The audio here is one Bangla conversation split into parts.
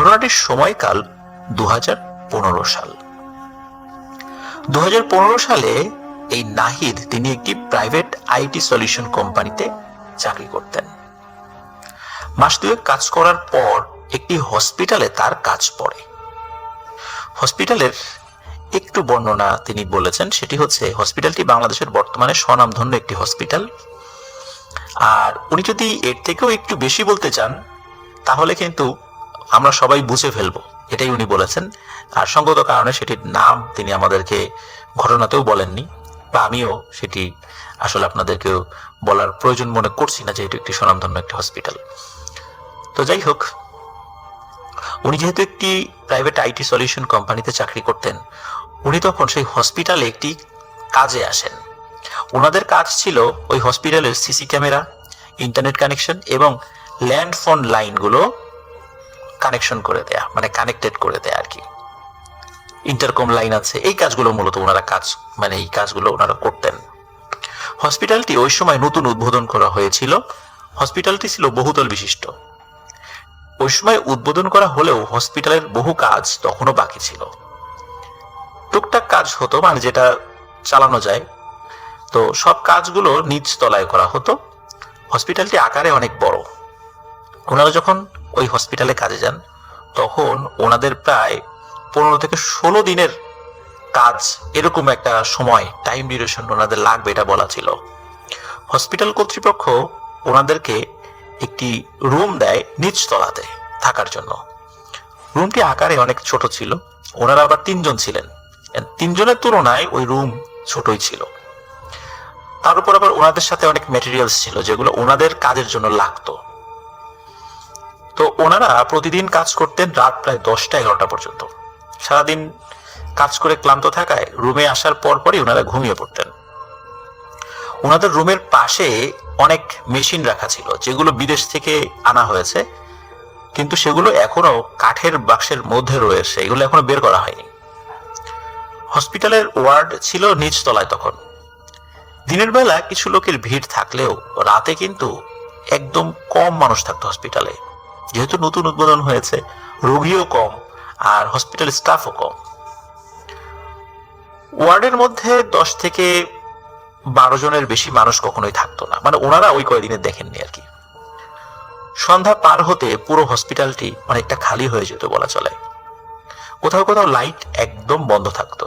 ঘটনাটির সময়কাল 2015 সাল। 2015 সালে এই নাহিদ তিনি একটি প্রাইভেট আইটি সলিউশন কোম্পানিতে চাকরি করতেন। মাস দুয়েক কাজ করার পর একটি হসপিটালে তার কাজ পড়ে। হসপিটালের একটু বর্ণনা তিনি বলেছেন, সেটি হচ্ছে হসপিটালটি বাংলাদেশের বর্তমানে স্বনামধন্য একটি হসপিটাল। আর উনি যদি এর থেকেও একটু বেশি বলতে চান তাহলে কিন্তু আমরা সবাই বুঝে ফেলবো, এটাই উনি বলেছেন। আর সঙ্গত কারণে সেটির নাম তিনি আমাদেরকে ঘটনাতেও বলেননি, বা আমিও সেটি আসলে আপনাদেরকেও বলার প্রয়োজন মনে করছি না, যেহেতু একটি স্বনামধন্য একটি হসপিটাল। তো যাই হোক, উনি যেহেতু একটি প্রাইভেট আইটি সলিউশন কোম্পানিতে চাকরি করতেন, উনি তখন সেই হসপিটালে একটি কাজে আসেন। ওনাদের কাজ ছিল ওই হসপিটালের সিসি ক্যামেরা, ইন্টারনেট কানেকশন এবং ল্যান্ড ফোন লাইনগুলো কানেকশন করে দেয়া, মানে কানেক্টেড করে দেয়া আর কি। ইন্টারকম লাইন আছে, এই কাজগুলো মূলত ওনারা এই কাজগুলো ওনারা করতেন। হসপিটালটি ওই সময় নতুন উদ্বোধন করা হয়েছিল। হসপিটালটি ছিল বহুতল বিশিষ্ট। ওই সময় উদ্বোধন করা হলেও হসপিটালের বহু কাজ তখনও বাকি ছিল। টুকটাক কাজ হতো, মানে যেটা চালানো যায়, তো সব কাজগুলো নিচ তলায় করা হতো। হসপিটালটি আকারে অনেক বড়। ওনারা যখন ওই হসপিটালে কাজে যান তখন ওনাদের প্রায় 15 থেকে 16 দিনের কাজ, এরকম একটা সময় টাইম ডিউরেশন ওনাদের লাগবে, এটা বলা ছিল। হসপিটাল কর্তৃপক্ষ ওনাদেরকে একটি রুম দেয় নিচ তলাতে থাকার জন্য। রুমটি আকারে অনেক ছোট ছিল। ওনারা আবার 3 জন ছিলেন। 3 জনের তুলনায় ওই রুম ছোটই ছিল। তার উপর আবার ওনাদের সাথে অনেক ম্যাটেরিয়ালস ছিল যেগুলো ওনাদের কাজের জন্য লাগতো। তো ওনারা প্রতিদিন কাজ করতেন রাত প্রায় 10টা-11টা পর্যন্ত। সারাদিন কাজ করে ক্লান্ত থাকায় রুমে আসার পরপরই ওনারা ঘুমিয়ে পড়তেন। ওনাদের রুমের পাশে অনেক মেশিন রাখা ছিল যেগুলো বিদেশ থেকে আনা হয়েছে, কিন্তু সেগুলো এখনো কাঠের বাক্সের মধ্যে রয়েছে, এগুলো এখনো বের করা হয়নি। হসপিটালের ওয়ার্ড ছিল নিচ তলায় তখন। দিনের বেলা কিছু লোকের ভিড় থাকলেও রাতে কিন্তু একদম কম মানুষ থাকতো হসপিটালে, যেহেতু নতুন উদ্বোধন হয়েছে, রোগীও কম আর হসপিটাল স্টাফও কম। ওয়ার্ডের মধ্যে 10 থেকে 12 জনের বেশি মানুষ কখনোই থাকতো না, মানে ওনারা ওই কয়েকদিনে দেখেননি আর কি। সন্ধ্যা পার হতে পুরো হসপিটালটি অনেকটা খালি হয়ে যেত বলা চলে। কোথাও কোথাও লাইট একদম বন্ধ থাকতো।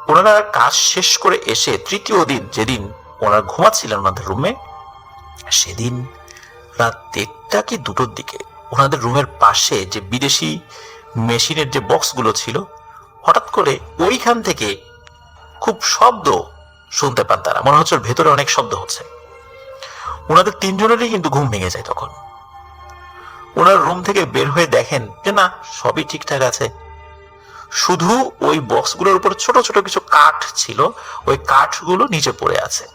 ওনারা কাজ শেষ করে এসে তৃতীয় দিন, যেদিন ওনারা ঘুমাচ্ছিলেন ওনাদের রুমে, সেদিন রাত 1টা কি 2টোর দিকে ওনাদের রুমের পাশে যে বিদেশি মেশিনের যে বক্সগুলো ছিল, হঠাৎ করে ওইখান থেকে খুব শব্দ শুনতে পান তারা। মনে হচ্ছে ভেতরে অনেক শব্দ হচ্ছে। ওনাদের 3 জনেরই কিন্তু ঘুম ভেঙে যায় তখন। ওনার রুম থেকে বের হয়ে দেখেন যে না, সবই ঠিকঠাক আছে, শুধু ওই বক্সগুলোর উপর ছোট ছোট কিছু কাঠ ছিল, ওই কাঠগুলো নিচে পড়ে আছে।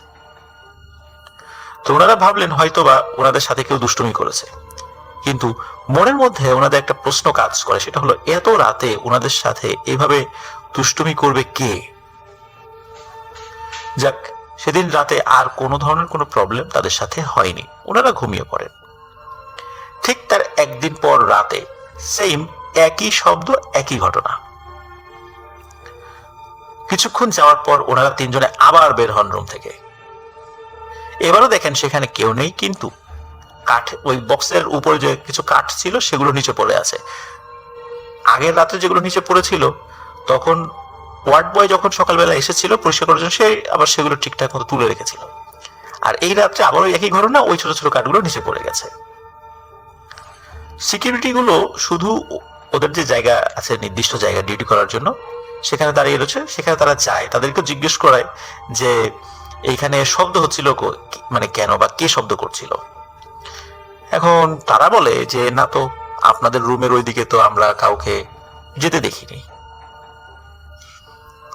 তো ওনারা ভাবলেন হয়তোবা ওনাদের সাথে কেউ দুষ্টুমি করেছে, কিন্তু মনের মধ্যে ওনাদের একটা প্রশ্ন কাজ করে, সেটা হলো এত রাতে ওনাদের সাথে এভাবে দুষ্টুমি করবে কে? যাক, সেদিন রাতে আর কোনো ধরনের কোনো প্রবলেম তাদের সাথে হয়নি, ওনারা ঘুমিয়ে পড়েন। ঠিক তার একদিন পর রাতে সেম একই শব্দ, একই ঘটনা। কিছুক্ষণ যাওয়ার পর ওনারা 3 জনে আবার বের হন রুম থেকে। এবারও দেখেন সেখানে কেউ নেই, কিন্তু কাঠ, ওই বক্সের উপরে যে কিছু কাঠ ছিল সেগুলো নিচে পড়ে আছে। আগের রাতে যেগুলো নিচে পড়েছিল, তখন ওয়ার্ড বয় যখন সকালবেলা এসেছিল পরিষ্কার করার জন্য, সে আবার সেগুলো ঠিকঠাক মতো তুলে রেখেছিল। আর এই রাত্রে আবারও একই ঘটনা, ওই ছোট ছোট কাঠগুলো নিচে পড়ে গেছে। সিকিউরিটি গুলো শুধু ওদের যে জায়গা আছে, নির্দিষ্ট জায়গা ডিউটি করার জন্য, সেখানে দাঁড়িয়ে রয়েছে। সেখানে তারা যায়, তাদেরকে জিজ্ঞেস করায় যে এইখানে শব্দ হচ্ছিল মানে কেন, বা কে শব্দ করছিল। এখন তারা বলে যে না, তো আপনাদের রুমের ওইদিকে তো আমরা কাউকে যেতে দেখিনি।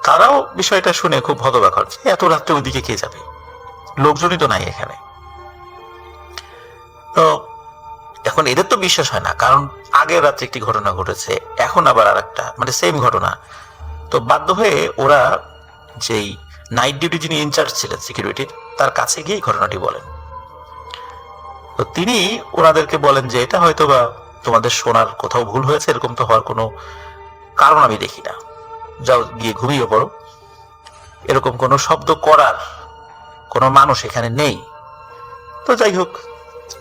তারাও বিষয়টা শুনে খুব হতবাক হচ্ছে, এত রাত্রে ওইদিকে কে যাবে, লোকজনই তো নাই এখানে। তো এখন এদের তো বিশ্বাস হয় না, কারণ আগের রাত্রে একটি ঘটনা ঘটেছে, এখন আবার আর একটা, মানে সেম ঘটনা। তো বাধ্য হয়ে ওরা যেই নাইট ডিউটি যিনি ইনচার্জ ছিলেন সিকিউরিটির, তার কাছে গিয়ে ঘটনাটি বলেন। তো তিনি ওনাদেরকে বলেন যে এটা হয়তোবা তোমাদের শোনার কোথাও ভুল হয়েছে, এরকম তো হওয়ার কোনো কারণ আমি দেখি না, যাও গিয়ে ঘুমিয়ে পড়ো। এরকম কোনো শব্দ করার কোনো মানুষ এখানে নেই। তো যাই হোক,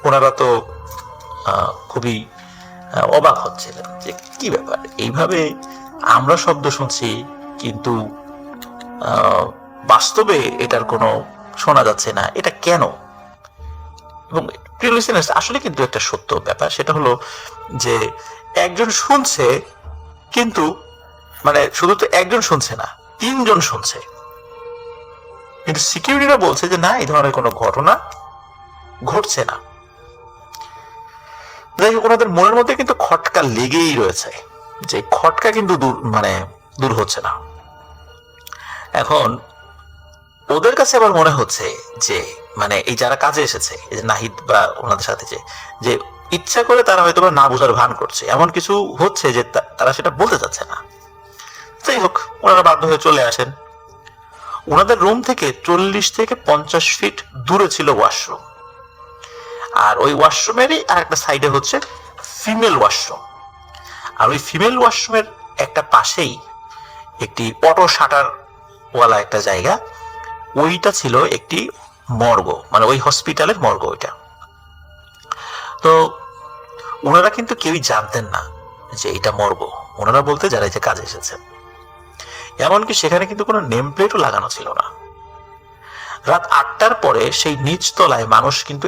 ওনারা তো খুবই অবাক হচ্ছিলেন যে কি ব্যাপার, এইভাবে আমরা শব্দ শুনছি কিন্তু বাস্তবে এটার কোনো শোনা যাচ্ছে না, এটা কেন? এবং আসলে কিন্তু একটা সত্য ব্যাপার, সেটা হলো যে একজন শুনছে, কিন্তু মানে শুধু তো একজন শুনছে না, 3 জন শুনছে, কিন্তু সিকিউরিটিরা বলছে যে না, এই ধরনের কোনো ঘটনা ঘটছে না। যাই হোক, ওনাদের মনের মধ্যে কিন্তু খটকা লেগেই রয়েছে, যে খটকা কিন্তু দূর হচ্ছে না। এখন ওদের কাছে আবার মনে হচ্ছে যে মানে এই যারা কাজে এসেছে, এই যে নাহিদ বা ওনাদের সাথে যে ইচ্ছা করে তারা হয়তো বা না বোঝার ভান করছে, এমন কিছু হচ্ছে যে তারা সেটা বলতে চাচ্ছে না। যাই হোক, ওনারা বাধ্য হয়ে চলে আসেন। ওনাদের রুম থেকে 40 থেকে 50 ফিট দূরে ছিল ওয়াশরুম, আর ওই ওয়াশরুমেরই আর একটা সাইডে হচ্ছে ফিমেল ওয়াশরুম। আর ওই ফিমেল ওয়াশরুমের একটা পাশেই একটি অটো শাটার ওয়ালা একটা জায়গা, ওইটা ছিল একটি মর্গ, মানে ওই হসপিটালের মর্গ ওইটা। তো ওনারা কিন্তু কেউই জানতেন না যে এটা মর্গ, ওনারা বলতে যারা যে কাজে এসেছে। এমনকি সেখানে কিন্তু কোনো নেম প্লেটও লাগানো ছিল না। রাত 8টার পরে সেই নিচ তলায় মানুষ কিন্তু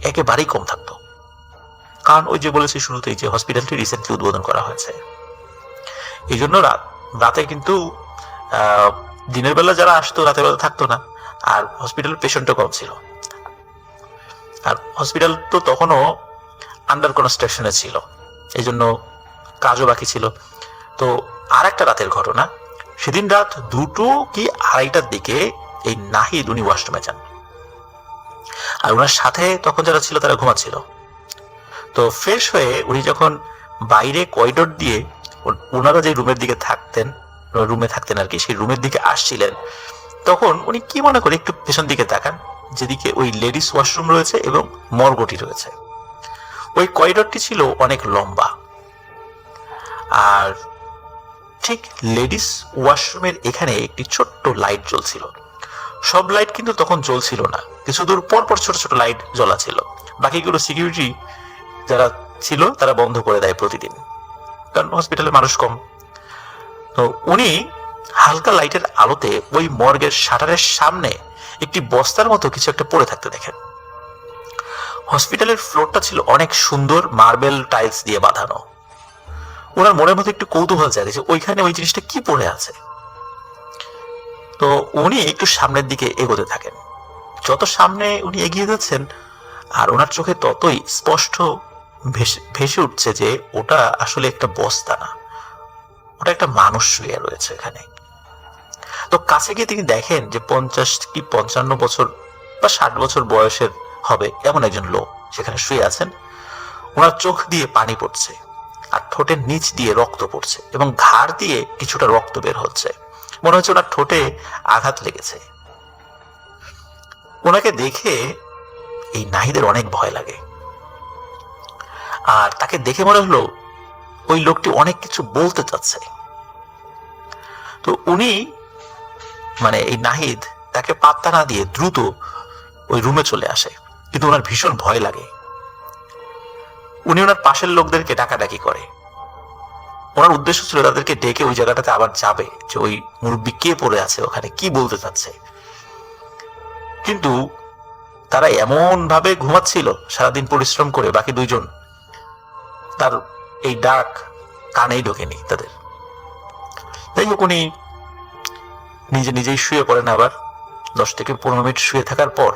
একেবারেই কম থাকতো, কারণ ওই যে বলেছি শুরুতেই যে হসপিটালটি রিসেন্টলি উদ্বোধন করা হয়েছে, এই জন্য রাতে কিন্তু দিনের বেলা যারা আসতো রাতের বেলা থাকতো না, আর হসপিটালের পেশেন্টও কম ছিল। আর হসপিটাল তো তখনও আন্ডার কনস্ট্রাকশনে ছিল, এই জন্য কাজও বাকি ছিল। তো আর একটা রাতের ঘটনা, সেদিন রাত 2টো কি 2:30টার দিকে এই নাহিদ উনি ওয়াশরুমে যান, আর ওনার সাথে তখন যারা ছিল তারা ঘুমাচ্ছিল। তো ফ্রেশ হয়ে উনি যখন বাইরে করিডোর দিয়ে ওনারা যে রুমে থাকতেন আর কি, সেই রুমের দিকে আসছিলেন, তখন উনি কি মনে করে একটু পেছন দিকে তাকান, যেদিকে ওই লেডিস ওয়াশরুম রয়েছে এবং মর্গটি রয়েছে। ওই করিডোরটি ছিল অনেক লম্বা, আর ঠিক লেডিস ওয়াশরুমের এখানে একটি ছোট্ট লাইট জ্বলছিল। সব লাইট কিন্তু তখন জ্বলছিল না, কিছু দূর পর পর ছোট ছোট লাইট জ্বলা ছিল, বাকিগুলো সিকিউরিটি যারা ছিল তারা বন্ধ করে দেয় প্রতিদিন, কারণ হসপিটালে মানুষ কম। তো উনি হালকা লাইটের আলোতে ওই মর্গের শাটারের সামনে একটি বস্তার মতো কিছু একটা পড়ে থাকতে দেখেন। হসপিটালের ফ্লোরটা ছিল অনেক সুন্দর মার্বেল টাইলস দিয়ে বাঁধানো। ওনার মনের মধ্যে একটু কৌতূহল জাগে যে ওইখানে ওই জিনিসটা কি পড়ে আছে। তো উনি একটু সামনের দিকে এগোতে থাকেন। যত সামনে উনি এগিয়ে যাচ্ছেন, আর ওনার চোখে ততই স্পষ্ট ভেসে উঠছে যে ওটা আসলে একটা বস্তা না, ওটা একটা মানুষ শুয়ে রয়েছে এখানে। তো কাছে গিয়ে তিনি দেখেন যে 50 কি 55 বছর বা 60 বছর বয়সের হবে এমন একজন লোক সেখানে শুয়ে আছেন। ওনার চোখ দিয়ে পানি পড়ছে, আর ঠোঁটের নিচ দিয়ে রক্ত পড়ছে, এবং ঘাড় দিয়ে কিছুটা রক্ত বের হচ্ছে। মনে হচ্ছে ওনার ঠোঁটে আঘাত লেগেছে। ওনাকে দেখে এই নাহিদের অনেক ভয় লাগে, আর তাকে দেখে মনে হলো ওই লোকটি অনেক কিছু বলতে চাচ্ছে। তো উনি মানে এই নাহিদ তাকে পাত্তা না দিয়ে দ্রুত ওই রুমে চলে আসে, কিন্তু ওনার ভীষণ ভয় লাগে। উনি ওনার পাশের লোকদেরকে ডাকাডাকি করে। ওনার উদ্দেশ্য ছিল তাদেরকে ডেকে ওই জায়গাটাতে আবার যাবে, যে ওই মুরব্বী কে পড়ে আছে ওখানে, কি বলতে চাচ্ছে। কিন্তু তারা এমন ভাবে ঘুমাচ্ছিল সারাদিন পরিশ্রম করে, বাকি 2 জন, তার এই ডাক কানেই ঢোকেনি তাদের। যাই হোক, উনি নিজেই শুয়ে পড়েন। আবার 10 থেকে 15 মিনিট শুয়ে থাকার পর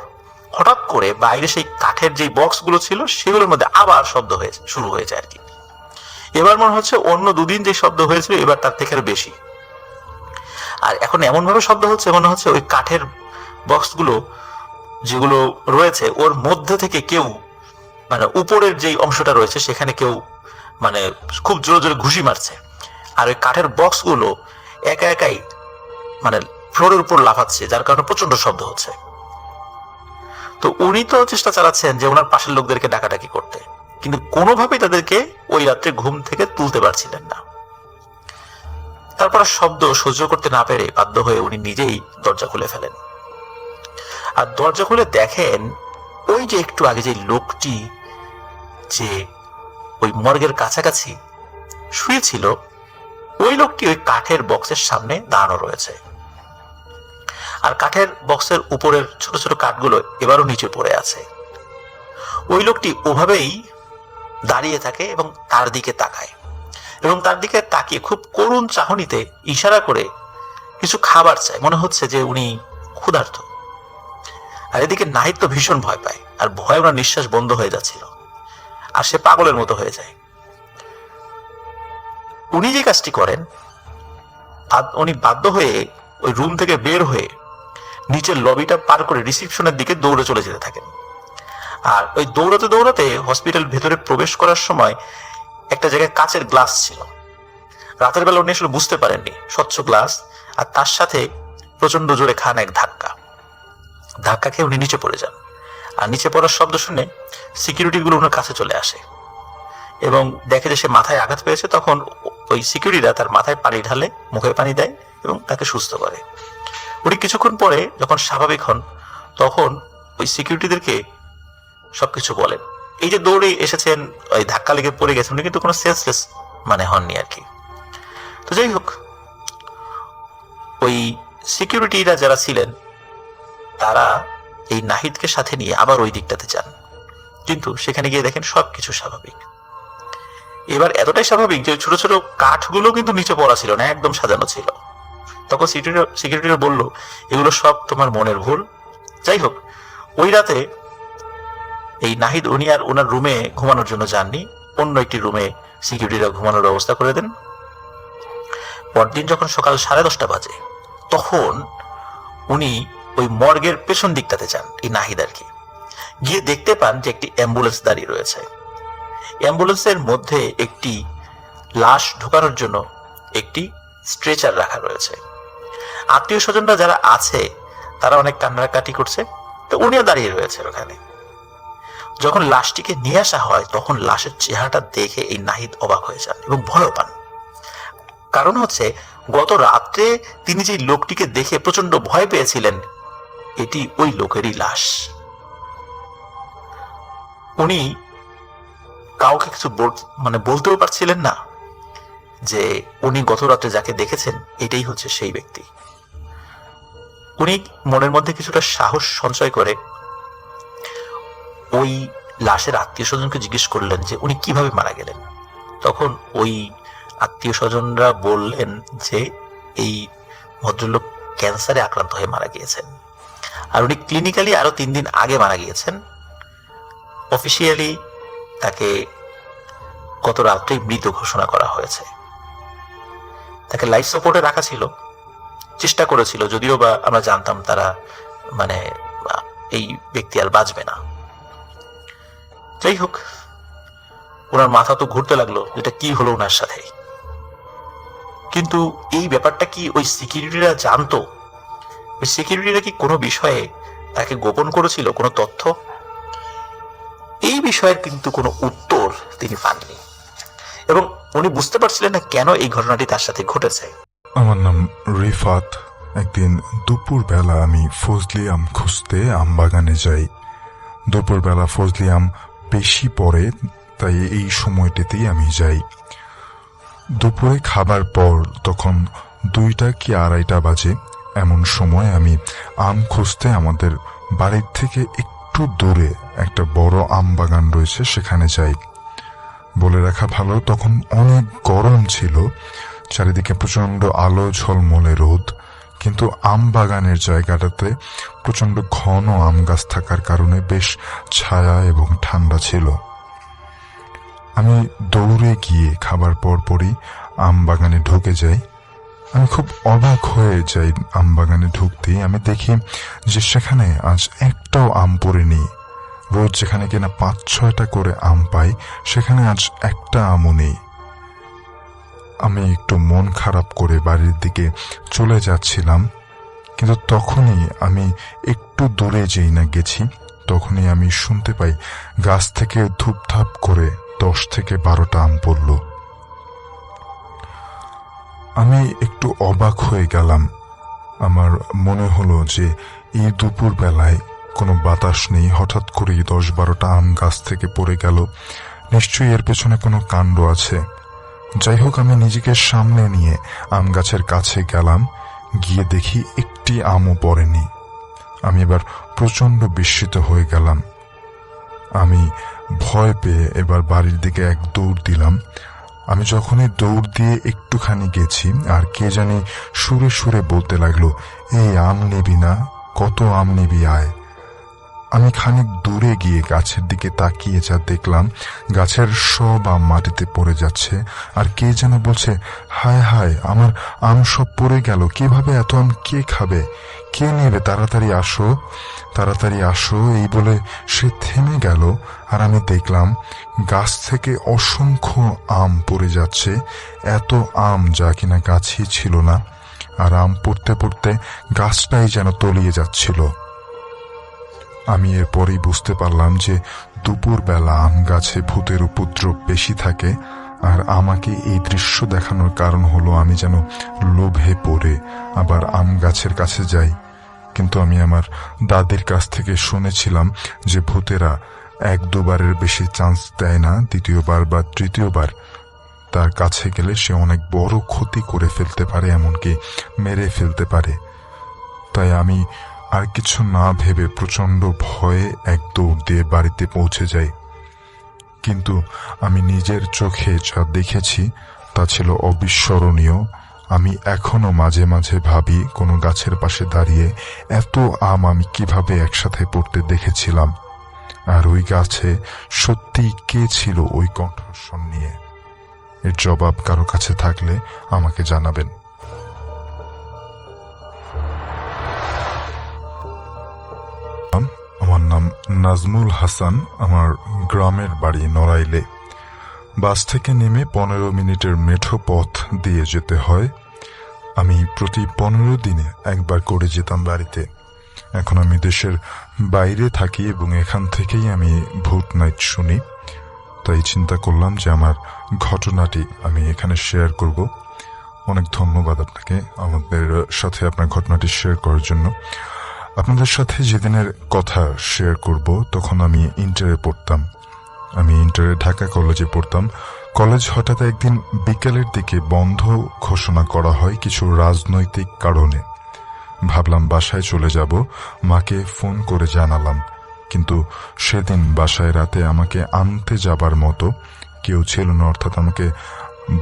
হঠাৎ করে বাইরে সেই কাঠের যে বক্সগুলো ছিল সেগুলোর মধ্যে আবার শব্দ শুরু হয়ে যায় আর কি। এবার মনে হচ্ছে অন্য 2 দিন যে শব্দ হয়েছিল এবার তার থেকে আরো বেশি। আর এখন এমন ভাবে শব্দ হচ্ছে মনে হচ্ছে ওই কাঠের বক্সগুলো যেগুলো রয়েছে ওর মধ্যে থেকে কেউ, মানে উপরের যে অংশটা রয়েছে সেখানে কেউ মানে খুব জোরে জোরে ঘুষি মারছে, আর ওই কাঠের বক্সগুলো একা একাই মানে ফ্লোরের উপর লাফাচ্ছে, যার কারণে প্রচন্ড শব্দ হচ্ছে। তো উনি তো চেষ্টা চালাচ্ছেন যে ওনার পাশের লোকদেরকে ডাকাডাকি করতে, কিন্তু কোনোভাবেই তাদেরকে ওই রাত্রে ঘুম থেকে তুলতে পারছিলেন না। তারপর শব্দ সহ্য করতে না পেরে বাধ্য হয়ে উনি নিজেই দরজা খুলে ফেলেন। আর দরজা খুলে দেখেন ওই যে একটু আগে যে লোকটি যে ওই মর্গের কাছাকাছি শুয়েছিল, ওই লোকটি ওই কাঠের বক্সের সামনে দাঁড়ানো রয়েছে। আর কাঠের বক্সের উপরের ছোট ছোট কাঠগুলো এবারও নিচে পড়ে আছে। ওই লোকটি ওভাবেই দাঁড়িয়ে থাকে এবং তার দিকে তাকায়, এবং তার দিকে তাকিয়ে খুব করুণ চাহনিতে ইশারা করে কিছু খাবার চায়। মনে হচ্ছে যে উনি ক্ষুধার্ত। আর এদিকে নাহিদ তো ভীষণ ভয় পায়, আর ভয় ওনার নিঃশ্বাস বন্ধ হয়ে যাচ্ছিল, আর সে পাগলের মতো হয়ে যায়। উনি যে কাজটি করেন, উনি বাধ্য হয়ে ওই রুম থেকে বের হয়ে নিচের লবিটা পার করে রিসিপশনের দিকে দৌড়ে চলে যেতে থাকেন। আর ওই দৌড়াতে দৌড়াতে হসপিটাল ভেতরে প্রবেশ করার সময় একটা জায়গায় কাচের গ্লাস ছিল। রাতের বেলা উনি আসলে বুঝতে পারেননি, স্বচ্ছ গ্লাস, আর তার সাথে প্রচন্ড জোরে খান এক ধাক্কা খেয়ে উনি নিচে পড়ে যান। আর নিচে পড়ার শব্দ শুনে সিকিউরিটি গুলো ওনার কাছে চলে আসে এবং দেখে যে সে মাথায় আঘাত পেয়েছে। তখন ওই সিকিউরিটিরা তার মাথায় পানি ঢালে, মুখে পানি দেয় এবং তাকে সুস্থ করে। উনি কিছুক্ষণ পরে যখন স্বাভাবিক হন, তখন ওই সিকিউরিটিদেরকে সবকিছু বলেন। এই যে দৌড়ে এসেছেন, ওই ধাক্কা লেগে পড়ে গেছেন, উনি কিন্তু কোনো সেন্সলেস হননি আর কি। তো যাই হোক, ওই সিকিউরিটিরা যারা ছিলেন তারা এই নাহিদকে সাথে নিয়ে আবার ওই দিকটাতে যান, কিন্তু সেখানে গিয়ে দেখেন সবকিছু স্বাভাবিক। এবার এতটাই স্বাভাবিক যে ছোট ছোট কাঠগুলো কিন্তু নিচে পড়া ছিল না, একদম সাজানো ছিল। তখন সিকিউরিটিরা বলল, এগুলো সব তোমার মনের ভুল। যাই হোক, ওই রাতে এই নাহিদ উনি আর ওনার রুমে ঘুমানোর জন্য যাননি, অন্য একটি রুমে সিকিউরিটিরা ঘুমানোর ব্যবস্থা করে দেন। পরদিন যখন সকাল 10:30 বাজে, তখন উনি ওই মর্গের পেছন দিকটাতে যান, এই নাহিদ আর কি। গিয়ে দেখতে পান যে একটি অ্যাম্বুলেন্স দাঁড়িয়ে রয়েছে। অ্যাম্বুলেন্সের মধ্যে একটি লাশ ঢোকানোর জন্য একটি স্ট্রেচার রাখা রয়েছে। আত্মীয় স্বজনরা যারা আছে তারা অনেক কান্নাকাটি করছে, তো উনিও দাঁড়িয়ে রয়েছে ওখানে। যখন লাশটিকে নিয়ে আসা হয়, তখন লাশের চেহারাটা দেখে এই নাহিদ অবাক হয়ে যান এবং ভয় পান। কারণ হচ্ছে, গত রাত্রে তিনি যে লোকটিকে দেখে প্রচন্ড ভয় পেয়েছিলেন, এটি ওই লোকেরই লাশ। উনি কাউকে কিছু বলতেও পারছিলেন না যে উনি গত রাত্রে যাকে দেখেছেন এটাই হচ্ছে সেই ব্যক্তি। উনি মনের মধ্যে কিছুটা সাহস সঞ্চয় করে ওই লাশের আত্মীয় স্বজনকে জিজ্ঞেস করলেন যে উনি কিভাবে মারা গেলেন। তখন ওই আত্মীয় স্বজনরা বললেন যে এই ভদ্রলোক ক্যান্সারে আক্রান্ত হয়ে মারা গিয়েছেন, আর উনি ক্লিনিক্যালি আরো 3 দিন আগে মারা গিয়েছেন। অফিসিয়ালি তাকে গত রাত্রেই মৃত ঘোষণা করা হয়েছে। তাকে লাইফ সাপোর্টে রাখা ছিল, চেষ্টা করেছিল, যদিও বা আমরা জানতাম তারা এই ব্যক্তি আর বাঁচবে না। যাই হোক, ওনার মাথা তো ঘুরতে লাগলো, যেটা কি হলো ওনার সাথে। কিন্তু এই ব্যাপারটা কি ওই সিকিউরিটিরা জানতো? ওই সিকিউরিটিরা কি কোনো বিষয়ে তাকে গোপন করেছিল, কোনো তথ্য? এই বিষয়ের কিন্তু কোনো উত্তর তিনি পাননি, এবং উনি বুঝতে পারছিলেন না কেন এই ঘটনাটি তার সাথে ঘটেছে। আমার নাম রিফাত। একদিন দুপুর বেলা আমি ফজলি আম খুঁজতে আম বাগানে যাই। দুপুর বেলা ফজলি আম বেশি পড়ে, তাই এই সময়টিতেই আমি যাই। দুপুরে খাবার পর তখন 2টা কি 2:30 বাজে। এমন সময় আমি আম খুঁজতে আমাদের বাড়ির থেকে একটু দূরে একটা বড় আম বাগান রয়েছে, সেখানে যাই। বলে রাখা ভালো, তখন অনেক গরম ছিল, চারিদিকে প্রচন্ড আলো ঝলমলে রোদ, কিন্তু আম বাগানের জায়গাটাতে প্রচন্ড ঘন আম গাছ থাকার কারণে বেশ ছায়া এবং ঠান্ডা ছিল। আমি দৌড়ে গিয়ে খাবার পরপরই আম বাগানে ঢুকে যাই। আমি খুব অবাক হয়ে যাই। আম বাগানে ঢুকতেই আমি দেখি যে সেখানে আজ একটাও আম পড়েনি। রোজ যেখানে কিনা 5-6টা করে আম পাই, সেখানে আজ একটা আমও নেই। আমি একটু মন খারাপ করে বাড়ির দিকে চলে যাচ্ছিলাম, কিন্তু তখনই আমি একটু দূরে যেই না গেছি, তখনই আমি শুনতে পাই গাছ থেকে ধূপধাপ করে 10 থেকে 12টা আম পড়ল। আমি একটু অবাক হয়ে গেলাম। আমার মনে হলো যে এই দুপুর বেলায় কোনো বাতাস নেই, হঠাৎ করেই 10-12টা আম গাছ থেকে পড়ে গেল। নিশ্চয়ই এর পেছনে কোনো কাণ্ড আছে। যাই হোক, আমি নিজেকে সামনে নিয়ে আম গাছের কাছে গেলাম। গিয়ে দেখি একটি আমও পড়েনি। আমি এবার প্রচণ্ড বিস্মিত হয়ে গেলাম। আমি ভয় পেয়ে এবার বাড়ির দিকে এক দৌড় দিলাম। আমি যখনই দৌড় দিয়ে একটুখানি গেছি, আর কে জানি সুরে সুরে বলতে লাগলো, এই আম নিবি না? কত আম নিবি, আয়। আমি খানিক দূরে গিয়ে গাছের দিকে তাকিয়ে যা দেখলাম, গাছের সব আম মাটিতে পড়ে যাচ্ছে। আর কে যেন বলছে, হায় হায়, আমার আম সব পড়ে গেল, কিভাবে এত আম কে খাবে, কে নেবে, তাড়াতাড়ি আসো, তাড়াতাড়ি আসো। এই বলে সে থেমে গেল। আর আমি দেখলাম গাছ থেকে অসংখ্য আম পড়ে যাচ্ছে, এত আম যা কিনা গাছই ছিল না। আর আম পড়তে পড়তে গাছটাই যেন তলিয়ে যাচ্ছিল। আমি এরপরেই বুঝতে পারলাম যে দুপুরবেলা আম গাছে ভূতের উপদ্রব বেশি থাকে। আর আমাকে এই দৃশ্য দেখানোর কারণ হলো আমি যেন লোভে পড়ে আবার আম গাছের কাছে যাই। কিন্তু আমি আমার দাদির কাছ থেকে শুনেছিলাম যে ভূতেরা 1-2বারের বেশি চান্স দেয় না, দ্বিতীয়বার বা তৃতীয়বার তার কাছে গেলে সে অনেক বড় ক্ষতি করে ফেলতে পারে, এমনকি মেরে ফেলতে পারে। তাই আমি আর কিছু না ভেবে প্রচণ্ড ভয়ে এক দৌড় দিয়ে বাড়িতে পৌঁছে যাই। কিন্তু আমি নিজের চোখে যা দেখেছি তা ছিল অবিস্মরণীয়। আমি এখনো মাঝে মাঝে ভাবি কোনো গাছের পাশে দাঁড়িয়ে এত আম আমি কিভাবে একসাথে পড়তে দেখেছিলাম। আর ওই গাছে সত্যি কে ছিল ওই কণ্ঠস্বর নিয়ে? এর জবাব কারো কাছে থাকলে আমাকে জানাবেন। আমার নাম নাজমুল হাসান। আমার গ্রামের বাড়ি নড়াইলে। বাস থেকে নেমে 15 মিনিটের মেঠো পথ দিয়ে যেতে হয়। আমি প্রতি 15 দিনে একবার করে যেতাম বাড়িতে। এখন আমি দেশের বাইরে থাকি এবং এখান থেকেই আমি ভূত নাইট শুনি। তাই চিন্তা করলাম যে আমার ঘটনাটি আমি এখানে শেয়ার করব। অনেক ধন্যবাদ আপনাকে আমাদের সাথে আপনার ঘটনাটি শেয়ার করার জন্য। আপনাদের সাথে যেদিনের কথা শেয়ার করব তখন আমি ইন্টারে পড়তাম। আমি ইন্টারে ঢাকা কলেজে পড়তাম। কলেজ হঠাৎ একদিন বিকেলের দিকে বন্ধ ঘোষণা করা হয় কিছু রাজনৈতিক কারণে। ভাবলাম বাসায় চলে যাব, মাকে ফোন করে জানালাম। কিন্তু সেদিন বাসায় রাতে আমাকে আনতে যাবার মতো কেউ ছিল না, অর্থাৎ আমাকে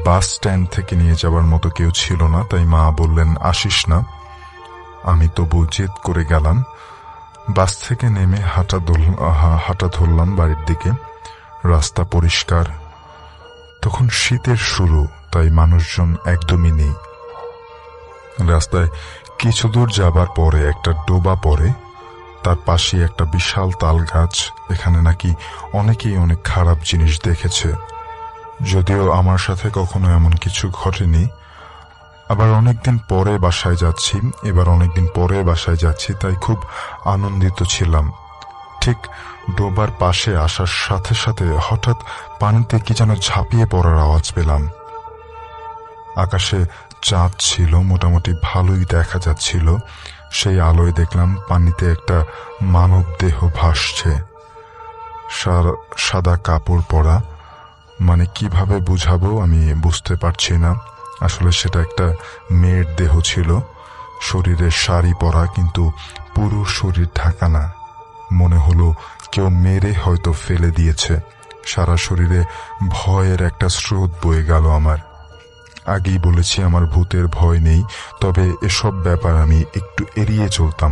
বাস স্ট্যান্ড থেকে নিয়ে যাবার মতো কেউ ছিল না। তাই মা বললেন আসিস না। আমি তবু জেদ করে গেলাম। বাস থেকে নেমে হাঁটা ধরলাম বাড়ির দিকে। রাস্তা পরিষ্কার। তখন শীতের শুরু, তাই মানুষজন একদমই নেই। রাস্তায় কিছু দূর যাবার পরে একটা ডোবা পড়ে, তার পাশে একটা বিশাল তাল গাছ। এখানে নাকি অনেকেই অনেক খারাপ জিনিস দেখেছে, যদিও আমার সাথে কখনো এমন কিছু ঘটেনি। আবার অনেকদিন পরে বাসায় যাচ্ছি, তাই খুব আনন্দিত ছিলাম। ঠিক ডোবার পাশে আসার সাথে সাথে হঠাৎ পানিতে কি যেন ঝাঁপিয়ে পড়ার আওয়াজ পেলাম। আকাশে চাঁদ ছিল, মোটামুটি ভালোই দেখা যাচ্ছিল। সেই আলোয় দেখলাম পানিতে একটা মানব দেহ ভাসছে, সাদা কাপড় পরা। মানে কিভাবে বুঝাবো আমি বুঝতে পারছি না। আসলে সেটা একটা মেয়ের দেহ ছিল, শরীরে শাড়ি পরা, কিন্তু পুরো শরীর ঢাকা না। মনে হলো কেউ মেরে হয়তো ফেলে দিয়েছে। সারা শরীরে ভয়ের একটা স্রোত বয়ে গেল আমার। আগেই বলেছি আমার ভূতের ভয় নেই, তবে এসব ব্যাপার আমি একটু এড়িয়ে চলতাম।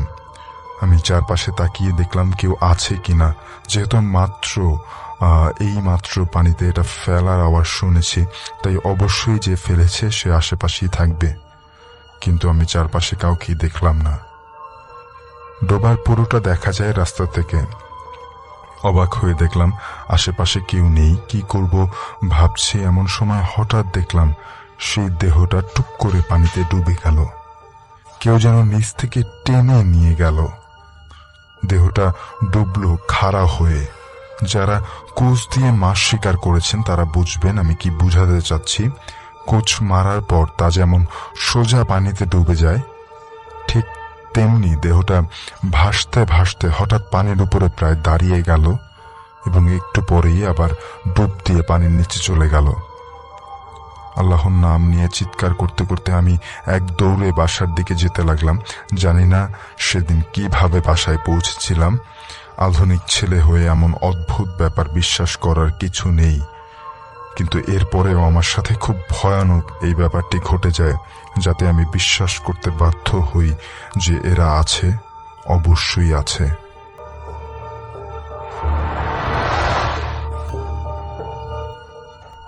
আমি চারপাশে তাকিয়ে দেখলাম কেউ আছে কিনা। যেহেতু এই মাত্র পানিতে এটা ফেলার আওয়াজ শুনেছি, তাই অবশ্যই যে ফেলেছে সে আশেপাশেই থাকবে। কিন্তু আমি চারপাশে কাউকেই দেখলাম না। ডোবার পুরোটা দেখা যায় রাস্তা থেকে। অবাক হয়ে দেখলাম আশেপাশে কেউ নেই। কি করব ভাবছি, এমন সময় হঠাৎ দেখলাম সেই দেহটা টুপ করে পানিতে ডুবে গেল। কেউ যেন নিচ থেকে টেনে নিয়ে গেল। দেহটা ডুবলো খাড়া হয়ে। যারা কোচ দিয়ে মাছ শিকার করেছেন তারা বুঝবেন আমি কি বুঝাতে চাচ্ছি। কোচ মারার পর তা যেমন সোজা পানিতে ডুবে যায়, ঠিক তেমনি দেহটা ভাসতে ভাসতে হঠাৎ পানির উপরে প্রায় দাঁড়িয়ে গেল এবং একটু পরেই আবার ডুব দিয়ে পানির নিচে চলে গেল। আল্লাহর নাম নিয়ে চিৎকার করতে করতে আমি এক দৌড়ে বাসার দিকে যেতে লাগলাম। জানি না সেদিন কিভাবে বাসায় পৌঁছেছিলাম। আধুনিক ছেলে হয়ে এমন অদ্ভুত ব্যাপার বিশ্বাস করার কিছু নেই, কিন্তু এরপরেও আমার সাথে খুব ভয়ানক এই ব্যাপারটি ঘটে যায়, যাতে আমি বিশ্বাস করতে বাধ্য হই যে এরা আছে, অবশ্যই আছে।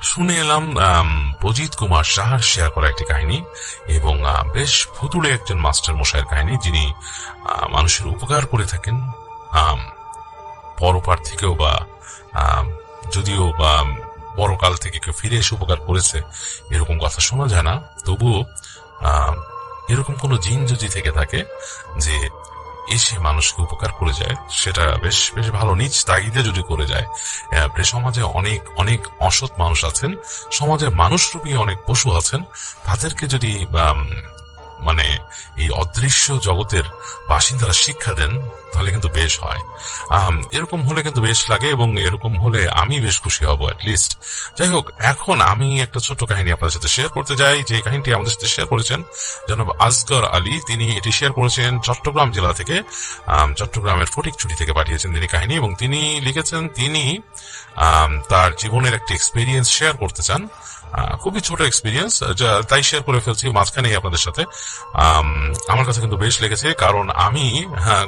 শুনে এলাম অজিত কুমার সাহার শেয়ার করা একটি কাহিনী, এবং বেশ ভুতুড়ে একজন মাস্টার মশাইয়ের কাহিনী, যিনি মানুষের উপকার করে থাকেন পরপার থেকেও, বা যদিও বা বড়কাল থেকে কেউ ফিরে এসে উপকার করেছে এরকম কথা শোনা যায় না, তবুও এরকম কোনো জিন যদি থেকে থাকে যে এসে মানুষকে উপকার করে যায়, সেটা বেশ বেশ ভালো। নিজ তাগিদে যদি করে যায়, সমাজে অনেক অনেক অসৎ মানুষ আছেন, সমাজে মানুষরূপী অনেক পশু আছেন, তাদেরকে যদি মানে এই অদৃশ্য জগতের বাসিন্দারা শিক্ষা দেন, তাহলে কিন্তু বেশ হয়। এরকম হলে কিন্তু বেশ লাগে, এবং এরকম হলে আমি বেশ খুশি হব অ্যাটলিস্ট। যাই হোক, এখন আমি একটা ছোট্ট কাহিনী আপনাদের সাথে শেয়ার করতে যাই, যে কাহিনীটি আমাদের সাথে শেয়ার করেছেন জনাব আসগর আলী। তিনি এটি শেয়ার করেছেন চট্টগ্রাম জেলা থেকে, চট্টগ্রামের ফটিকছড়ি থেকে পাঠিয়েছেন তিনি কাহিনী, এবং তিনি লিখেছেন তিনি তার জীবনের একটি এক্সপিরিয়েন্স শেয়ার করতে চান। খুবই ছোট এক্সপিরিয়েন্স, তাই শেয়ার করে ফেলছি মাঝখানেই আপনাদের সাথে। আমার কাছে কিন্তু বেশ লেগেছে, কারণ আমি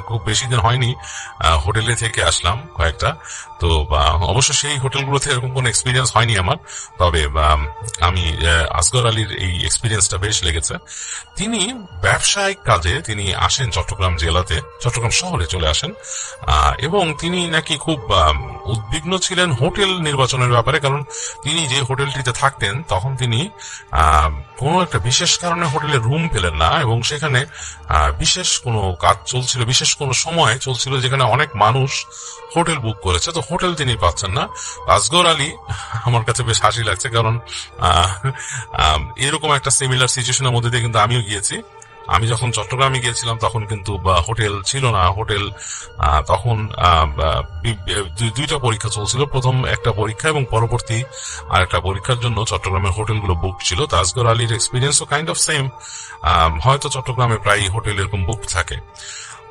খুব বেশি দিন হয়নি হোটেলে থেকে আসলাম কয়েকটা, তো অবশ্য সেই হোটেলগুলোতে এরকম কোনো এক্সপিরিয়েন্স হয়নি আমার, তবে আমি আসগর আলীর এই এক্সপিরিয়েন্সটা বেশ লেগেছে। তিনি ব্যবসায়িক কাজে তিনি আসেন চট্টগ্রাম জেলাতে, চট্টগ্রাম শহরে চলে আসেন, এবং তিনি নাকি খুব উদ্বিগ্ন ছিলেন হোটেল নির্বাচনের ব্যাপারে, কারণ তিনি যে হোটেলটিতে থাকতেন তখন তিনি কোনো একটা বিশেষ কারণে হোটেলে রুম পেলেন না, এবং সেখানে বিশেষ কোনো কাজ চলছিল, বিশেষ কোনো সময় চলছিল যেখানে অনেক মানুষ হোটেল বুক করেছে, তো হোটেল তিনি পাচ্ছেন না। আসগর আলী, আমার কাছে বেশ হাসি লাগছে, কারণ এরকম একটা সিমিলার সিচুয়েশনের মধ্যে দিয়ে কিন্তু আমিও গিয়েছি। আমি যখন চট্টগ্রামে গিয়েছিলাম তখন কিন্তু হোটেল ছিল না, হোটেল তখন দুইটা পরীক্ষা চলছিল, প্রথম একটা পরীক্ষা এবং পরবর্তী আর একটা পরীক্ষার জন্য চট্টগ্রামের হোটেলগুলো বুক ছিল। তো আসগর আলীর এক্সপিরিয়েন্সও কাইন্ড অফ সেম, হয়তো চট্টগ্রামে প্রায় হোটেল এরকম বুক থাকে।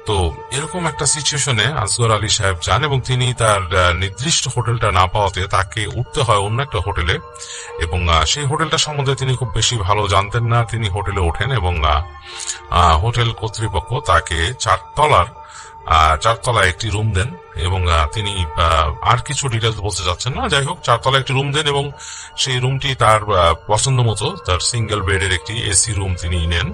তো এরকম একটা সিচুয়েশনে আসগর আলী সাহেব যান, এবং তিনি তার নির্দিষ্ট হোটেলটা না পাওয়াতে তাকে উঠতে হয় অন্য একটা হোটেলে, এবং সেই হোটেলটা সম্বন্ধে তিনি খুব বেশি ভালো জানতেন না। তিনি হোটেলে ওঠেন, এবং হোটেল কর্তৃপক্ষ তাকে চারতলায় একটি রুম দেন, এবং তিনি আর কিছু ডিটেলস বলতে যাচ্ছেন না। যাই হোক, চারতলায় একটি রুম দেন, এবং সেই রুমটি তার পছন্দ মতো, তার সিঙ্গেল বেডের একটি এসি রুম তিনি নেন,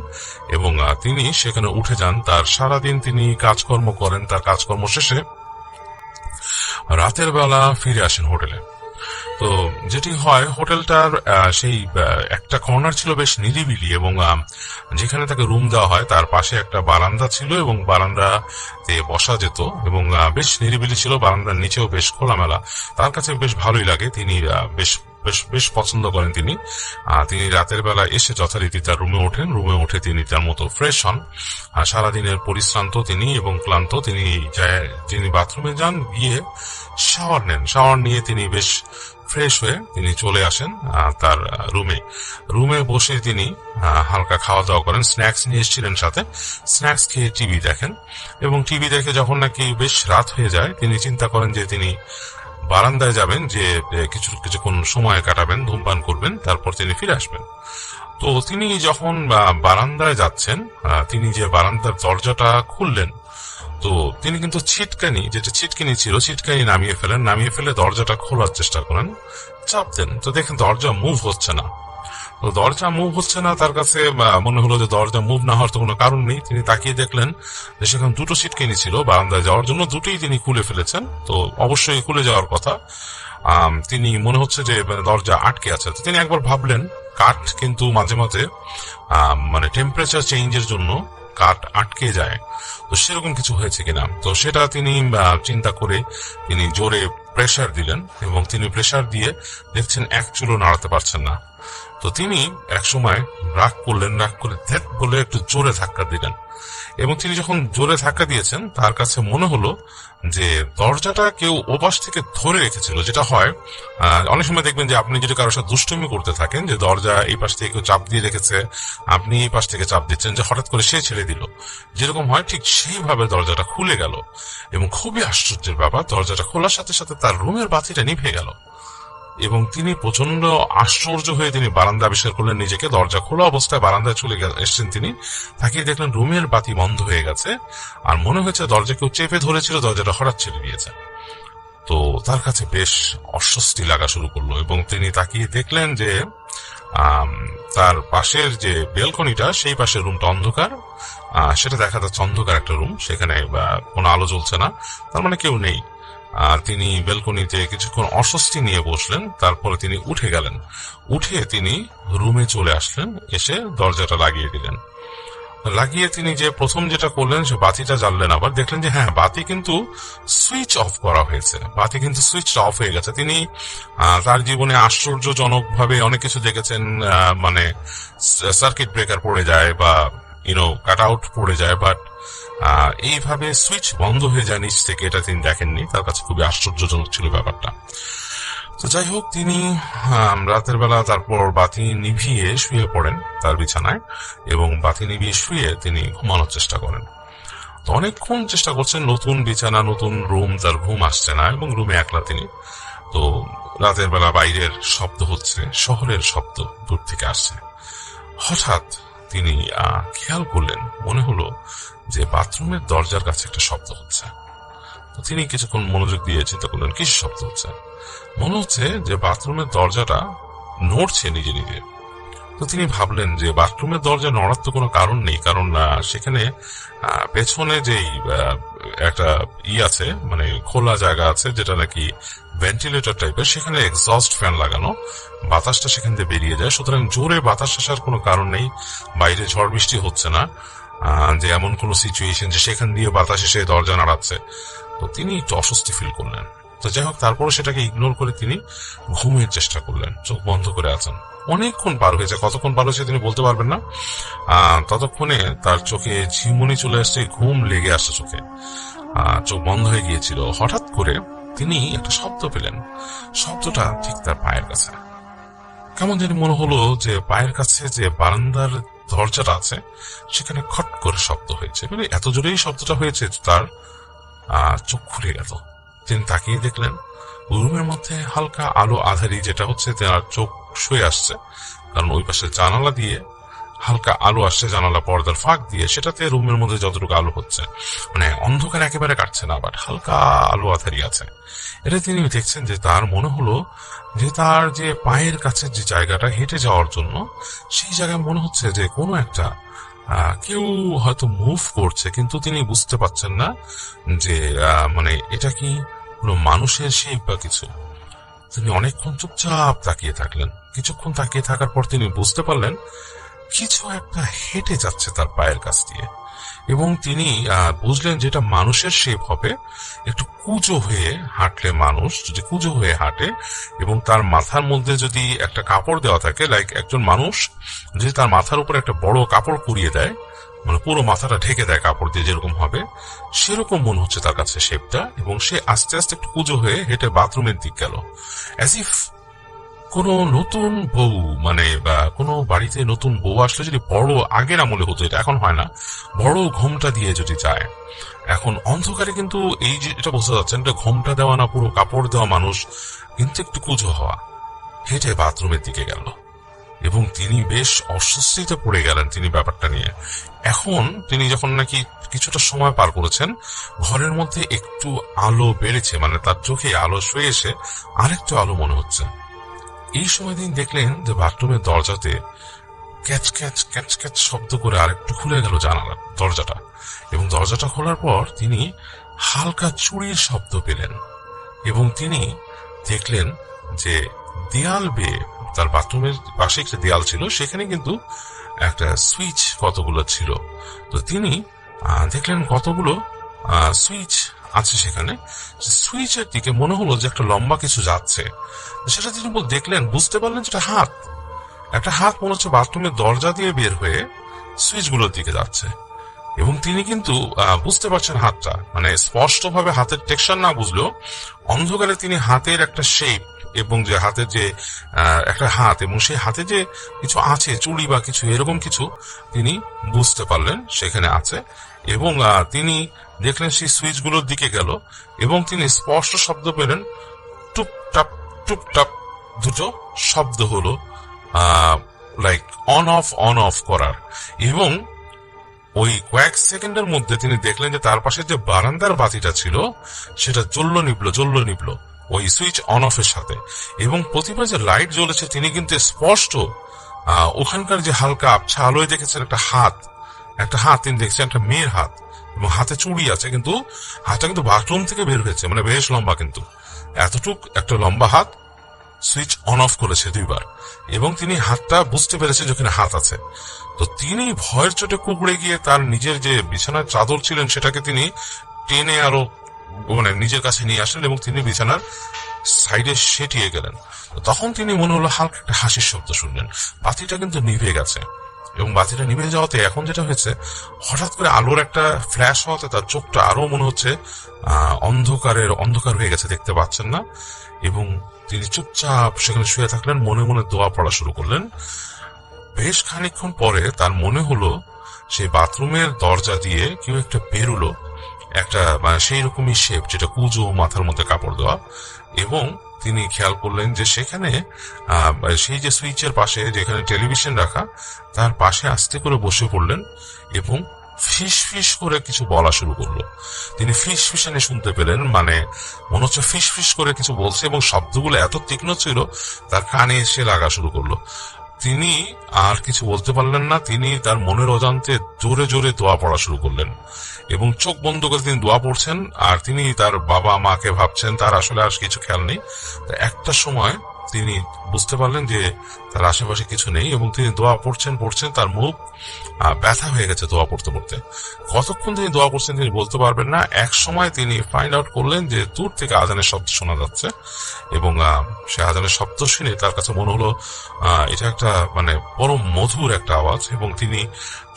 এবং তিনি সেখানে উঠে যান। তার সারাদিন তিনি কাজকর্ম করেন, তার কাজকর্ম শেষে রাতের বেলা ফিরে আসেন হোটেলে। তো যেটি হয়, হোটেলটার সেই একটা কর্নার ছিল বেশ নিরিবিলি, এবং যেখানে তাকে রুম দেওয়া হয় তার পাশে একটা বারান্দা ছিল, এবং বারান্দাতে বসা যেত, এবং বেশ নিরিবিলি ছিল, বারান্দার নিচেও বেশ খোলামেলা। তার কাছে বেশ ভালোই লাগে, তিনি বেশ বেশ বেশ পছন্দ করেন। তিনি রাতের বেলা এসে যথারীতি তার রুমে ওঠেন, রুমে উঠে তিনি তার মতো ফ্রেশ হন। সারাদিনের পরিশ্রান্ত তিনি এবং ক্লান্ত, তিনি বাথরুমে যান, গিয়ে শাওয়ার নেন। শাওয়ার নিয়ে তিনি বেশ ফ্রেশ হয়ে তিনি চলে আসেন তার রুমে বসে তিনি হালকা খাওয়া দাওয়া করেন। স্ন্যাক্স নিয়ে এসেছিলেন সাথে, স্ন্যাক্স খেয়ে টিভি দেখেন, এবং টিভি দেখে যখন নাকি বেশ রাত হয়ে যায়, তিনি চিন্তা করেন যে তিনি বারান্দায় যাবেন, যে কিছুক্ষণ সময় কাটাবেন, ধূমপান করবেন, তারপর তিনি ফিরে আসবেন। তো তিনি যখন বারান্দায় যাচ্ছেন, তিনি যে বারান্দার দরজাটা খুললেন, তো তিনি কিন্তু ছিটকানি ছিল, ছিটকানি নামিয়ে ফেলে দরজাটা খোলার চেষ্টা করেন, চাপ দেন। তো দেখেন দরজা মুভ হচ্ছে না। তো দরজা মুভ হচ্ছে না, তার কাছে মনে হলো যে দরজা মুভ না হওয়ার তো কোনো কারণ নেই। তিনি তাকিয়ে দেখলেন যে সেখানে দুটো ছিটকানি ছিল বারান্দায় যাওয়ার জন্য, দুটোই তিনি খুলে ফেলেছেন। তো অবশ্যই খুলে যাওয়ার কথা, তিনি মনে হচ্ছে যে দরজা আটকে আছে। তো তিনি একবার ভাবলেন, কাঠ কিন্তু মাঝে মাঝে মানে টেম্পারেচার চেঞ্জের জন্য কাট আটকে যায়, তো সেরকম কিছু হয়েছে কিনা। তো সেটা তিনি চিন্তা করে তিনি জোরে প্রেসার দিলেন, এবং তিনি প্রেসার দিয়ে দেখছেন এক চুলও নাড়াতে পারছেন না। তো তিনি এক সময় রাগ করলেন, রাগ করে ধ্যাত বলে একটু জোরে ধাক্কা দিলেন, এবং তিনি যখন জোরে ধাক্কা দিয়েছেন তার কাছে মনে হলো যে দরজাটা কেউ ওপাশ থেকে ধরে রেখেছিল। যেটা হয় অনেক সময় দেখবেন যে আপনি যদি কারোর সাথে দুষ্টুমি করতে থাকেন, যে দরজা এই পাশ থেকে কেউ চাপ দিয়ে রেখেছে, আপনি এই পাশ থেকে চাপ দিচ্ছেন, যে হঠাৎ করে সে ছেড়ে দিল, যেরকম হয় ঠিক সেইভাবে দরজাটা খুলে গেল। এবং খুবই আশ্চর্যের ব্যাপার, দরজাটা খোলার সাথে সাথে তার রুমের বাতিটা নিভে গেল, এবং তিনি প্রচন্ড আশ্চর্য হয়ে তিনি বারান্দা আবিষ্কার করলেন নিজেকে। দরজা খোলা অবস্থায় বারান্দায় চলে এসেছেন তিনি, তাকিয়ে দেখলেন রুমের বাতি বন্ধ হয়ে গেছে, আর মনে হয়েছে দরজা কেউ চেপে ধরেছিল, দরজাটা হঠাৎ ছেড়ে দিয়েছে। তো তার কাছে বেশ অস্বস্তি লাগা শুরু করলো, এবং তিনি তাকিয়ে দেখলেন যে তার পাশের যে বেলকনিটা, সেই পাশের রুমটা অন্ধকার, সেটা দেখা যাচ্ছে অন্ধকার একটা রুম, সেখানে কোনো আলো জ্বলছে না, তার মানে কেউ নেই। তিনি বেলকনিতে কিছুক্ষণ অস্বস্তি নিয়ে বসলেন, তারপরে তিনি উঠে গেলেন। উঠে তিনি রুমে চলে আসলেন, এসে দরজাটা লাগিয়ে দিলেন। লাগিয়ে তিনি যে প্রথম যেটা করলেন, সে বাতিটা জ্বাললেন, আবার দেখলেন যে হ্যাঁ, বাতি কিন্তু সুইচ অফ করা হয়েছে, বাতি কিন্তু সুইচ অফ হয়ে গেছে। তিনি তার জীবনে আশ্চর্যজনক ভাবে অনেক কিছু দেখেছেন, মানে সার্কিট ব্রেকার পড়ে যায় বা কাট আউট পড়ে যায়, বাট এইভাবে সুইচ বন্ধ হয়ে যায় নিচ থেকে, এটা তিনি দেখেননি। তার কাছে খুবই আশ্চর্যজনক ছিল ব্যাপারটা। তো যাই হোক, তিনি রাতের বেলা তারপর বাতি নিভিয়ে শুয়ে পড়েন তার বিছানায়, এবং বাতি নিভিয়ে শুয়ে তিনি ঘুমানোর চেষ্টা করেন। তো অনেকক্ষণ চেষ্টা করছেন, নতুন বিছানা, নতুন রুম, তার ঘুম আসছে না, এবং রুমে একলা তিনি। তো রাতের বেলা বাইরের শব্দ হচ্ছে, শহরের শব্দ দূর থেকে আসছে। হঠাৎ তিনি খেয়াল করলেন, মনে হলো যে বাথরুমের দরজার কাছে একটা শব্দ হচ্ছে। তো তিনি কিছুক্ষণ মনোযোগ দিয়ে চিন্তা করলেন কি শব্দ হচ্ছে। মনে হচ্ছে যে বাথরুমের দরজাটা নড়ছে নিজে নিজে। তো তিনি ভাবলেন যে বাথরুমের দরজা নড়ার তো কোনো কারণ নেই, কারণ সেখানে পেছনে যেই একটা আছে, মানে খোলা জায়গা আছে, যেটা নাকি ভেন্টিলেটর টাইপের, সেখানে এক্সস্ট ফ্যান লাগানো, বাতাসটা সেখান থেকে বেরিয়ে যায়। সুতরাং জোরে বাতাস আসার কোনো কারণ নেই, বাইরে ঝড় বৃষ্টি হচ্ছে না, যে এমন কোন সিচুয়েশন যে সেখান দিয়ে বাতাস এসে দরজা নাড়াচ্ছে। তো তিনি একটু অস্বস্তি ফিল করলেন। তো যাই হোক, তারপরে সেটাকে ইগনোর করে তিনি ঘুমের চেষ্টা করলেন, চোখ বন্ধ করে আছেন। অনেকক্ষণ পার হয়েছে, কতক্ষণ পার হয়েছে তিনি বলতে পারবেন না। ততক্ষণে তার চোখে ঝিমুনি চলে আসছে, ঘুম লেগে আসছে চোখে, চোখ বন্ধ হয়ে গিয়েছিল। হঠাৎ করে তিনি একটা শব্দ পেলেন, শব্দটা ঠিক তার পায়ের কাছে। কেমন জানি মনে হলো যে পায়ের কাছে যে বারান্দার দরজাটা আছে, সেখানে খট করে শব্দ হয়েছে, মানে এত জোরেই শব্দটা হয়েছে, তার চোখ খুলে গেল। তিনি তাকিয়ে দেখলেন রুমের মধ্যে হালকা আলো আধারি, যেটা হচ্ছে তার চোখ শুয়ে আসছে, কারণ ওই পাশে জানালা দিয়ে হালকা আলো আসছে, জানালা পর্দার ফাঁক দিয়ে, সেটাতে রুমের মধ্যে যতটুকু আলো হচ্ছে, মানে অন্ধকার একেবারে কাটছে না, বাট হালকা আলো আধারি আছে। এটা তিনি দেখছেন যে তার মনে হলো যে তার যে পায়ের কাছে যে জায়গাটা হেঁটে যাওয়ার জন্য, সেই জায়গায় মনে হচ্ছে যে কোনো একটা কেউ হয়তো মুভ করছে, কিন্তু তিনি বুঝতে পারছেন না যে মানে এটা কি কোনো মানুষের শেপ বা কিছু। তিনি অনেকক্ষণ চুপচাপ তাকিয়ে থাকলেন। কিছুক্ষণ তাকিয়ে থাকার পর তিনি বুঝতে পারলেন কিছু একটা হেঁটে যাচ্ছে তার পায়ের কাছ দিয়ে, এবং তিনি বুঝলেন যেটা মানুষের শেপ হবে। একটু কুঁজো হয়ে হাঁটলে, মানুষ যদি কুঁজো হয়ে হাঁটে এবং তার মাথার মধ্যে যদি একটা কাপড় দেওয়া থাকে, লাইক একজন মানুষ যদি তার মাথার উপর একটা বড় কাপড় কুড়িয়ে দেয়, মানে পুরো মাথাটা ঢেকে দেয় কাপড় দিয়ে, যেরকম হবে সেরকম মনে হচ্ছে তার কাছে শেপটা। এবং সে আস্তে আস্তে একটু কুঁজো হয়ে হেঁটে বাথরুমের দিক গেল, অ্যাজ ইফ কোনো নতুন বউ, মানে বা কোনো বাড়িতে নতুন বউ আসলে যদি বড়, আগের আমলে হতো, এটা এখন হয় না, বড় ঘোমটা দিয়ে যদি যায়। এখন অন্ধকারে কিন্তু এই যে এটা বোঝা যাচ্ছে, এটা ঘোমটা দেওয়া না, পুরো কাপড় দেওয়া মানুষ, কিন্তু একটু কুঁজো হওয়া, হেঁটে বাথরুমের দিকে গেল। এবং তিনি বেশ অস্বস্তিতে পড়ে গেলেন তিনি ব্যাপারটা নিয়ে। এখন তিনি যখন নাকি কিছুটা সময় পার করেছেন, ঘরের মধ্যে একটু আলো বেড়েছে, মানে তার চোখে আলো শুয়ে এসে আরেকটু আলো মনে হচ্ছে। এই সময় তিনি দেখলেন যে বাথরুমের দরজাতে ক্যাচ ক্যাচ ক্যাচ ক্যাচ শব্দ করে আরেকটু খুলে গেল জানালা দরজাটা, এবং দরজাটা খোলার পর তিনি হালকা চুরির শব্দ পেলেন, এবং তিনি দেখলেন যে দেয়াল বেয়ে, তার বাথরুমের পাশে একটা দেয়াল ছিল, সেখানে কিন্তু একটা সুইচ কতগুলো ছিল। তো তিনি দেখলেন কতগুলো সুইচ আছে সেখানে। সুইচের দিকে মনে হলো যে একটা লম্বা কিছু যাচ্ছে। সেটা তিনি দেখলেন, বুঝতে পারলেন যেটা হাত, একটা হাত মনে হচ্ছে বাথরুমের দরজা দিয়ে বের হয়ে সুইচগুলোর দিকে যাচ্ছে। এবং তিনি কিন্তু বুঝতে পারছেন হাতটা, মানে স্পষ্টভাবে হাতের টেক্সচার না বুঝলেও অন্ধকারে তিনি হাতের একটা শেপ এবং যে হাতের যে একটা হাত এবং সেই হাতে যে কিছু আছে, চুড়ি বা কিছু এরকম কিছু তিনি বুঝতে পারলেন সেখানে আছে। এবং তিনি দেখলেন সেই সুইচগুলোর দিকে গেল এবং তিনি স্পষ্ট শব্দ পেলেন, টুপটাপ টুপটাপ দুটো শব্দ হলো, লাইক অন অফ করার। এবং ওই কয়েক সেকেন্ডের মধ্যে তিনি দেখলেন যে তার পাশে যে বারান্দার বাতিটা ছিল সেটা জ্বলল নিবল ওই সুইচ অন অফের সাথে। এবং প্রতিবার যে লাইট জ্বলেছে তিনি কিন্তু স্পষ্ট ওখানকার যে হালকা আবছা আলোয় দেখেছেন একটা হাত তিনি দেখছেন, একটা মেয়ের হাত, এবং হাতে চুড়ি আছে, কিন্তু হাতটা কিন্তু বাথরুম থেকে বের হয়েছে, মানে বেশ লম্বা, কিন্তু এতটুক একটা লম্বা হাত সুইচ অন অফ করেছে 2 বার। এবং তিনি হাতটা বুঝতে পেরেছে যেখানে হাত আছে। তো তিনি ভয়ের চোটে কুঁকড়ে গিয়ে তার নিজের যে বিছানার চাদর ছিলেন সেটাকে তিনি টেনে আরো মানে নিজের কাছে নিয়ে আসলেন এবং তিনি বিছানার সাইডে সেটিয়ে গেলেন। তখন তিনি মনে হলো হালকা একটা হাসির শব্দ শুনলেন। বাতিটা কিন্তু নিভে গেছে এবং বাতিটা নিভে যাওয়াতে এখন যেটা হয়েছে, হঠাৎ করে আলোর একটা ফ্ল্যাশ হওয়াতে তার চোখটা আরো মনে হচ্ছে অন্ধকার হয়ে গেছে, দেখতে পাচ্ছেন না। এবং তিনি চুপচাপ সেখানে শুয়ে থাকলেন, মনে মনে দোয়া পড়া শুরু করলেন। বেশ খানিকক্ষণ পরে তার মনে হলো সেই বাথরুমের দরজা দিয়ে কেউ একটা বেরুলো, একটা মানে সেই রকমই শেপ, যেটা কুজো, মাথার মধ্যে কাপড় দেওয়া। এবং তিনি খেয়াল করলেন যে সেখানে সেই যে সুইচের পাশে যেখানে টেলিভিশন রাখা তার পাশে আস্তে করে বসে পড়লেন এবং ফিস ফিস করে কিছু বলা শুরু করলো। তিনি ফিস ফিসানি শুনতে পেলেন, মানে মনে হচ্ছে ফিস ফিস করে কিছু বলছে এবং শব্দগুলো এত তীক্ষ্ণ ছিল তার কানে এসে লাগা শুরু করলো। তিনি আর কিছু বলতে পারলেন না, তিনি তার মনের অজান্তে জোরে জোরে দোয়া পড়া শুরু করলেন এবং চোখ বন্ধ করে তিনি দোয়া পড়ছেন। আর তিনি তার বাবা মাকে ভাবছেন, তার আসলে আর কিছু খেয়াল নেই। একটা সময় তিনি বুঝতে পারলেন যে তার আশেপাশে কিছু নেই এবং তিনি দোয়া পড়ছেন, তার মুখ ব্যথা হয়ে গেছে দোয়া পড়তে পড়তে। কতক্ষণ তিনি দোয়া করছেন তিনি বলতে পারবেন না। এক সময় তিনি ফাইন্ড আউট করলেন যে দূর থেকে আজানের শব্দ শোনা যাচ্ছে এবং সে আজানের শব্দ শুনে তার কাছে মনে হলো এটা একটা মানে বড় মধুর একটা আওয়াজ। এবং তিনি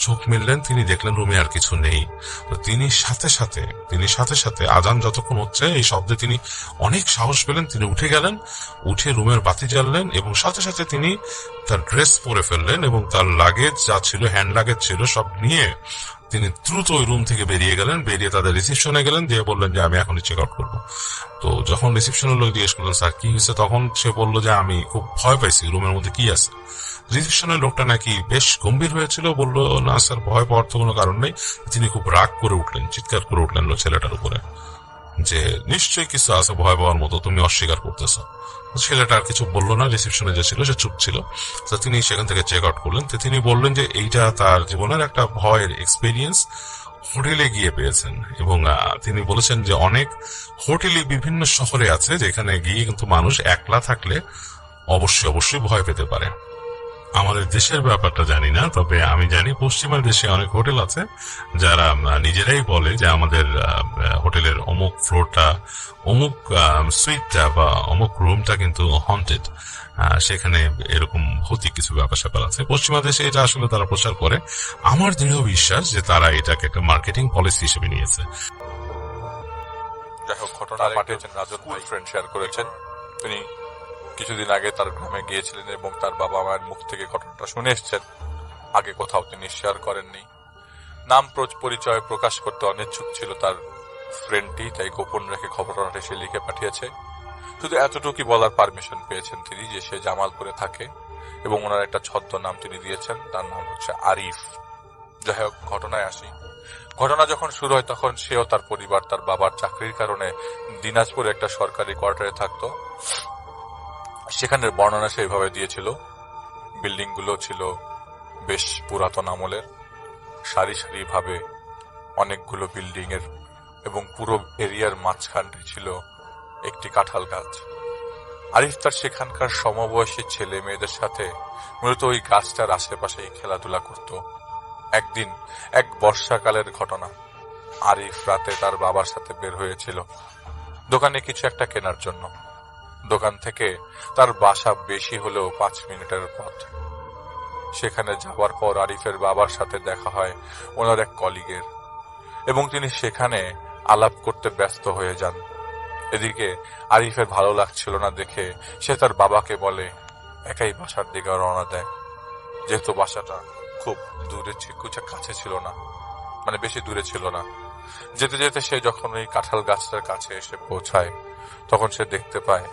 চোখ মেললেন, তিনি দেখলেন রুমে আর কিছু নেই। তো তিনি সাথে সাথে আজান যতক্ষণ হচ্ছে এই শব্দে তিনি অনেক সাহস পেলেন, তিনি উঠে গেলেন, উঠে রুমের বাতি জ্বাললেন এবং সাথে সাথে তিনি তার ড্রেস পরে ফেললেন এবং তার লাগেজ যা ছিল, হ্যান্ড লাগেজ ছিল, সব নিয়ে তিনি দ্রুত ওই রুম থেকে বেরিয়ে গেলেন। বেরিয়ে তাদের রিসিপশনে গেলেন, দিয়ে বললেন যে আমি এখনই চেক আউট করবো। তো যখন রিসিপশনের লোক জিজ্ঞেস করলেন স্যার কি হয়েছে, তখন সে বললো যে আমি খুব ভয় পাইছি, রুমের মধ্যে কি আছে। রিসিপশনের লোকটা নাকি বেশ গম্ভীর হয়েছিল, বললো না স্যার ভয় পাওয়ার তো কোনো কারণ নেই। তিনি খুব রাগ করে উঠলেন, চিৎকার করে উঠলেন ছেলেটার উপরে যে নিশ্চয়ই কিছু আছে ভয় পাওয়ার মতো, তুমি অস্বীকার করতেছো। ছেলেটা আর কিছু বললো না, রিসেপশনে যে ছিল সে চুপ ছিল। তো তিনি সেখান থেকে চেক আউট করলেন। তো তিনি বললেন যে এইটা তার জীবনের একটা ভয়ের এক্সপেরিয়েন্স হোটেলে গিয়ে পেয়েছেন। এবং তিনি বলেছেন যে অনেক হোটেলই বিভিন্ন শহরে আছে যেখানে গিয়ে কিন্তু মানুষ একলা থাকলে অবশ্যই ভয় পেতে পারে। আমাদের দেশের ব্যাপারটা জানি না, তবে আমি জানি পশ্চিমের দেশে অনেক হোটেল আছে যারা নিজেরাই বলে যে আমাদের হোটেলের অমুক ফ্লোরটা, অমুক সুইটটা বা অমুক রুমটা কিন্তু হন্টেড, সেখানে এরকম ভৌতিক কিছু ব্যাপার স্যাপার আছে। পশ্চিমা দেশে এটা আসলে তারা প্রচার করে। আমার দৃঢ় বিশ্বাস যে তারা এটাকে একটা মার্কেটিং পলিসি হিসেবে নিয়েছে। যাই হোক, ঘটনা পাঠিয়েছেন রাজন ভাই, ফ্রেন্ড শেয়ার করেছেন। তিনি কিছুদিন আগে তার গ্রামে গিয়েছিলেন এবং তার বাবা মায়ের মুখ থেকে ঘটনাটা শুনে এসছেন। আগে কোথাও তিনি শেয়ার করেননি। নাম পরিচয় প্রকাশ করতে অনিচ্ছুক ছিল তার ফ্রেন্ডটি, তাই গোপন রেখে ঘটনাটি সে লিখে পাঠিয়েছে। শুধু এতটুকুই বলার পারমিশন পেয়েছেন তিনি যে সে জামালপুরে থাকে এবং ওনার একটা ছদ্ম নাম তিনি দিয়েছেন, তার নাম হচ্ছে আরিফ। যাই হোক, ঘটনায় আসি। ঘটনা যখন শুরু হয় তখন সেও তার পরিবার তার বাবার চাকরির কারণে দিনাজপুরে একটা সরকারি কোয়ার্টারে থাকতো। সেখানের বর্ণনা সেইভাবে দিয়েছিল। বিল্ডিং গুলো ছিল বেশ পুরাতন আমলের, সারি সারি ভাবে অনেকগুলো বিল্ডিং এর, এবং পুরো এরিয়ার মাঝখানটি ছিল একটি কাঁঠাল গাছ। আরিফ তার সেখানকার সমবয়সী ছেলে মেয়েদের সাথে মূলত ওই গাছটার আশেপাশেই খেলাধুলা করত। একদিন এক বর্ষাকালের ঘটনা, আরিফ রাতে তার বাবার সাথে বের হয়েছিল দোকানে কিছু একটা কেনার জন্য। দোকান থেকে তার বাসা বেশি হলেও 5 মিনিটের পথ। সেখানে যাওয়ার পর আরিফের বাবার সাথে দেখা হয় ওনার এক কলিগের, এবং তিনি সেখানে আলাপ করতে ব্যস্ত হয়ে যান। এদিকে আরিফের ভালো লাগছিল না দেখে সে তার বাবাকে বলে একাই বাসার দিকে রওনা দেয়। যেহেতু বাসাটা খুব দূরে কাছে ছিল না, মানে বেশি দূরে ছিল না। যেতে যেতে সে যখন ওই কাঁঠাল গাছটার কাছে এসে পৌঁছায়, তখন সে দেখতে পায়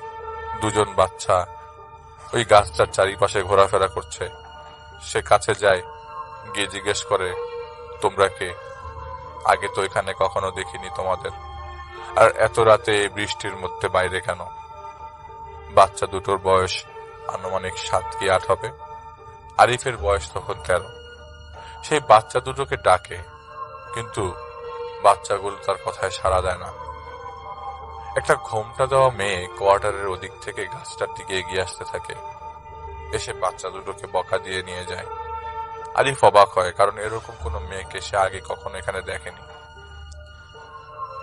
দুজন বাচ্চা ওই গাছটার চারিপাশে ঘোরাফেরা করছে। সে কাছে যায়, গিয়ে জিজ্ঞেস করে, তোমরা কে? আগে তো এখানে কখনো দেখিনি তোমাদের, আর এত রাতে এই বৃষ্টির মধ্যে বাইরে কেন? বাচ্চা দুটোর বয়স আনুমানিক 7 কি 8 হবে। আরিফের বয়স তখন 13। সেই বাচ্চা দুটোকে ডাকে, কিন্তু বাচ্চাগুলো তার কথায় সাড়া দেয় না। একটা ঘোমটা দেওয়া মেয়ে কোয়ার্টারের ওদিক থেকে গাছটার দিকে এগিয়ে আসতে থাকে, এসে বাচ্চা দুটোকে বকা দিয়ে নিয়ে যায়। আরিফ অবাক হয়, কারণ এরকম কোনো মেয়েকে সে আগে কখনো এখানে দেখেনি।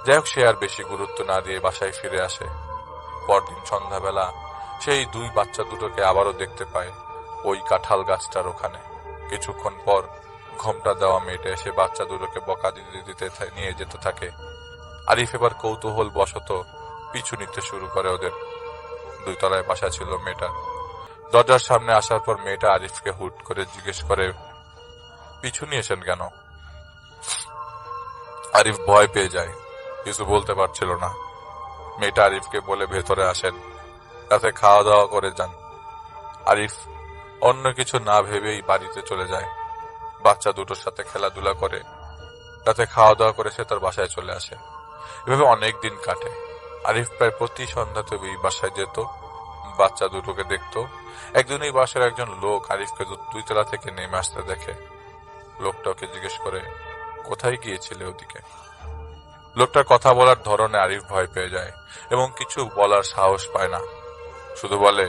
যাই হোক, সে আর বেশি গুরুত্ব না দিয়ে বাসায় ফিরে আসে। পরদিন সন্ধ্যাবেলা সেই 2 বাচ্চা দুটোকে আবারও দেখতে পায় ওই কাঁঠাল গাছটার ওখানে। কিছুক্ষণ পর ঘোমটা দেওয়া মেয়েটা এসে বাচ্চা দুটোকে বকা দিতে নিয়ে যেতে থাকে। আরিফ এবার কৌতূহল বশত পিছু নিতে শুরু করে ওদের। 2 তলায় বাসা ছিল মেয়েটা। দরজার সামনে আসার পর মেয়েটা আরিফকে হুট করে জিজ্ঞেস করে, পিছু নিয়েছেন কেন? আরিফ ভয় পেয়ে যায়, কিছু বলতে পারছিল না। মেয়েটা আরিফকে বলে ভেতরে আসেন, রাতে খাওয়া দাওয়া করে যান। আরিফ অন্য কিছু না ভেবেই বাড়িতে চলে যায়। বাচ্চা দুটোর সাথে খেলাধুলা করে রাতে খাওয়া দাওয়া করে সে তার বাসায় চলে আসে। এভাবে অনেক দিন কাটে। আরিফ প্রায় প্রতি সন্ধ্যাতে ওই বাসায় যেত, বাচ্চা দুটোকে দেখত। একদিন এই বাসার একজন লোক আরিফকে 2 তলা থেকে নেমে আসতে দেখে। লোকটা ওকে জিজ্ঞেস করে, কোথায় গিয়েছিলে ওদিকে? লোকটার কথা বলার ধরনে আরিফ ভয় পেয়ে যায় এবং কিছু বলার সাহস পায় না। শুধু বলে,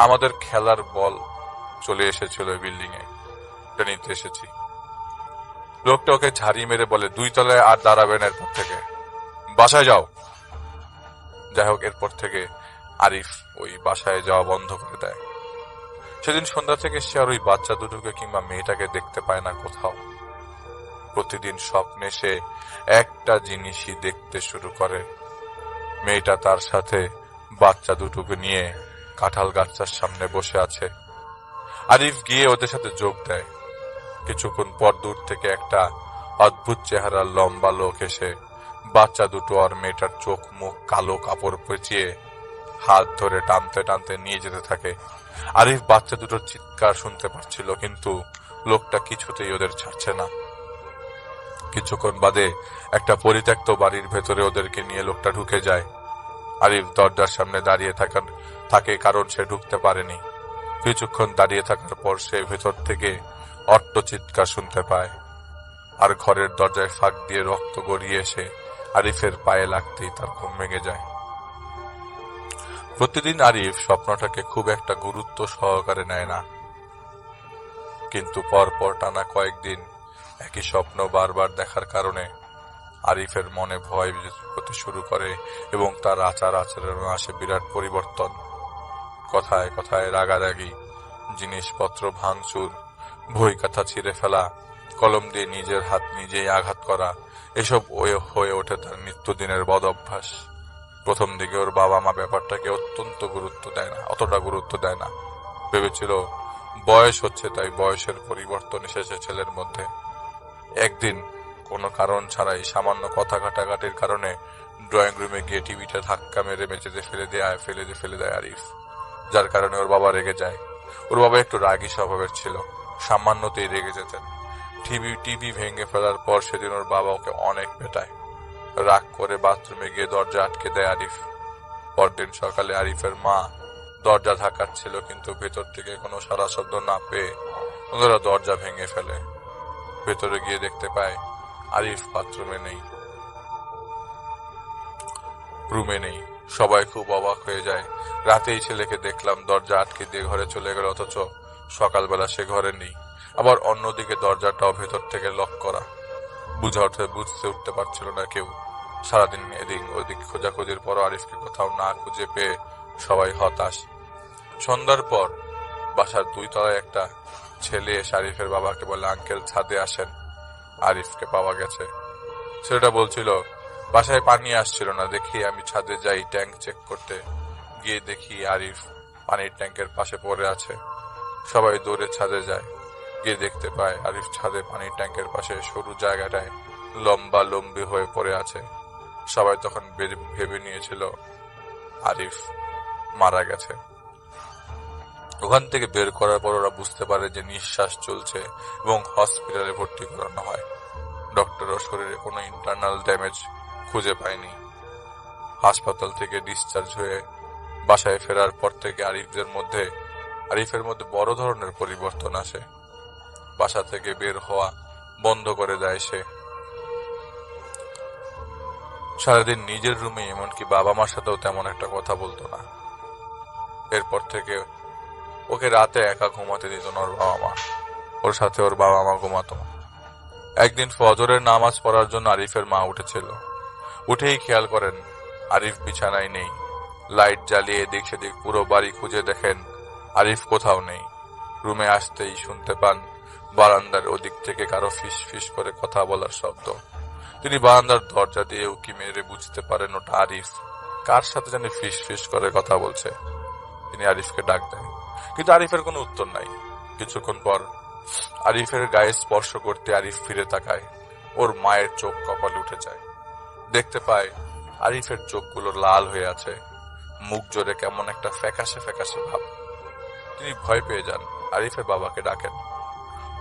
আমাদের খেলার বল চলে এসেছিল বিল্ডিং এ, এটা নিতে এসেছি। লোকটা ওকে ঝাড়ি মেরে বলে, 2 তলায় আর দাঁড়াবেন এরপর থেকে, বাসায় যাও। যাই হোক, এরপর থেকে আরিফ ওই বাসায় যাওয়া বন্ধ করে দেয়। সেদিন সন্ধ্যা থেকে সে আর ওই বাচ্চা দুটোকে কিংবা মেয়েটাকে দেখতে পায় না কোথাও। প্রতিদিন স্বপ্নে সে একটা জিনিসই দেখতে শুরু করে, মেয়েটা তার সাথে বাচ্চা দুটোকে নিয়ে কাঁঠাল গাছটার সামনে বসে আছে। আরিফ গিয়ে ওদের সাথে যোগ দেয়। কিছুক্ষণ পর দূর থেকে একটা অদ্ভুত চেহারার লম্বা লোক এসে বাচ্চা দুটো আর মেয়েটার চোখ মুখ কালো কাপড় পেঁচিয়ে হাত ধরে টানতে টানতে নিয়ে যেতে থাকে। আরিফ বাচ্চা দুটোর চিৎকার শুনতে পাচ্ছিল, কিন্তু লোকটা কিছুতেই ওদের ছাড়ছে না। কিছুক্ষণ বাদে একটা পরিত্যক্ত বাড়ির ভেতরে ওদেরকে নিয়ে লোকটা ঢুকে যায়। আরিফ দরজার সামনে দাঁড়িয়ে থাকে, কারণ সে ঢুকতে পারেনি। কিছুক্ষণ দাঁড়িয়ে থাকার পর সে ভেতর থেকে অট্ট চিৎকার শুনতে পায়, আর ঘরের দরজায় ফাঁক দিয়ে রক্ত গড়িয়ে এসে আরিফের পায়ে লাগতেই তার ঘুম ভেঙে যায়। প্রতিদিন আরিফ স্বপ্নটাকে খুব একটা গুরুত্ব সহকারে নেয় না, কিন্তু পরপর টানা কয়েকদিন একই স্বপ্ন বারবার দেখার কারণে আরিফের মনে ভয় হতে শুরু করে এবং তার আচার আচরণে আসে বিরাট পরিবর্তন। কথায় কথায় রাগারাগি, জিনিসপত্র ভাঙচুর, বই খাতা ছিঁড়ে ফেলা, কলম দিয়ে নিজের হাত নিজেই আঘাত করা, এসব হয়ে ওঠে তার নিত্যদিনের বদ অভ্যাস। প্রথম দিকে ওর বাবা মা ব্যাপারটাকে অতটা গুরুত্ব দেয় না। ভেবেছিল বয়স হচ্ছে, তাই বয়সের পরিবর্তন এসেছে ছেলের মধ্যে। একদিন কোনো কারণ ছাড়াই সামান্য কথা কাটাকাটির কারণে ড্রয়িং রুমে গিয়ে টিভিটা ধাক্কা মেরে মেঝেতে ফেলে দেয় আরিফ, যার কারণে ওর বাবা রেগে যায়। ওর বাবা একটু রাগী স্বভাবের ছিল, সামান্যতেই রেগে যেতেন। টিভি ভেঙে ফেলার পর সেদিন ওর বাবা ওকে অনেক পেটায়। রাগ করে বাথরুমে গিয়ে দরজা আটকে দেয় আরিফ। পরদিন সকালে আরিফের মা দরজা ধাক্কাচ্ছিল, কিন্তু ভেতর থেকে কোনো সাড়া শব্দ না পেয়ে ওনারা দরজা ভেঙে ফেলে। ভেতরে গিয়ে দেখতে পায় আরিফ বাথরুমে নেই, রুমে নেই। সবাই খুব অবাক হয়ে যায়। রাতেই ছেলেকে দেখলাম দরজা আটকে দিয়ে ঘরে চলে গেল, অথচ সকালবেলা সে ঘরে নেই। আবার অন্যদিকে দরজাটাও ভেতর থেকে লক করা। বুঝতে উঠতে পারছিল না কেউ। সারাদিন এদিক ওদিক খোঁজাখুঁজির পর আরিফকে কোথাও না খুঁজে পেয়ে সবাই হতাশ। সন্ধ্যার পর বাসার 2 তলায় একটা ছেলে এসে আরিফের বাবাকে বলে, আঙ্কেল ছাদে আসেন, আরিফকে পাওয়া গেছে। ছেলেটা বলছিল, বাসায় পানি আসছিল না, দেখি আমি ছাদে যাই ট্যাঙ্ক চেক করতে। গিয়ে দেখি আরিফ পানির ট্যাঙ্কের পাশে পড়ে আছে। সবাই দৌড়ে ছাদে যায়। গিয়ে দেখতে পায় আরিফ ছাদে পানির ট্যাঙ্কের পাশে সরু জায়গাটায় লম্বা লম্বি হয়ে পড়ে আছে। সবাই তখন ভেবে নিয়েছিল আরিফ মারা গেছে। ওখান থেকে বের করার পর ওরা বুঝতে পারে যে নিঃশ্বাস চলছে এবং হসপিটালে ভর্তি করানো হয়। ডক্টরও শরীরে কোনো ইন্টারনাল ড্যামেজ খুঁজে পায়নি। হাসপাতাল থেকে ডিসচার্জ হয়ে বাসায় ফেরার পর থেকে আরিফের মধ্যে বড় ধরনের পরিবর্তন আসে। বাসা থেকে বের হওয়া বন্ধ করে দেয় সে। সারাদিন নিজের রুমে, এমনকি বাবা মার সাথেও তেমন একটা কথা বলতো না। এরপর থেকে ওকে রাতে একা ঘুমাতে দিত না ওর বাবা মা, ওর সাথে ওর বাবা মা ঘুমাতো। একদিন ফজরের নামাজ পড়ার জন্য আরিফের মা উঠেছিল। উঠেই খেয়াল করেন আরিফ বিছানায় নেই। লাইট জ্বালিয়ে এদিক সেদিক পুরো বাড়ি খুঁজে দেখেন আরিফ কোথাও নেই। রুমে আসতেই শুনতে পান বারান্দার ওদিক থেকে কারো ফিস ফিস করে কথা বলার শব্দ। তিনি বারান্দার দরজা দিয়ে উকি মেরে বুঝতে পারেন ওটা আরিফ। কার সাথে জানি ফিস ফিস করে কথা বলছে। তিনি আরিফকে ডাক দেন, কিন্তু আরিফের কোনো উত্তর নাই। কিছুক্ষণ পর আরিফের গায়ে স্পর্শ করতে আরিফ ফিরে তাকায়। ওর মায়ের চোখ কপালে উঠে যায়। দেখতে পায় আরিফের চোখগুলো লাল হয়ে আছে, মুখ জোরে কেমন একটা ফ্যাকাশে ফ্যাকাশে ভাব। তিনি ভয় পেয়ে যান, আরিফের বাবাকে ডাকেন।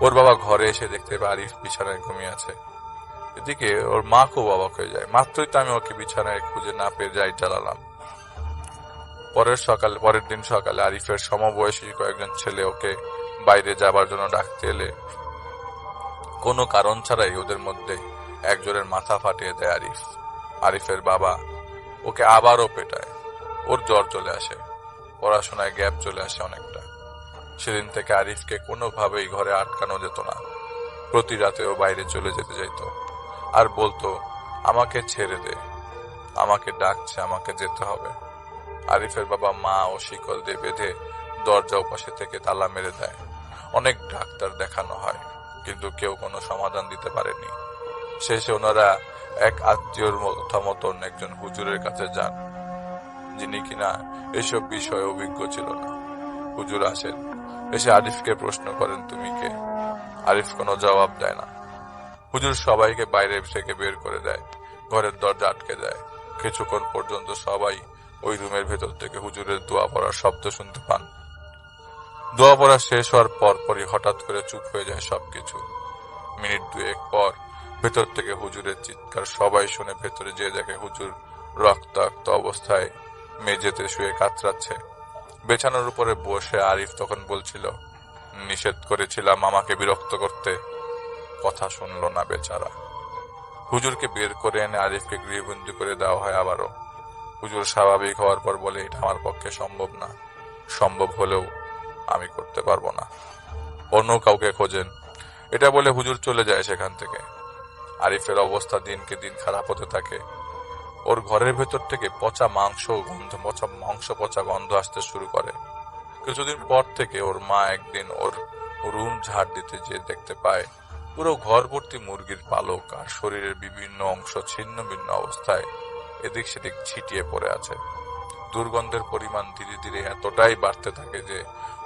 ওর বাবা ঘরে এসে দেখতে পায় আরিফ বিছানায় ঘুমিয়ে আছে। এদিকে ওর মা খুব অবাক হয়ে যায়। মাত্রই তো আমি ওকে বিছানায় খুঁজে না পেয়ে লাইট জ্বালালাম। পরের দিন সকালে আরিফের সমবয়সী কয়েকজন ছেলে ওকে বাইরে যাবার জন্য ডাকতে এলে কোনো কারণ ছাড়াই ওদের মধ্যে একজনের মাথা ফাটিয়ে দেয় আরিফ। আরিফের বাবা ওকে আবারও পেটায়। ওর জ্বর চলে আসে, পড়াশোনায় গ্যাপ চলে আসে অনেকটা। সেদিন থেকে আরিফকে কোনোভাবেই ঘরে আটকানো যেত না। প্রতি রাতে ও বাইরে চলে যেতে চাইত আর বলতো, আমাকে ছেড়ে দে, আমাকে ডাকছে, আমাকে যেতে হবে। আরিফের বাবা মা ও শিকল দিয়ে বেঁধে দরজা ওপাশে থেকে তালা মেরে দেয়। অনেক ডাক্তার দেখানো হয়, কিন্তু কেউ কোনো সমাধান দিতে পারেনি। শেষে ওনারা এক আত্মীয়র মতন একজন হুজুরের কাছে যান, যিনি কিনা এসব বিষয়ে অভিজ্ঞ ছিল না। হুজুর আসেন, এসে আরিফকে প্রশ্ন করেন, তুমি কে? আরিফ কোনো জবাব দেয় না। হুজুর সবাইকে বাইরে থেকে বের করে দেয়, ঘরের দরজা আটকে দেয়। কিছুক্ষণ পর্যন্ত সবাই ওই রুমের ভেতর থেকে হুজুরের দোয়া পড়ার শব্দ শুনতে পান। দোয়া পড়া শেষ হওয়ার পরপরই হঠাৎ করে চুপ হয়ে যায় সবকিছু। মিনিট 2 পর ভেতর থেকে হুজুরের চিৎকার সবাই শুনে ভেতরে যেয়ে দেখে হুজুর রক্তাক্ত অবস্থায় মেঝেতে শুয়ে কাতরাচ্ছে। বেছানোর উপরে বসে আরিফ তখন বলছিল, নিষেধ করেছিলাম আমাকে বিরক্ত করতে, কথা শুনলো না বেচারা। হুজুরকে বের করে এনে আরিফকে গৃহবন্দী করে দেওয়া হয় আবারও। হুজুর স্বাভাবিক হওয়ার পর বলে, এটা আমার পক্ষে সম্ভব না, সম্ভব হলেও আমি করতে পারবো না, অন্য কাউকে খোঁজেন। এটা বলে হুজুর চলে যায় সেখান থেকে। আরিফের অবস্থা দিনকে দিন খারাপ হতে থাকে। ওর ঘরের ভেতর থেকে পচা পচা গন্ধ আসতে শুরু করে। কিছুদিন পর থেকে ওর মা একদিন ওর রুম ঝাড় দিতে যেয়ে দেখতে পায় পুরো ঘর ভর্তি মুরগির পালক আর শরীরের বিভিন্ন অংশ ছিন্ন ভিন্ন অবস্থায় এদিক সেদিক ছিটিয়ে পড়ে আছে। দুর্গন্ধের পরিমাণ ধীরে ধীরে এতটাই বাড়তে থাকে যে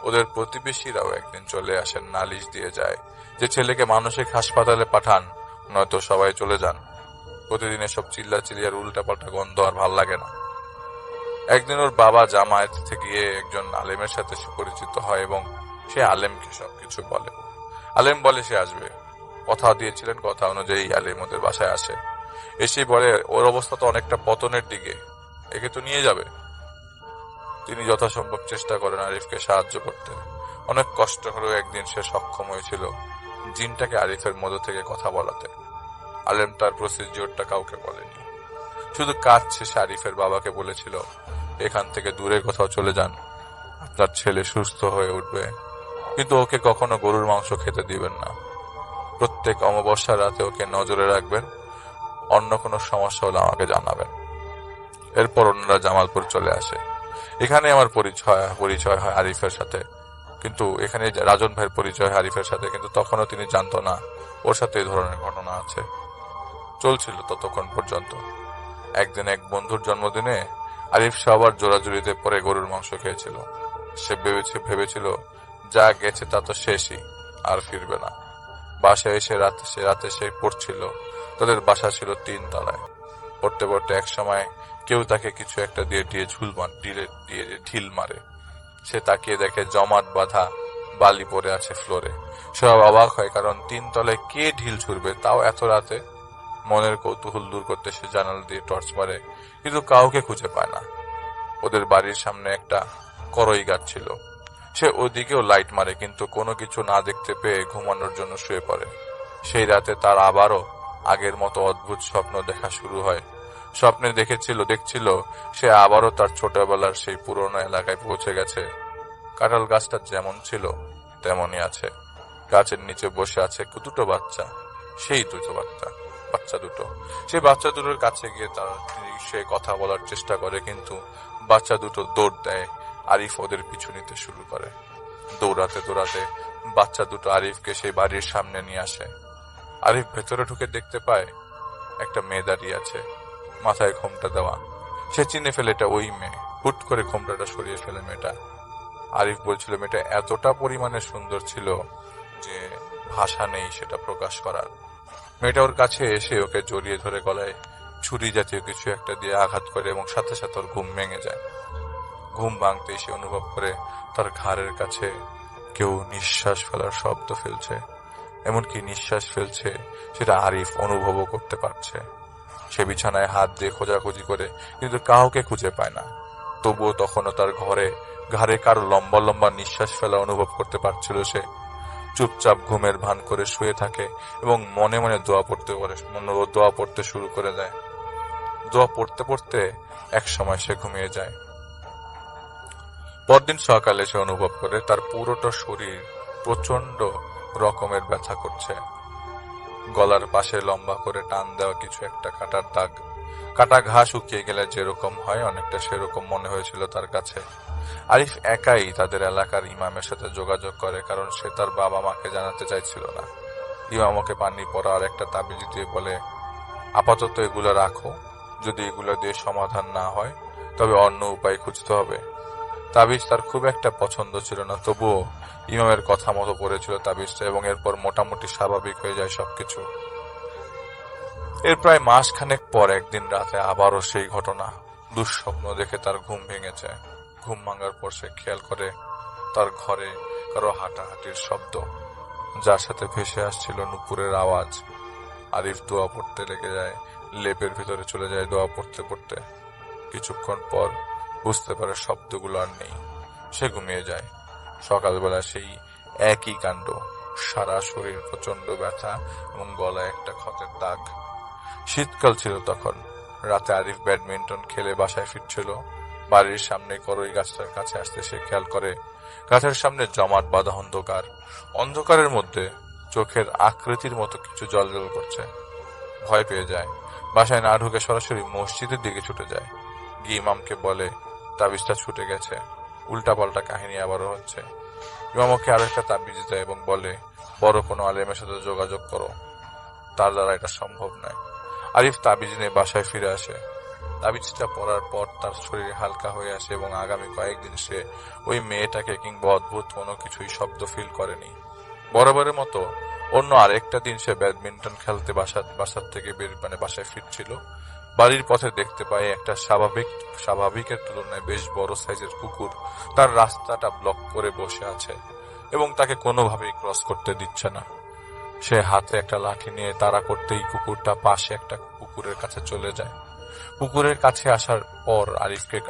ওদের প্রতিবেশীরাও একদিন চলে আসেন, নালিশ দিয়ে যায় যে ছেলেকে মানসিক হাসপাতালে পাঠান, নয়তো সবাই চলে যান। প্রতিদিন এসব চিল্লাচিল্লি আর উল্টাপাল্টা গন্ধ আর ভাল লাগে না। একদিন ওর বাবা জামায়াত থেকে গিয়ে একজন আলেমের সাথে পরিচিত হয় এবং সে আলেমকে সবকিছু বলে। আলেম বলে সে আসবে, কথা দিয়েছিলেন, কথা অনুযায়ী আলেম ওদের বাসায় আসে। এসেই বলে, ওর অবস্থা তো অনেকটা পতনের দিকে, একে তো নিয়ে যাবে। তিনি যথাসম্ভব চেষ্টা করেন আরিফকে সাহায্য করতে। অনেক কষ্ট হলেও একদিন সে সক্ষম হয়েছিল জিনটাকে আরিফের মধ্য থেকে কথা বলাতে। আলেম তার প্রসিডিওরটা কাউকে বলেনি। শুধু কাজ শেষে আরিফের বাবাকে বলেছিল, এখান থেকে দূরে কোথাও চলে যান, আপনার ছেলে সুস্থ হয়ে উঠবে, কিন্তু ওকে কখনো গরুর মাংস খেতে দিবেন না। প্রত্যেক অমাবস্যার রাতে ওকে নজরে রাখবেন, অন্য কোনো সমস্যা হলে আমাকে জানাবেন। এরপর অন্যরা জামালপুর চলে আসে। এখানে আমার পরিচয় হয় আরিফের সাথে, কিন্তু এখানে রাজন ভাইয়ের পরিচয় হয় আরিফের সাথে, কিন্তু তখনও তিনি জানতো না ওর সাথে এই ধরনের ঘটনা আছে। চলছিল ততক্ষণ পর্যন্ত। একদিন এক বন্ধুর জন্মদিনে আরিফ সবার জোড়াজুড়িতে পরে গরুর মাংস খেয়েছিল। সে ভেবেছিল যা গেছে তা তো শেষই, আর ফিরবে না। বাসায় এসে রাতে সে পড়ছিল। তাদের বাসা ছিল 3 তলায়। পড়তে পড়তে এক সময় কেউ তাকে কিছু একটা দিয়ে ঢিল মারে। সে তাকিয়ে দেখে জমাট বাঁধা বালি পড়ে আছে ফ্লোরে। সব অবাক হয়, কারণ 3 তলায় কে ঢিল ছুড়বে, তাও এত রাতে। মনের কৌতূহল দূর করতে সে জানালা দিয়ে টর্চ মারে, কিন্তু কাউকে খুঁজে পায় না। ওদের বাড়ির সামনে একটা করই গাছ ছিল। সে ওদিকেও লাইট মারে, কিন্তু কোনো কিছু না দেখতে পেয়ে ঘুমানোর জন্য শুয়ে পড়ে। সেই রাতে তার আবারও আগের মতো অদ্ভুত স্বপ্ন দেখা শুরু হয়। স্বপ্নে দেখছিল সে আবারও তার ছোটবেলার সেই পুরনো এলাকায় পৌঁছে গেছে। কাঁঠাল গাছটা যেমন ছিল তেমনই আছে। গাছের নিচে বসে আছে দুটো বাচ্চা, সেই বাচ্চা দুটো। সেই বাচ্চা দুটোর কাছে গিয়ে সে কথা বলার চেষ্টা করে, কিন্তু বাচ্চা দুটো দৌড় দেয়। আরিফ ওদের পিছু নিতে শুরু করে। দৌড়াতে দৌড়াতে বাচ্চা দুটো আরিফকে সেই বাড়ির সামনে নিয়ে আসে। আরিফ ভেতরে ঢুকে দেখতে পায় একটা মেয়ে দাঁড়িয়ে আছে, মাথায় ঘোমটা দেওয়া। সে চিনে ফেলে এটা ওই মেয়ে। হুট করে ঘোমটাটা সরিয়ে ফেলে মেয়েটা। আরিফ বলছিল মেয়েটা এতটা পরিমাণে সুন্দর ছিল যে ভাষা নেই সেটা প্রকাশ করার। মেয়েটা ওর কাছে এসে ওকে জড়িয়ে ধরে গলায় ছুরি জাতীয় কিছু একটা দিয়ে আঘাত করে এবং সাথে সাথে ওর ঘুম ভেঙে যায়। ঘুম ভাঙতেই সে অনুভব করে তার ঘাড়ের কাছে কেউ নিঃশ্বাস ফেলার শব্দ ফেলছে। এমনকি নিঃশ্বাস ফেলছে সেটা আরিফ অনুভবও করতে পারছে। সে বিছানায় হাত দিয়ে খোঁজাখুঁজি করে, কিন্তু কাউকে খুঁজে পায় না। তবুও তখনও তার ঘাড়ে কারো লম্বা লম্বা নিঃশ্বাস ফেলা অনুভব করতে পারছিল। সে চুপচাপ ঘুমের ভান করে শুয়ে থাকে এবং মনে মনে দোয়া পড়তে শুরু করে দেয়। দোয়া পড়তে পড়তে এক সময় সে ঘুমিয়ে যায়। পরদিন সকালে সে অনুভব করে তার পুরোটা শরীর প্রচন্ড রকমের ব্যথা করছে। গলার পাশে লম্বা করে টান দেওয়া কিছু একটা কাটার দাগ। কাটা ঘা শুকিয়ে গেলে যেরকম হয় অনেকটা সেরকম মনে হয়েছিল তার কাছে। আরিফ একাই তাদের এলাকার ইমামের সাথে যোগাযোগ করে, কারণ সে তার বাবা মাকে জানাতে চাইছিল না। ইমাম ওকে পানি পড়া আর একটা তাবিজ দিয়ে বলে, আপাতত এগুলো রাখো, যদি এগুলো দিয়ে সমাধান না হয় তবে অন্য উপায় খুঁজতে হবে। তাবিজ তার খুব একটা পছন্দ ছিল না, তবুও ইমামের কথা মতো পড়েছিল তাবিজটা এবং এরপর মোটামুটি স্বাভাবিক হয়ে যায় সবকিছু। এর প্রায় মাসখানেক পর একদিন রাতে আবারও সেই ঘটনা। দুঃস্বপ্ন দেখে তার ঘুম ভেঙেছে। ঘুম ভাঙার পর সে খেয়াল করে তার ঘরে কারো হাঁটাহাঁটির শব্দ, যার সাথে ভেসে আসছিল নুপুরের আওয়াজ। আরিফ দোয়া পড়তে লেগে যায়, লেপের ভিতরে চলে যায় দোয়া পড়তে পড়তে। কিছুক্ষণ পর বুঝতে পারে শব্দগুলো আর নেই। সে ঘুমিয়ে যায়। সকালবেলা সেই একই কাণ্ড, সারা শরীর প্রচন্ড ব্যথা এবং গলায় একটা ক্ষতের দাগ। শীতকাল ছিল তখন। রাতে আরিফ ব্যাডমিন্টন খেলে বাসায় ফিরছিল। বাড়ির সামনে করই গাছটার কাছে আসতে সে খেয়াল করে গাছের সামনে জমাট বাঁধা অন্ধকার। অন্ধকারের মধ্যে চোখের আকৃতির মতো কিছু জ্বলজ্বল করছে। ভয় পেয়ে যায়। বাসায় না ঢুকে সরাসরি মসজিদের দিকে ছুটে যায়। গিয়ে ইমামকে বলে তাবিজটা ছুটে গেছে। উল্টাপাল্টা কাহিনী আবারও হচ্ছে। ইমাম ওকে আরো একটা তাবিজ দেয় এবং বলে বড় কোনো আলেমের সাথে যোগাযোগ করো, তার দ্বারা এটা সম্ভব নয়। আরিফ তাবিজ নিয়ে বাসায় ফিরে আসে। তাবিজটা পড়ার পর তার শরীর হালকা হয়ে আসে এবং আগামী কয়েকদিন সে ওই মেয়েটাকে কিংবা অদ্ভুত কোনো কিছুই শব্দ ফিল করেনি। বরাবরের মতো অন্য আরেকটা দিন সে ব্যাডমিন্টন খেলতে বাসার থেকে বাসায় ফিরছিল। বাড়ির পথে দেখতে পায় একটা স্বাভাবিকের তুলনায় বেশ বড় সাইজের কুকুর তার রাস্তাটা ব্লক করে বসে আছে এবং তাকে কোনোভাবেই ক্রস করতে দিচ্ছে না। সে হাতে একটা লাঠি নিয়ে তাড়া করতেই কুকুরটা পাশে একটা পুকুরের কাছে চলে যায়। পুকুরের কাছে আসার পর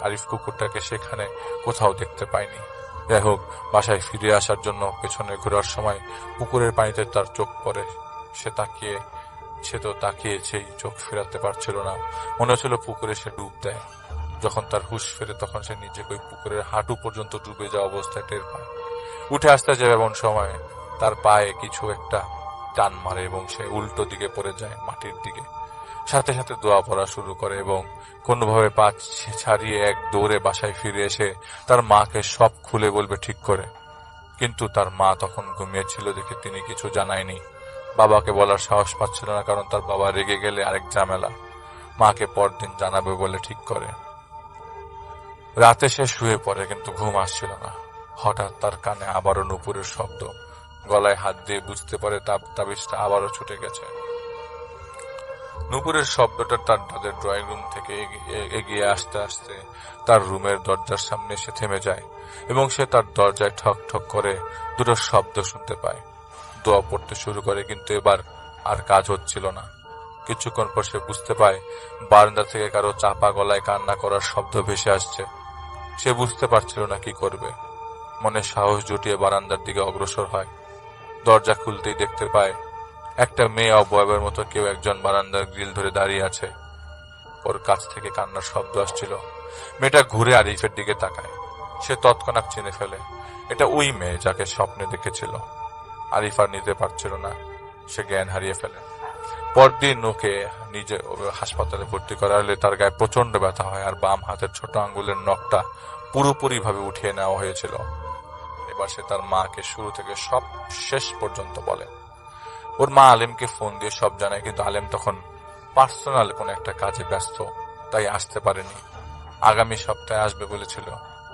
আরিফ কুকুরটাকে সেখানে কোথাও দেখতে পায়নি। যাই হোক, বাসায় ফিরে আসার জন্য পেছনে ঘোরার সময় পুকুরের পানিতে তার চোখ পড়ে। সে তাকিয়ে সে তো তাকিয়েছেই, চোখ ফেরাতে পারছিল না। মনে হচ্ছিল পুকুরে সে ডুব দেয়। যখন তার হুঁশ ফেরে তখন সে নিজেকে ওই পুকুরের হাঁটু পর্যন্ত ডুবে যাওয়া অবস্থায় টের পায়। উঠে আসতে যায় এমন সময় তার পায়ে কিছু একটা টান মারে এবং সে উল্টো দিকে পড়ে যায় মাটির দিকে। সাথে সাথে দোয়া পড়া শুরু করে এবং কোনোভাবে পা ছাড়িয়ে এক দৌড়ে বাসায় ফিরে এসে তার মাকে সব খুলে বলবে ঠিক করে। কিন্তু তার মা তখন ঘুমিয়েছিল দেখে তিনি কিছু জানায়নি। বাবাকে বলার সাহস পাচ্ছিল না, কারণ তার বাবা রেগে গেলে আরেক ঝামেলা। মাকে পরদিন জানাবে বলে ঠিক করে। রাতে সে শুয়ে পড়ে কিন্তু ঘুম আসছিল না। হঠাৎ তার কানে আবারও নুপুরের শব্দ। গলায় হাত দিয়ে বুঝতে পারে তাবিজটা আবারও ছুটে গেছে। নুপুরের শব্দটা তাদের ড্রয়িং রুম থেকে এগিয়ে আসতে আসতে তার রুমের দরজার সামনে এসে থেমে যায় এবং সে তার দরজায় ঠক ঠক করে দুটো শব্দ শুনতে পায়। দোয়া পড়তে শুরু করে কিন্তু এবার আর কাজ হচ্ছিল না। কিছুক্ষণ পর সে বুঝতে পায় বারান্দা থেকে কারো চাপা গলায় কান্না করার শব্দ ভেসে আসছে। সে বুঝতে পারছিল না কি করবে। মনে সাহস জুটিয়ে বারান্দার দিকে অগ্রসর হয়। দরজা খুলতেই দেখতে পায় একটা মেয়ে অবয়বের মতো কেউ একজন বারান্দার গ্রিল ধরে দাঁড়িয়ে আছে। ওর কাছ থেকে কান্নার শব্দ আসছিল। মেয়েটা ঘুরে আরিফের দিকে তাকায়। সে তৎক্ষণাৎ চিনে ফেলে এটা ওই মেয়ে যাকে স্বপ্নে দেখেছিল। আরিফ আর নিতে পারছিল না, সে জ্ঞান হারিয়ে ফেলে। পরদিন ওকে নিজে হাসপাতালে ভর্তি করা হলে তার গায়ে প্রচন্ড ব্যথা হয় আর বাম হাতের ছোট আঙ্গুলের নখটা পুরোপুরি ভাবে উঠিয়ে নেওয়া হয়েছিল। এবার সে তার মাকে শুরু থেকে সব শেষ পর্যন্ত বলে। ওর মা আলেমকে ফোন দিয়ে সব জানায়, কিন্তু আলেম তখন পার্সোনাল কোন একটা কাজে ব্যস্ত, তাই আসতে পারেনি। আগামী সপ্তাহে আসবে বলেছিল।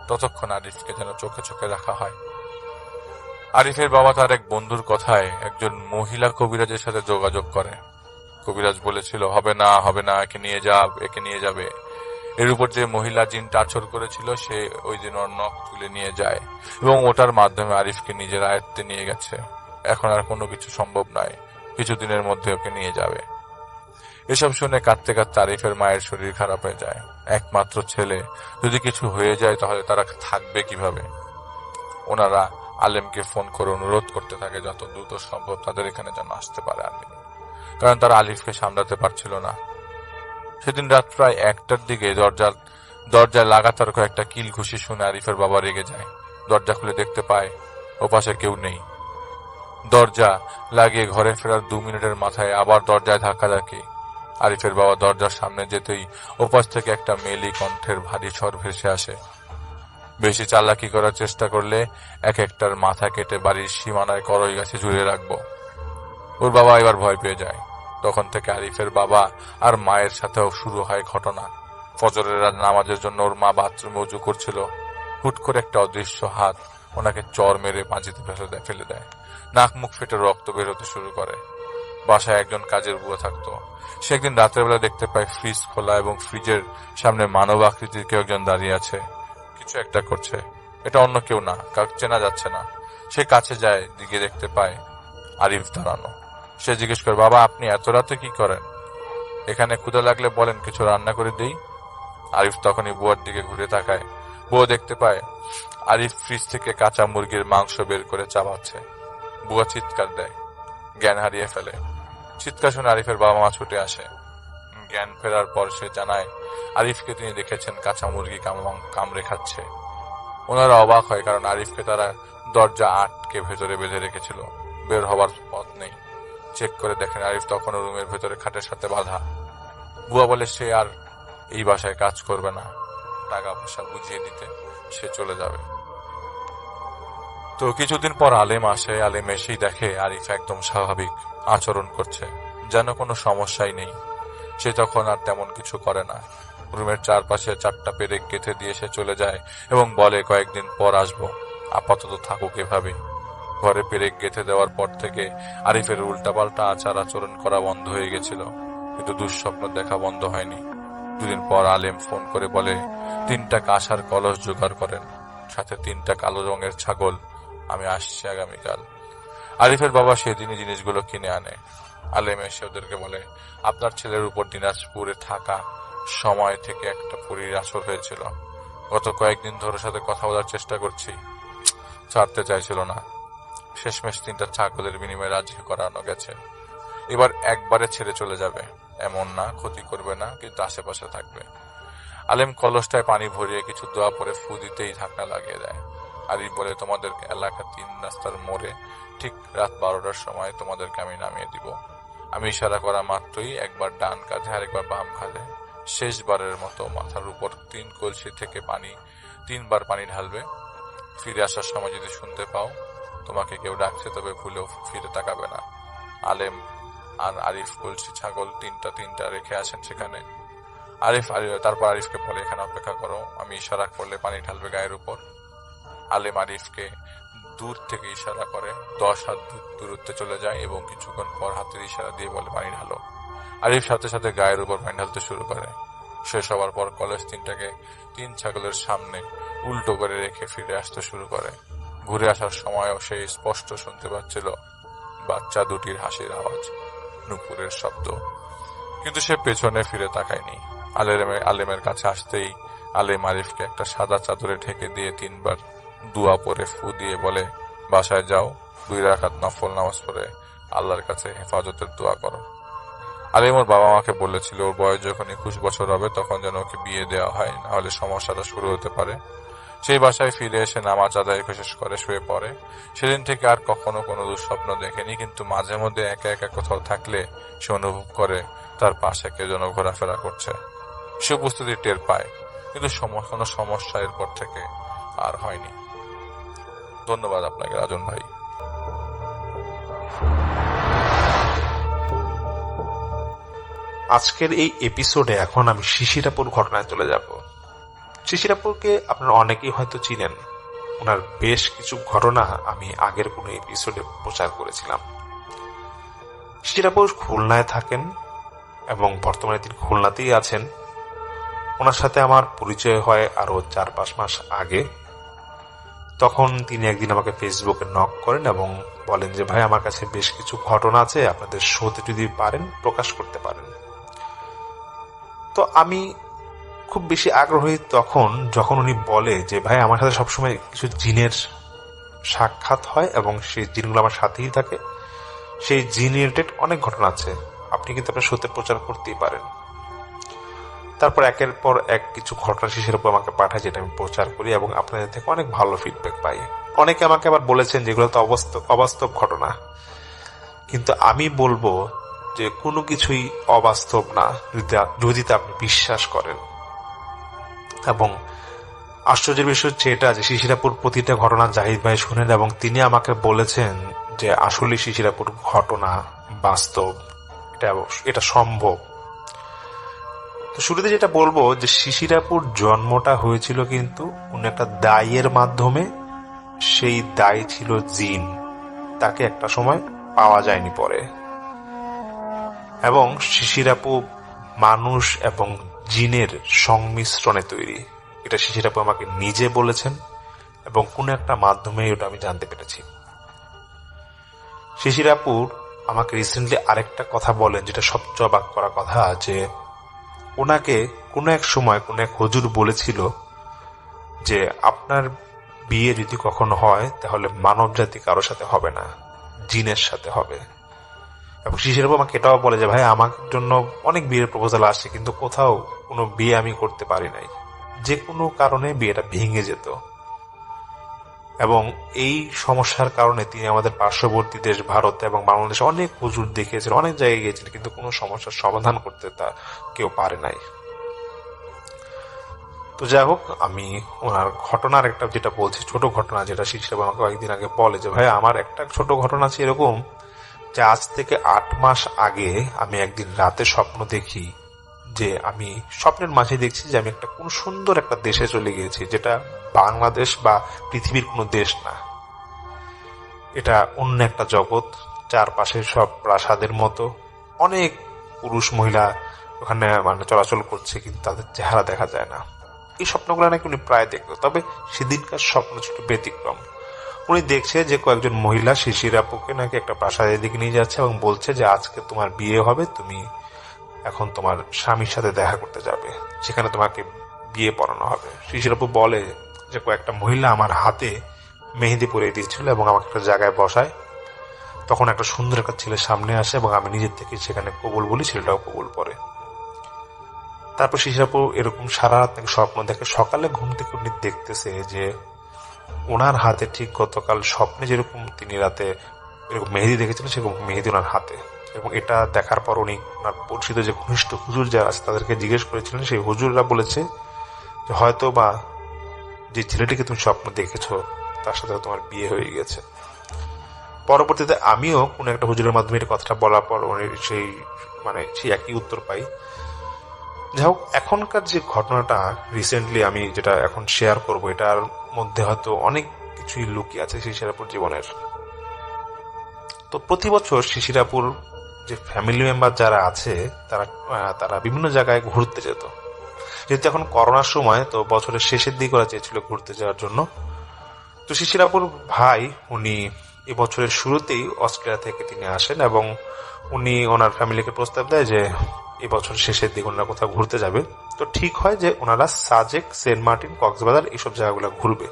ততক্ষণ আরিফকে যেন চোখে চোখে রাখা হয়। আরিফের বাবা তার এক বন্ধুর কথায় একজন মহিলা কবিরাজের সাথে যোগাযোগ করে। কবিরাজ বলেছিল হবে না, একে নিয়ে যাবে। এর উপর যে মহিলা জিনটা আছর করেছিল সে ওই দিন ওর নখ তুলে নিয়ে যায় এবং ওটার মাধ্যমে আরিফকে নিজের আয়ত্তে নিয়ে গেছে। এখন আর কোনো কিছু সম্ভব নয়, কিছুদিনের মধ্যে ওকে নিয়ে যাবে। এসব শুনে কাঁদতে কাঁদতে আরিফের মায়ের শরীর খারাপ হয়ে যায়। একমাত্র ছেলে, যদি কিছু হয়ে যায় তাহলে তারা থাকবে কিভাবে? ওনারা আলেমকে ফোন করে অনুরোধ করতে থাকে যত দ্রুত সম্ভব তাদের এখানে যেন আসতে পারে আলেম, কারণ তারা আলিফকে সামলাতে পারছিল না। সেদিন রাত প্রায় 1টার দিকে দরজায় লাগাতার কয়েকটা কিল ঘুষি শুনে আরিফের বাবা রেগে যায়। দরজা খুলে দেখতে পায় ওপাশে কেউ নেই। দরজা লাগিয়ে ঘরে ফেরার 2 মিনিটের মাথায় আবার দরজায় ধাক্কাধাক্কি। আরিফের বাবা দরজার সামনে যেতেই ওপাশ থেকে একটা মেলি কণ্ঠের ভারী স্বর ভেসে আসে, বেশি চালাকি করার চেষ্টা করলে এক একটার মাথা কেটে বাড়ির সীমানায় করই গাছে ঝুলিয়ে রাখবো। ওর বাবা এবার ভয় পেয়ে যায়। তখন থেকে আরিফের বাবা আর মায়ের সাথেও শুরু হয় ঘটনা। ফজরের নামাজের জন্য ওর মা বাথরুমে উজু করছিল। হুট করে একটা অদৃশ্য হাত ওনাকে চর মেরে পাঁচিতে ফেলে দেয়। নাক মুখ ফেটে রক্ত বের হতে শুরু করে। বাসায় একজন কাজের বুয়া থাকতো। সে একদিন রাতের বেলা দেখতে পায় ফ্রিজ খোলা এবং ফ্রিজের সামনে মানব আকৃতির কেউ একজন দাঁড়িয়ে আছে, কিছু একটা করছে। এটা অন্য কেউ না, কাউকে চেনা যাচ্ছে না। সে কাছে যায়, দিকে দেখতে পায় আরিফ দাঁড়ানো। সে জিজ্ঞেস করে, বাবা আপনি এত রাতে কি করেন? এখানে ক্ষুধা লাগলে বলেন, কিছু রান্না করে দেই। আরিফ তখনই বুয়ার দিকে ঘুরে তাকায়। বুয়া দেখতে পায় আরিফ ফ্রিজ থেকে কাঁচা মুরগির মাংস বের করে চাবাচ্ছে। বুয়া চিৎকার দেয়, জ্ঞান হারিয়ে ফেলে। চিৎকার শুনে আরিফের বাবা মা ছুটে আসে। জ্ঞান ফেরার পর সে জানায় আরিফকে তিনি দেখেছেন কাঁচা মুরগি কামড়ে খাচ্ছে। ওনারা অবাক হয়, কারণ আরিফকে তারা দরজা আটকে ভেতরে বেঁধে রেখেছিল, বের হবার পথ নেই। চেক করে দেখেন আরিফ তখনও রুমের ভেতরে খাটের সাথে বাঁধা। বুয়া বলে সে আর এই বাসায় কাজ করবে না, টাকা পয়সা বুঝিয়ে দিতে সে চলে যাবে। তো কিছুদিন পর আলেম আসে। আলেম এসেই দেখে আরিফ একদম স্বাভাবিক আচরণ করছে, যেন কোনো সমস্যাই নেই। সে তখন আর তেমন কিছু করে না। রুমের চারপাশে 4টা পেরেক গেঁথে দিয়ে সে চলে যায় এবং বলে কয়েকদিন পর আসবো, আপাতত থাকুক এভাবে। ঘরে পেরেক গেঁথে দেওয়ার পর থেকে আরিফের উল্টাপাল্টা আচার আচরণ করা বন্ধ হয়ে গেছিল, কিন্তু দুঃস্বপ্ন দেখা বন্ধ হয়নি। 2 দিন পর আলেম ফোন করে বলে 3টা কাঁসার কলস জোগাড় করেন, সাথে 3টা কালো রঙের ছাগল। আমি আসছি আগামীকাল। আরিফের বাবা সেদিনই জিনিসগুলো কিনে আনে। আলেম এসে ওদেরকে বলে, আপনার ছেলের উপর দিনাজপুরে থাকা সময় থেকে একটা পরীর আসর হয়েছিল। গত কয়েকদিন ধরে সাথে কথা বলার চেষ্টা করছি, ছাড়তে চাইছিল না। শেষমেশ 3টা ছাগলের বিনিময়ে রাজি করানো গেছে। এবার একবারে ছেড়ে চলে যাবে, এমন না, ক্ষতি করবে না, কিন্তু আশেপাশে থাকবে। আলেম কলসটায় পানি ভরিয়ে কিছু দোয়া পরে ফু দিতেই ঢাকনা লাগিয়ে দেয়। আরিফ বলে, তোমাদের এলাকা 3 রাস্তার মোড়ে ঠিক রাত 12টার সময় তোমাদেরকে আমি নামিয়ে দিব। আমি ইশারা করা মাত্রই একবার ডান কাঁধে আর একবার বাম কাঁধে শেষবারের মতো মাথার উপর 3 কলসি থেকে 3বার পানি ঢালবে। ফিরে আসার সময় যদি শুনতে পাও তোমাকে কেউ ডাকছে, তবে ভুলেও ফিরে তাকাবে না। আলেম আর আরিফ কলসি ছাগল তিনটা রেখে আসেন সেখানে। তারপর আরিফকে বলে, এখানে অপেক্ষা করো, আমি ইশারা করলে পানি ঢালবে গায়ের উপর। আলেম আরিফকে দূর থেকে ইশারা করে 10 হাত দূরত্বে চলে যায় এবং কিছুক্ষণ পর হাতের ইশারা দিয়ে বলে, পানি ঢালো। আরিফ সাথে সাথে গায়ের উপর পানি ঢালতে শুরু করে। শেষ হওয়ার পর কলস 3টাকে 3 ছাগলের সামনে উল্টো করে রেখে ফিরে আসতে শুরু করে। ঘুরে আসার সময়ও সে স্পষ্ট শুনতে পাচ্ছিল বাচ্চা দুটির হাসির আওয়াজ, নুপুরের শব্দ, কিন্তু সে পেছনে ফিরে তাকায়নি। আলেমের কাছে আসতেই আলেম আরিফকে একটা সাদা চাদরে ঢেকে দিয়ে 3বার দুয়া পরে ফু দিয়ে বলে, বাসায় যাও, 2 রাকাত নফল নামাজ পড়ে আল্লাহর কাছে হেফাজতের দোয়া করো। আলেম ওর বাবা মাকে বলেছিল ওর বয়স যখন 21 বছর হবে তখন যেন ওকে বিয়ে দেওয়া হয়, না হলে সমস্যাটা শুরু হতে পারে। সেই বাসায় ফিরে এসে নামাজ আদায় শেষ করে শুয়ে পড়ে। সেদিন থেকে আর কখনো কোনো দুঃস্বপ্ন দেখেনি, কিন্তু মাঝে মধ্যে একা একা কোথাও থাকলে সে অনুভব করে তার পাশে কেউ যেন ঘোরাফেরা করছে। সে উপস্থিতি টের পায়, কিন্তু কোনো সমস্যা এরপর থেকে আর হয়নি। ধন্যবাদ আপনাকে রাজন ভাই। আজকের এই এপিসোডে এখন আমি শিশিরাপুর ঘটনায় চলে যাব। শিশিরাপুরকে আপনারা অনেকেই হয়তো চিনেন, ওনার বেশ কিছু ঘটনা আমি আগের কোনো এপিসোডে প্রচার করেছিলাম। শিশিরাপুর খুলনায় থাকেন এবং বর্তমানে তিনি খুলনাতেই আছেন। ওনার সাথে আমার পরিচয় হয় আরো 4-5 মাস আগে। তখন তিনি একদিন আমাকে ফেসবুকে নক করেন এবং বলেন যে, ভাই, আমার কাছে বেশ কিছু ঘটনা আছে, আপনাদের শোতে যদি পারেন প্রকাশ করতে পারেন। তো আমি খুব বেশি আগ্রহী তখন যখন উনি বলে যে, ভাই, আমার সাথে সবসময় কিছু জিনের সাক্ষাৎ হয় এবং সেই জিনগুলো আমার সাথেই থাকে, সেই জিন রিলেটেড অনেক ঘটনা আছে, আপনি কিন্তু আপনার শোতে প্রচার করতেই পারেন। তারপর একের পর এক কিছু ঘটনা শিশির উপর আমাকে পাঠায়, যেটা আমি প্রচার করি এবং আপনাদের থেকে অনেক ভালো ফিডব্যাক পাই। অনেকে আমাকে আবার বলেছেন যেগুলো তো অবাস্তব ঘটনা, কিন্তু আমি বলবো যে কোনো কিছুই অবাস্তব না যদি তা আপনি বিশ্বাস করেন। এবং আশ্চর্যের বিষয় হচ্ছে এটা যে শিশিরাপুর প্রতিটা ঘটনা জাহিদ ভাই শুনেন এবং তিনি আমাকে বলেছেন যে আসলে শিশিরাপুর ঘটনা বাস্তব, এটা সম্ভব। তো শুরুতে যেটা বলবো যে শিশিরাপুর জন্মটা হয়েছিল কিন্তু কোন একটা দায়ের মাধ্যমে। সেই দায় ছিল জিন, তাকে একটা সময় পাওয়া যায়নি পরে। এবং শিশিরাপু মানুষ এবং জিনের সংমিশ্রণে তৈরি, এটা শিশিরাপু আমাকে নিজে বলেছেন এবং কোন একটা মাধ্যমে ওটা আমি জানতে পেরেছি। শিশিরাপুর আমাকে রিসেন্টলি আরেকটা কথা বলেন, যেটা সবচেয়ে অবাক করা কথা, যে ওনাকে কোনো এক সময় কোনো এক হুজুর বলেছিল যে আপনার বিয়ে যদি কখনো হয় তাহলে মানব জাতি কারোর সাথে হবে না, জিনের সাথে হবে। এবং শিশিরাপু আমাকে এটাও বলে যে, ভাই, আমার জন্য অনেক বিয়ের প্রপোজাল আসছে, কিন্তু কোথাও কোনো বিয়ে আমি করতে পারি নাই, যে কোনো কারণে বিয়েটা ভেঙে যেত। এবং এই সমস্যার কারণে তিনি আমাদের পার্শ্ববর্তী দেশ ভারত এবং বাংলাদেশে অনেক হুজুর দেখিয়েছেন, অনেক জায়গায় গিয়েছেন, কিন্তু কোনো সমস্যার সমাধান করতে তা কেউ পারে নাই। তো যাই হোক, আমি ওনার ঘটনার একটা যেটা বলছি, ছোট ঘটনা, যেটা শিশিরাপু আমাকে কয়েকদিন আগে বলে যে, ভাই, আমার একটা ছোট ঘটনা আছে এরকম যে আজ থেকে 8 মাস আগে আমি একদিন রাতে স্বপ্ন দেখি যে আমি স্বপ্নের মাঝে দেখছি যে আমি একটা কোন সুন্দর একটা দেশে চলে গিয়েছি, যেটা বাংলাদেশ বা পৃথিবীর কোনো দেশ না, এটা অন্য একটা জগৎ। চারপাশে সব প্রাসাদের মতো, অনেক পুরুষ মহিলা ওখানে মানে চলাচল করছে, কিন্তু তাদের চেহারা দেখা যায় না। এই স্বপ্নগুলো নাকি উনি প্রায় দেখতো, তবে সেদিনকার স্বপ্ন ছোট ব্যতিক্রম। উনি দেখছে যে কয়েকজন মহিলা শিশিরাপুকে নাকি একটা প্রাসাদের দিকে নিয়ে যাচ্ছে এবং বলছে যে আজকে তোমার বিয়ে হবে, তুমি এখন তোমার স্বামীর সাথে দেখা করতে যাবে, সেখানে তোমাকে বিয়ে পড়ানো হবে। শিশিরাপু বলে যে কয়েকটা মহিলা আমার হাতে মেহেদি পরিয়ে দিয়েছিল এবং আমাকে একটা জায়গায় বসায়, তখন একটা সুন্দর একটা ছেলে সামনে আসে এবং আমি নিজের থেকে সেখানে কবুল বলি, ছেলেটাও কবুল পড়ে। তারপর শিশিরাপু এরকম সারা রাত নাকি স্বপ্ন দেখে। সকালে ঘুম থেকে উনি দেখতেছে যে ওনার হাতে ঠিক গতকাল স্বপ্নে যেরকম তিনি রাতে এরকম মেহেদি দেখেছিলেন সেরকম মেহেদি ওনার হাতে। এবং এটা দেখার পর উনি ওনার পরিচিত যে ঘনিষ্ঠ হুজুর যারা আছে তাদেরকে জিজ্ঞেস করেছিলেন, সেই হুজুররা বলেছে যে হয়তো বা যে ছেলেটিকে তুমি স্বপ্ন দেখেছো তার সাথে তোমার বিয়ে হয়ে গেছে। পরবর্তীতে আমিও কোনো একটা হুজুরের মাধ্যমে এটা কথাটা বলার পর উনি সেই একই উত্তর পাই। যাই হোক, এখনকার যে ঘটনাটা রিসেন্টলি আমি যেটা এখন শেয়ার করব, এটার মধ্যে হয়তো অনেক কিছুই লুকিয়ে আছে শিশিরাপুর জীবনের। তো প্রতি বছর শিশিরাপুর যে ফ্যামিলি মেম্বার যারা আছে তারা বিভিন্ন জায়গায় ঘুরতে যেত। যেহেতু এখন করোনার সময়, তো বছরের শেষের দিকে ওরা চেয়েছিল ঘুরতে যাওয়ার জন্য। তো শিশিরাপুর ভাই উনি এবছরের শুরুতেই অস্ট্রেলিয়া থেকে তিনি আসেন এবং উনি ওনার ফ্যামিলিকে প্রস্তাব দেয় যে এবছর শেষের দিকে ওনারা কোথাও ঘুরতে যাবে। তো ঠিক হয় যে ওনারা সাজেক, সেন্ট মার্টিন, কক্সবাজার এইসব জায়গাগুলো ঘুরবে।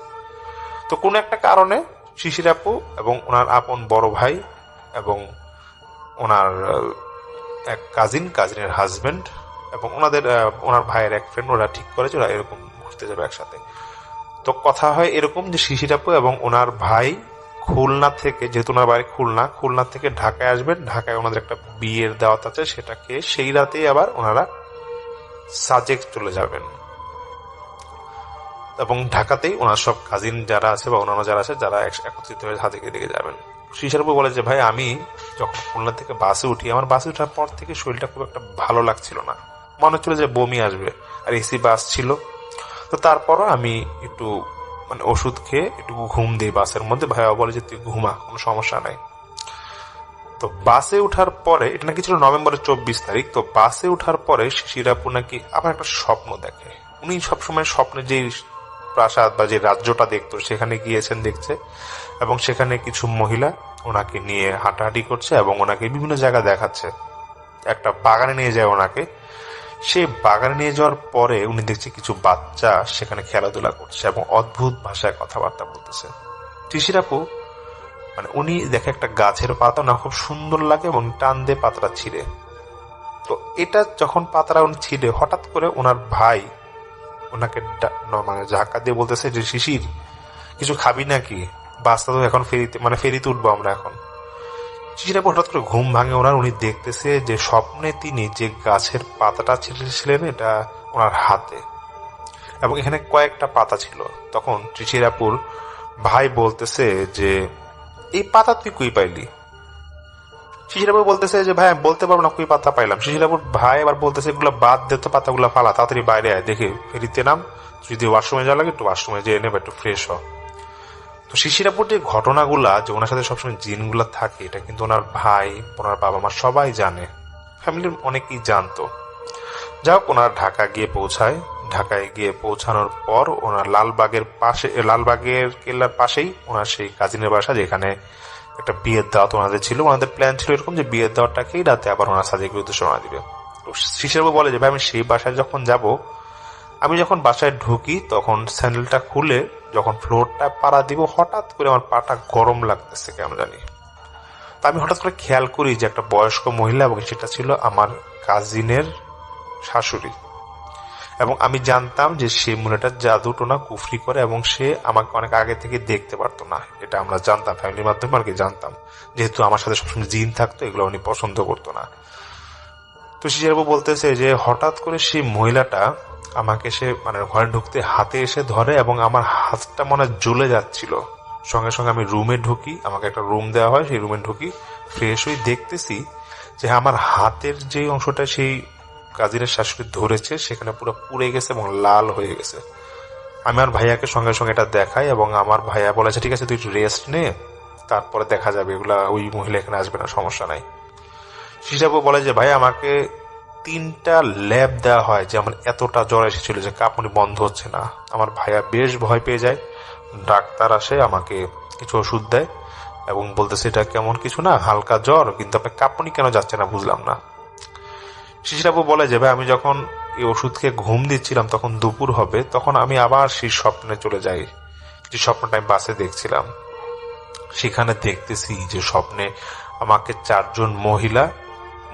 তো কোনো একটা কারণে শিশিরাপু এবং ওনার আপন বড় ভাই এবং ওনার এক কাজিনের হাজবেন্ড এবং ওনার ভাইয়ের এক ফ্রেন্ড ওরা ঠিক করে যে ওরা এরকম ঘুরতে যাবে একসাথে। তো কথা হয় এরকম যে শিশিরাপু এবং ওনার ভাই খুলনা থেকে, যেহেতু ওনার বাড়ি খুলনা থেকে ঢাকায় আসবেন। ঢাকায় ওনাদের একটা বিয়ের দাওয়াত আছে, সেটাকে সেই রাতেই আবার ওনারা সাজেক চলে যাবেন এবং ঢাকাতেই ওনার সব কাজিন যারা আছে বা অন্যান্য যারা আছে যারা একত্রিত হয়ে সাজেকের দিকে যাবেন। শিশিরাপু বলে যে ভাই, আমি যখন খুলনা থেকে বাসে উঠি, আমার বাসে ওঠার পর থেকে শরীরটা খুব একটা ভালো লাগছিল না, মনে হচ্ছিল যে বমি আসবে, আর এসি বাস ছিল। তো তারপরও আমি একটু ওষুধ খেয়ে একটু ঘুম দিই বাসের মধ্যে। ভাইয়া বলে যে তুই ঘুমা, কোনো সমস্যা নাই। তো বাসে ওঠার পরে, এটা নাকি ছিল নভেম্বরের 24 তারিখ, তো বাসে ওঠার পরে শিশিরাপু নাকি আবার একটা স্বপ্ন দেখে। উনি সবসময় স্বপ্নে যে প্রাসাদ বা যে রাজ্যটা দেখতো সেখানে গিয়েছেন দেখছে, এবং সেখানে কিছু মহিলা ওনাকে নিয়ে হাঁটাহাঁটি করছে এবং ওনাকে বিভিন্ন জায়গা দেখাচ্ছে। একটা বাগানে নিয়ে যায় ওনাকে। সেই বাগানে নিয়ে যাওয়ার পরে উনি দেখছে কিছু বাচ্চা সেখানে খেলাধুলা করছে এবং অদ্ভুত ভাষায় কথাবার্তা বলতেছে। শিশিরাপু উনি দেখে একটা গাছের পাতা না খুব সুন্দর লাগে এবং টান দিয়ে পাতাটা ছিঁড়ে। তো এটা যখন পাতাটা উনি ছিঁড়ে, হঠাৎ করে ওনার ভাই ওনাকে ঝাঁকা দিয়ে বলতেছে যে শিশির, কিছু খাবি নাকি? বাসটা তো এখন ফেরিতে উঠবো আমরা এখন। শিশিরাপু হঠাৎ করে ঘুম ভাঙে ওনার। উনি দেখতেছে যে স্বপ্নে তিনি যে গাছের পাতাটা ছিঁড়েছিলেন এটা ওনার হাতে, এবং এখানে কয়েকটা পাতা ছিল। তখন শিশিরাপুর ভাই বলতেছে যে এই পাতা তুই কই পাইলি? শিশিরাপু বলতেছে যে ভাই আমি বলতে পারবো না কই পাতা পাইলাম। শিশিরাপুর ভাই আবার বলতেছে এগুলো বাদ দে তো, পাতাগুলো ফালা, তাড়াতাড়ি বাইরে আয়, দেখে ফেরিতে নাম, যদি ওয়াশরুমে যাওয়া লাগে একটু ওয়াশরুমে যেয়ে নেবে, একটু ফ্রেশ হ। তো শিশিরাপুর যে ঘটনাগুলা, যে ওনার সাথে সবসময় জিনগুলা থাকে, এটা কিন্তু ওনার ভাই, ওনার বাবা মা সবাই জানে, ফ্যামিলির অনেকেই জানতো। যাই হোক, ওনার ঢাকা গিয়ে পৌঁছায়। ঢাকায় গিয়ে পৌঁছানোর পর ওনার লালবাগের কেল্লার পাশেই ওনার সেই কাজিনের বাসা, যেখানে একটা বিয়ের দাওয়াত ওনাদের ছিল। ওনাদের প্ল্যান ছিল এরকম যে বিয়ের দাওয়াতটাকেই রাতে আবার ওনার সাজেকের উদ্দেশ্যে রওনা দিবে। তো শিশিরাপু বলে যে ভাই আমি সেই বাসায় যখন যাব, আমি যখন বাসায় ঢুকি তখন স্যান্ডেলটা খুলে যখন ফ্লোরটা পাড়া দিব, হঠাৎ করে আমার পাটা গরম লাগতেছে কেন জানি। তা আমি হঠাৎ করে খেয়াল করি যে একটা বয়স্ক মহিলা, এবং সেটা ছিল আমার কাজিনের শাশুড়ি। এবং আমি জানতাম যে সেই মহিলাটা জাদু টোনা কুফরি করে এবং সে আমাকে অনেক আগে থেকে দেখতে পারতো না। এটা আমরা জানতাম, ফ্যামিলির মাধ্যমে আর কি জানতাম, যেহেতু আমার সাথে সবসময় জিন থাকতো, এগুলো উনি পছন্দ করতো না। তো শিশিরাপু বলতেছে যে হঠাৎ করে সেই মহিলাটা আমাকে সে ঘরে ঢুকতে হাতে এসে ধরে এবং আমার হাতটা মনে জ্বলে যাচ্ছিল। সঙ্গে সঙ্গে আমি রুমে ঢুকি, আমাকে একটা রুম দেওয়া হয়, সেই রুমে ঢুকি, ফ্রেশ হয়ে দেখতেছি যে আমার হাতের যে অংশটা সেই কাজিনের শাশুড়ি ধরেছে সেখানে পুরো পুড়ে গেছে এবং লাল হয়ে গেছে। আমি আমার ভাইয়াকে সঙ্গে সঙ্গে এটা দেখাই এবং আমার ভাইয়া বলেছে ঠিক আছে তুই একটু রেস্ট নে, তারপরে দেখা যাবে, এগুলা ওই মহিলা এখানে আসবে না, সমস্যা নাই। শিশিরাপু বলে যে ভাই আমাকে 3টা ল্যাব দেওয়া হয় যে আমার এতটা জ্বর এসেছিল যে কাঁপুনি বন্ধ হচ্ছে না। আমার ভাইয়া বেশ ভয় পেয়ে যায়। ডাক্তার আসে, আমাকে কিছু ওষুধ দেয় এবং বলতেছে এটা কেমন কিছু না, হালকা জ্বর, কিন্তু আপনার কাঁপুনি কেন যাচ্ছে না বুঝলাম না। শিশিরাপু বলে যে ভাই আমি যখন এই ওষুধ খেয়ে ঘুম দিচ্ছিলাম তখন দুপুর হবে, তখন আমি আবার সেই স্বপ্নে চলে যাই, যে স্বপ্নটা আমি বাসে দেখছিলাম। সেখানে দেখতেছি যে স্বপ্নে আমাকে 4 জন মহিলা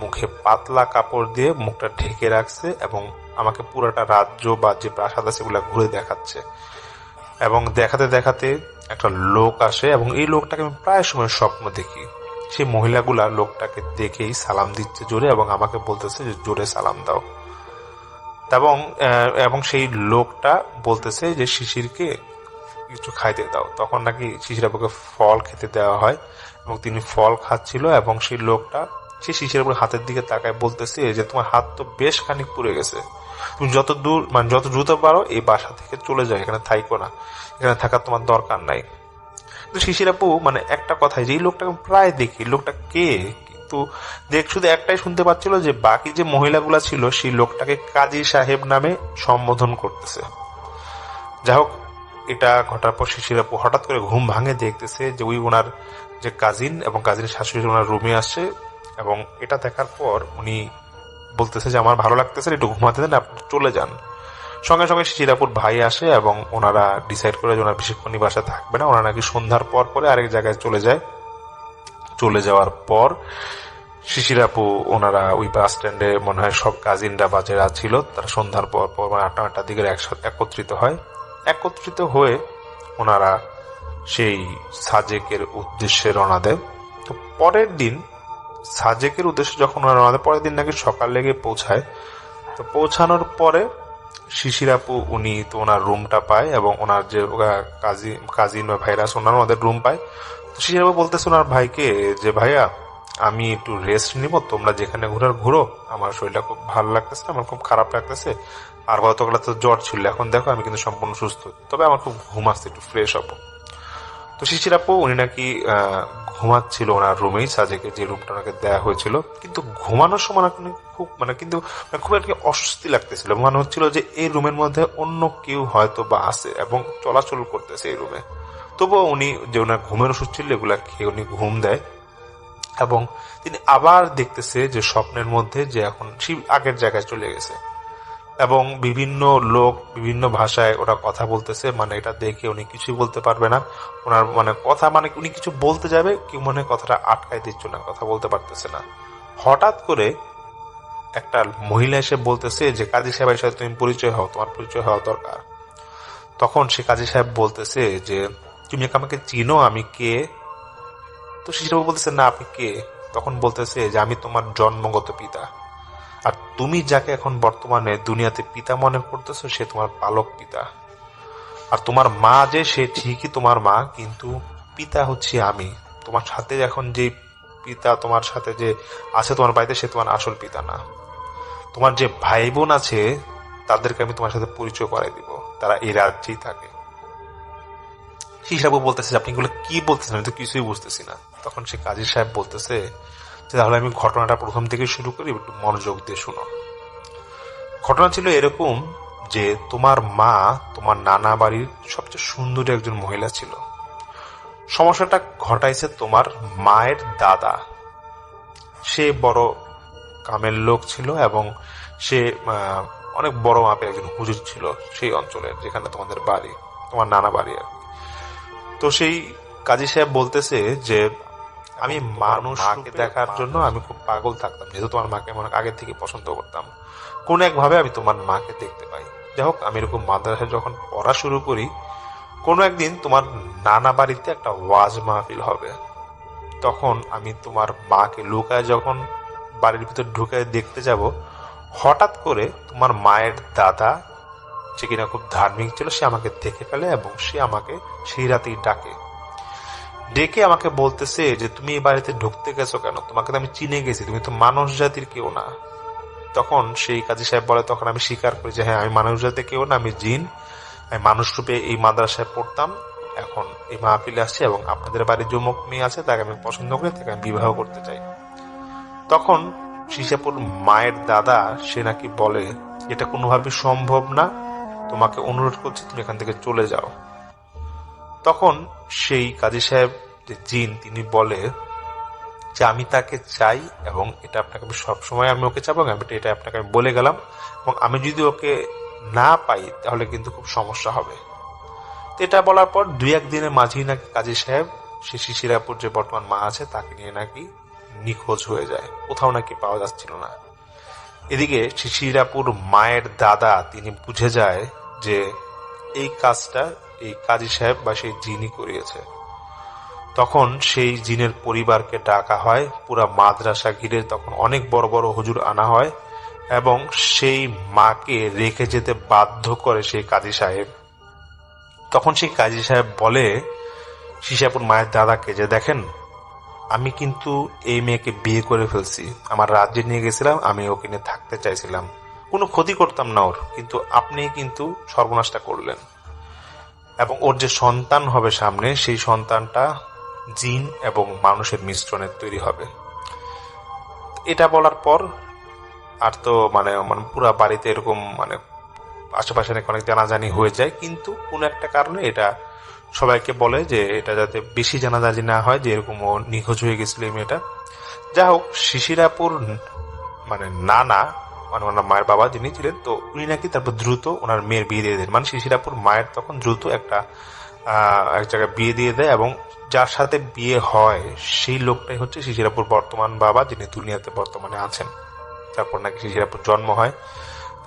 মুখে পাতলা কাপড় দিয়ে মুখটা ঢেকে রাখছে এবং আমাকে পুরোটা রাজ্য বা যে প্রাসাদ আছে সেগুলো ঘুরে দেখাচ্ছে। এবং দেখাতে দেখাতে একটা লোক আসে এবং এই লোকটাকে আমি প্রায় সময় স্বপ্ন দেখি। সেই মহিলাগুলা লোকটাকে দেখেই সালাম দিচ্ছে জোরে এবং আমাকে বলতেছে যে জোরে সালাম দাও। এবং সেই লোকটা বলতেছে যে শিশিরকে কিছু খাইতে দাও। তখন নাকি শিশির আপুকে ফল খেতে দেওয়া হয় এবং তিনি ফল খাচ্ছিল এবং সেই লোকটা সে শিশির আপুর হাতের দিকে তাকায় বলতেছে যে তোমার হাত তো বেশ খানিক পুড়ে গেছে, তুমি যত দ্রুত পারো এই বাসা থেকে চলে যাও, এখানে থাইকো না, এখানে থাকার তোমার দরকার নাই। কিন্তু শিশির আপু একটা কথাই যে এই লোকটাকে প্রায় দেখি, লোকটা কে, কিন্তু শুধু একটাই শুনতে পাচ্ছিল যে বাকি যে মহিলাগুলা ছিল সেই লোকটাকে কাজী সাহেব নামে সম্বোধন করতেছে। যাই হোক, এটা ঘটার পর শিশির আপু হঠাৎ করে ঘুম ভাঙে, দেখতেছে যে ওনার যে কাজিন এবং কাজিনের শাশুড়ি ওনার রুমে আসছে এবং এটা দেখার পর উনি বলতেছে যে আমার ভালো লাগতেছে, একটু ঘুমাতে দেন, আপনি চলে যান। সঙ্গে সঙ্গে শিশির আপুর ভাই আসে এবং ওনারা ডিসাইড করে যে ওনার বেশিক্ষণ বাসায় থাকবে না, ওনারা নাকি সন্ধ্যার পর পরে আরেক জায়গায় চলে যায়। চলে যাওয়ার পর শিশির আপু ওনারা ওই বাস স্ট্যান্ডে মনে হয় সব কাজিনরা বা যারা ছিল তারা সন্ধ্যার পর পর 8টার দিকে একসাথে একত্রিত হয়ে ওনারা সেই সাজেকের উদ্দেশ্যে রওনা দেয়। তো পরের দিন সাজেকের উদ্দেশ্যে যখন ওনারা রওনা দেয়, পরের দিন নাকি সকাল লেগে পৌঁছায়। তো পৌঁছানোর পরে শিশির আপু উনি তো ওনার রুমটা পায় এবং ওনার যে কাজিন বা ভাইরা আছে ওনারা ওনাদের রুম পায়। তো শিশির আপু বলতেছে ওনার ভাইকে যে ভাইয়া আমি একটু রেস্ট নিব, তোমরা যেখানে ঘুরো, আমার শরীরটা খুব ভালো লাগতেছে, আমার খুব খারাপ লাগতেছে, আর গতকাল তো জ্বর ছিল, এখন দেখো আমি কিন্তু সম্পূর্ণ সুস্থ, তবে আমার খুব ঘুম আসছে, একটু ফ্রেশ হবো। তো শিশির আপু উনি নাকি ঘুমাচ্ছিল ওনার রুমেই, সাজেকে যে রুমটা ওনাকে দেওয়া হয়েছিল, কিন্তু ঘুমানোর সময় খুব আর কি অস্বস্তি লাগতেছিল, মনে হচ্ছিল যে এই রুমের মধ্যে অন্য কেউ হয়তো বা আছে এবং চলাচল করতেছে এই রুমে। তবুও উনি যে ওনার ঘুমের ওষুধ ছিল এগুলা খেয়ে উনি ঘুম দেয় এবং তিনি আবার দেখতেছে যে স্বপ্নের মধ্যে যে এখন সে আগের জায়গায় চলে গেছে এবং বিভিন্ন লোক বিভিন্ন ভাষায় ওরা কথা বলতেছে। এটা দেখে উনি কিছুই বলতে পারবে না, ওনার কথা উনি কিছু বলতে যাবে কেউ কথাটা আটকাই দিচ্ছে না, কথা বলতে পারতেছে না। হঠাৎ করে একটা মহিলা এসে বলতেছে যে কাজী সাহেবের সাথে তুমি পরিচয় হও, তোমার পরিচয় হওয়া দরকার। তখন সে কাজী সাহেব বলতেছে যে তুমি আমাকে চিনো, আমি কে? তো শিশির বাবু বলতেছে না, আপনি কে? তখন বলতেছে যে আমি তোমার জন্মগত পিতা, আর তুমি যাকে এখন বর্তমানে দুনিয়াতে পিতা মনে করতেছো সে তোমার পালক পিতা, আর তোমার মা যে সে ঠিকই তোমার মা, কিন্তু পিতা হচ্ছে আমি। তোমার সাথে এখন যে পিতা তোমার সাথে যে আছে তোমার বাড়িতে সে তোমার আসল পিতা না। তোমার যে ভাই বোন আছে তাদেরকে আমি তোমার সাথে পরিচয় করাই দিব, তারা এই রাজ্যেই থাকে। শিশাবু বলতেছে আপনি এগুলো কি বলতেছেন, আমি তো কিছুই বুঝতেছি না। তখন সে কাজী সাহেব বলতেছে যে তাহলে আমি ঘটনাটা প্রথম থেকে শুরু করি, একটু মনোযোগ দিয়ে শুনো। ঘটনা ছিল এরকম যে তোমার মা তোমার নানা বাড়ির সবচেয়ে সুন্দরী একজন মহিলা ছিল। সমস্যাটা ঘটাইছে তোমার মায়ের দাদা, সে বড় কামের লোক ছিল এবং সে অনেক বড় মাপের একজন হুজুর ছিল সেই অঞ্চলের, যেখানে তোমাদের বাড়ি, তোমার নানা বাড়ি আর কি। তো সেই কাজী সাহেব বলতেছে যে আমি মাকে দেখার জন্য আমি খুব পাগল থাকতাম, যেহেতু তোমার মাকে আমি আগের থেকে পছন্দ করতাম, কোন একভাবে আমি তোমার মাকে দেখতে পাই। যাই হোক, আমি এরকম মাদ্রাসায় যখন পড়া শুরু করি, কোনো একদিন তোমার নানা বাড়িতে একটা ওয়াজ মাহফিল হবে, তখন আমি তোমার মাকে লুকায় যখন বাড়ির ভিতর ঢুকে দেখতে যাব, হঠাৎ করে তোমার মায়ের দাদা, সে কিনা খুব ধার্মিক ছিল, সে আমাকে দেখে ফেলে এবং সে আমাকে সেই রাতেই ডেকে আমাকে বলতেছে যে তুমি এই বাড়িতে ঢুকতে গেছো কেন, তোমাকে তো আমি চিনে গেছি, তুমি তো মানুষ জাতির কেউ না। তখন সেই কাজী সাহেব বলে, তখন আমি স্বীকার করি যে হ্যাঁ আমি মানুষ জাতির কেউ না, আমি জিন, আমি মানুষ রূপে এই মাদ্রাসায় পড়তাম, এখন এই মাহফিলে আসছি এবং আপনাদের বাড়ির যুবক মেয়ে আছে তাকে আমি পছন্দ করি, তাকে আমি বিবাহ করতে চাই। তখন শিশাপুর মায়ের দাদা সে নাকি বলে এটা কোনোভাবে সম্ভব না, তোমাকে অনুরোধ করছি তুমি এখান থেকে চলে যাও। তখন সেই কাজী সাহেব যে জিন, তিনি বলে যে আমি তাকে চাই এবং এটা আপনাকে আমি সবসময় আমি ওকে চাবো, এটা আপনাকে আমি বলে গেলাম, এবং আমি যদি ওকে না পাই তাহলে কিন্তু খুব সমস্যা হবে। তো এটা বলার পর 2-1 দিনের মাঝেই নাকি কাজী সাহেব সে শিশিরাপুর যে বর্তমান মা আছে তাকে নিয়ে নাকি নিখোঁজ হয়ে যায়, কোথাও নাকি পাওয়া যাচ্ছিল না। এদিকে শিশিরাপুর মায়ের দাদা তিনি বুঝে যায় যে এই কাজটা এই কাজী সাহেব বা সেই জিনই করিয়েছে। তখন সেই জিনের পরিবারকে ডাকা হয়, পুরা মাদ্রাসা ঘিরে তখন অনেক বড় বড় হুজুর আনা হয় এবং সেই মাকে রেখে যেতে বাধ্য করে সেই কাজী সাহেব। তখন সেই কাজী সাহেব বলে শিশিরাপুর মায়ের দাদাকে যে দেখেন, আমি কিন্তু এই মেয়েকে বিয়ে করে ফেলছি, আমার রাজ্যে নিয়ে গেছিলাম, আমি ওকে নিয়ে থাকতে চাইছিলাম, কোনো ক্ষতি করতাম না ওর, কিন্তু আপনি কিন্তু সর্বনাশটা করলেন এবং ওর যে সন্তান হবে সামনে সেই সন্তানটা জিন এবং মানুষের মিশ্রণের তৈরি হবে। এটা বলার পর আর তো মানে পুরা বাড়িতে এরকম আশেপাশে অনেক জানাজানি হয়ে যায়, কিন্তু কোনো একটা কারণে এটা সবাইকে বলে যে এটা যাতে বেশি জানাজানি না হয় যে এরকম ও নিখোঁজ হয়ে গেছিল এই মেয়েটা। যা হোক, শিশিরাপুর নানা ওনার মায়ের বাবা যিনি ছিলেন, তো উনি নাকি তারপর দ্রুত ওনার মেয়ের বিয়ে দিয়ে দেন। শিশিরাপুর মায়ের তখন দ্রুত এক জায়গায় বিয়ে দিয়ে দেয় এবং যার সাথে বিয়ে হয় সেই লোকটাই হচ্ছে শিশিরাপুর বর্তমান বাবা, যিনি দুনিয়াতে বর্তমানে আছেন। তারপর নাকি শিশিরাপুর জন্ম হয়।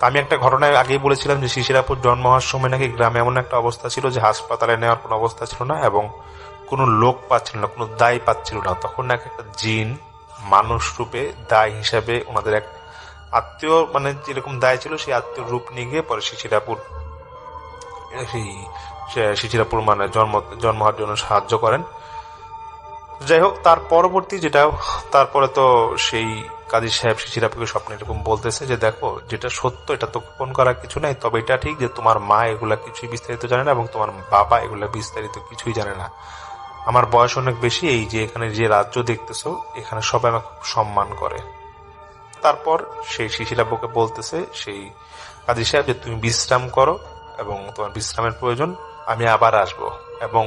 আমি একটা ঘটনায় আগেই বলেছিলাম যে শিশিরাপুর জন্ম হওয়ার সময় নাকি গ্রামে এমন একটা অবস্থা ছিল যে হাসপাতালে নেওয়ার কোনো অবস্থা ছিল না এবং কোনো লোক পাচ্ছিল না, কোনো দায় পাচ্ছিল না। তখন নাকি একটা জিন মানুষ রূপে দায় হিসাবে ওনাদের এক আত্মীয় যেরকম দায় ছিল সেই আত্মীয় রূপ নিয়ে গিয়ে পরে শিশিরাপুর জন্ম হওয়ার জন্য সাহায্য করেন। যাই হোক, তার পরবর্তী তারপরে তো সেই কাজী সাহেব শিশিরাপুরকে স্বপ্নে এরকম বলতেছে যে দেখো, যেটা সত্য এটা তো গোপন করার কিছু নাই, তবে এটা ঠিক যে তোমার মা এগুলা কিছুই বিস্তারিত জানে না এবং তোমার বাবা এগুলা বিস্তারিত কিছুই জানে না। আমার বয়স অনেক বেশি, এই যে এখানে যে রাজ্য দেখতেছো এখানে সবাই আমাকে খুব সম্মান করে। তারপর সেই শিশিরাপুকে বলতেছে সেই কাজী সাহেব যে তুমি বিশ্রাম করো এবং তোমার বিশ্রামের প্রয়োজন, আমি আবার আসবো এবং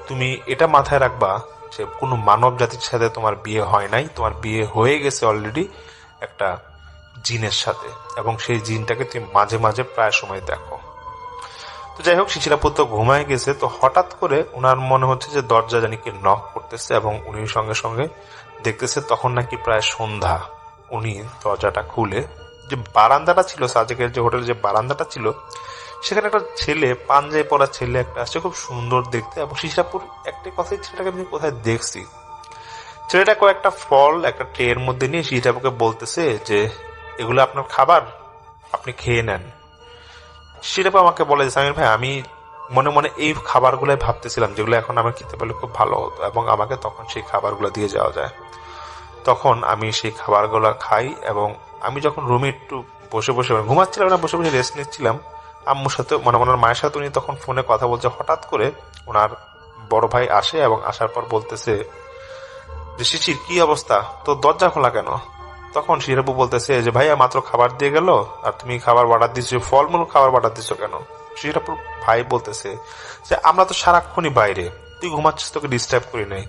তুমি এটা মাথায় রাখবা যে কোনো মানব জাতির সাথে তোমার বিয়ে হয় নাই, তোমার বিয়ে হয়ে গেছে অলরেডি একটা জিনের সাথে এবং সেই জিনটাকে তুমি মাঝে মাঝে প্রায় সময় দেখো। তো যাই হোক, শিশিরাপুর তো ঘুমায় গেছে, তো হঠাৎ করে ওনার মনে হচ্ছে যে দরজা জানি কি নক করতেছে এবং উনি সঙ্গে সঙ্গে দেখতেছে তখন নাকি প্রায় সন্ধ্যা। উনি দরজাটা খুলে যে বারান্দাটা ছিল, সাজেকের যে হোটেল যে বারান্দাটা ছিল, সেখানে একটা ছেলে, পাঞ্জাবি পরা ছেলে একটা আসছে, খুব সুন্দর দেখতে। এবং শিশিরাপুর একটা কথাই, ছেলেটাকে আমি কোথায় দেখছি। ছেলেটা কয়েকটা ফল একটা ট্রের মধ্যে নিয়ে শিশিরাপুকে বলতেছে যে এগুলো আপনার খাবার, আপনি খেয়ে নেন। শিশিরাপু আমাকে বলে যে সামির ভাই, আমি মনে মনে এই খাবারগুলোই ভাবতেছিলাম যেগুলো এখন আমার খেতে পেলে খুব ভালো হতো এবং আমাকে তখন সেই খাবারগুলো দিয়ে যাওয়া যায়। তখন আমি সেই খাবারগুলো খাই এবং আমি যখন রুমে একটু বসে বসে ঘুমাচ্ছিলাম না, বসে বসে রেস্ট নিচ্ছিলাম আম্মুর সাথে, ওনার মায়ের সাথে উনি তখন ফোনে কথা বলছে। হঠাৎ করে ওনার বড় ভাই আসে এবং আসার পর বলতেছে যে শিশির কি অবস্থা, তো দরজা খোলা কেন? তখন শিশিরাপু বলতেছে যে ভাইয়া মাত্র খাবার দিয়ে গেল আর তুমি খাবার অর্ডার দিচ্ছ, ফলমূল খাবার অর্ডার দিচ্ছ কেন? শিশিরাপুর ভাই বলতেছে যে আমরা তো সারাক্ষণই বাইরে, তুই ঘুমাচ্ছিস, তোকে ডিস্টার্ব করি নাই,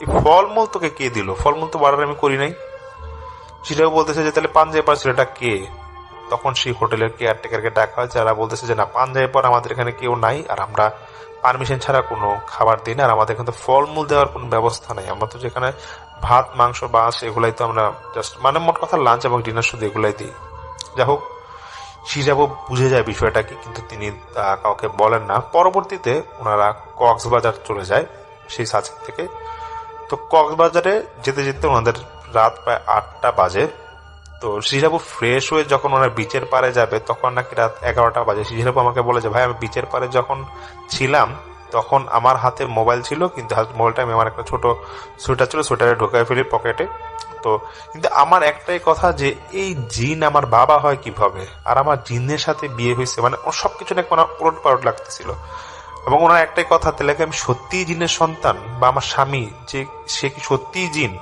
এই ফলমূল তোকে কে দিল? ফলমূল তো অর্ডার আমি করি নাই। শিশিরাপু বলতেছে যে তাহলে পাঞ্জাবি পরা ছেলেটা কে? তখন সেই হোটেলের কেয়ারটেকারকে ডাকা হয়, যারা বলতেছে যে না, পাঞ্জাবি পরা আমাদের এখানে কেউ নাই আর আমরা পারমিশন ছাড়া কোনো খাবার দিই না আর আমাদের এখানে তো ফলমূল দেওয়ার কোনো ব্যবস্থা নাই, আমরা তো যেখানে ভাত মাংস বাস এগুলাই তো আমরা জাস্ট মোট কথা লাঞ্চ এবং ডিনার শুধু এগুলাই দিই। যাই হোক, শিশিরাপু বুঝে যায় বিষয়টা কি, কিন্তু তিনি কাউকে বলেন না। পরবর্তীতে ওনারা কক্সবাজার চলে যায় সেই সাজেক থেকে। তো কক্সবাজারে যেতে যেতে ওনাদের রাত প্রায় 8টা বাজে। তো শিশিরাপু ফ্রেশ হয়ে যখন ওনার বিচের পাড়ে যাবে তখন নাকি রাত 11টা বাজে। শিশিরাপু আমাকে বলে যে ভাই, আমি বিচের পাড়ে যখন ছিলাম তখন আমার হাতে মোবাইল ছিল, কিন্তু মোবাইলটা আমি আমার একটা ছোট সোয়েটার ছিল, সোয়েটারে ঢোকায় ফেলি পকেটে। তো কিন্তু আমার একটাই কথা যে এই জিন আমার বাবা হয় কিভাবে, আর আমার জিনের সাথে বিয়ে হয়েছে, ওর সবকিছু নাকি ওনার উলট পালট লাগতেছিল। এবং ওনার একটাই কথা, তাহলে আমি সত্যিই জিনের সন্তান, বা আমার স্বামী যে সে কি সত্যিই জিন?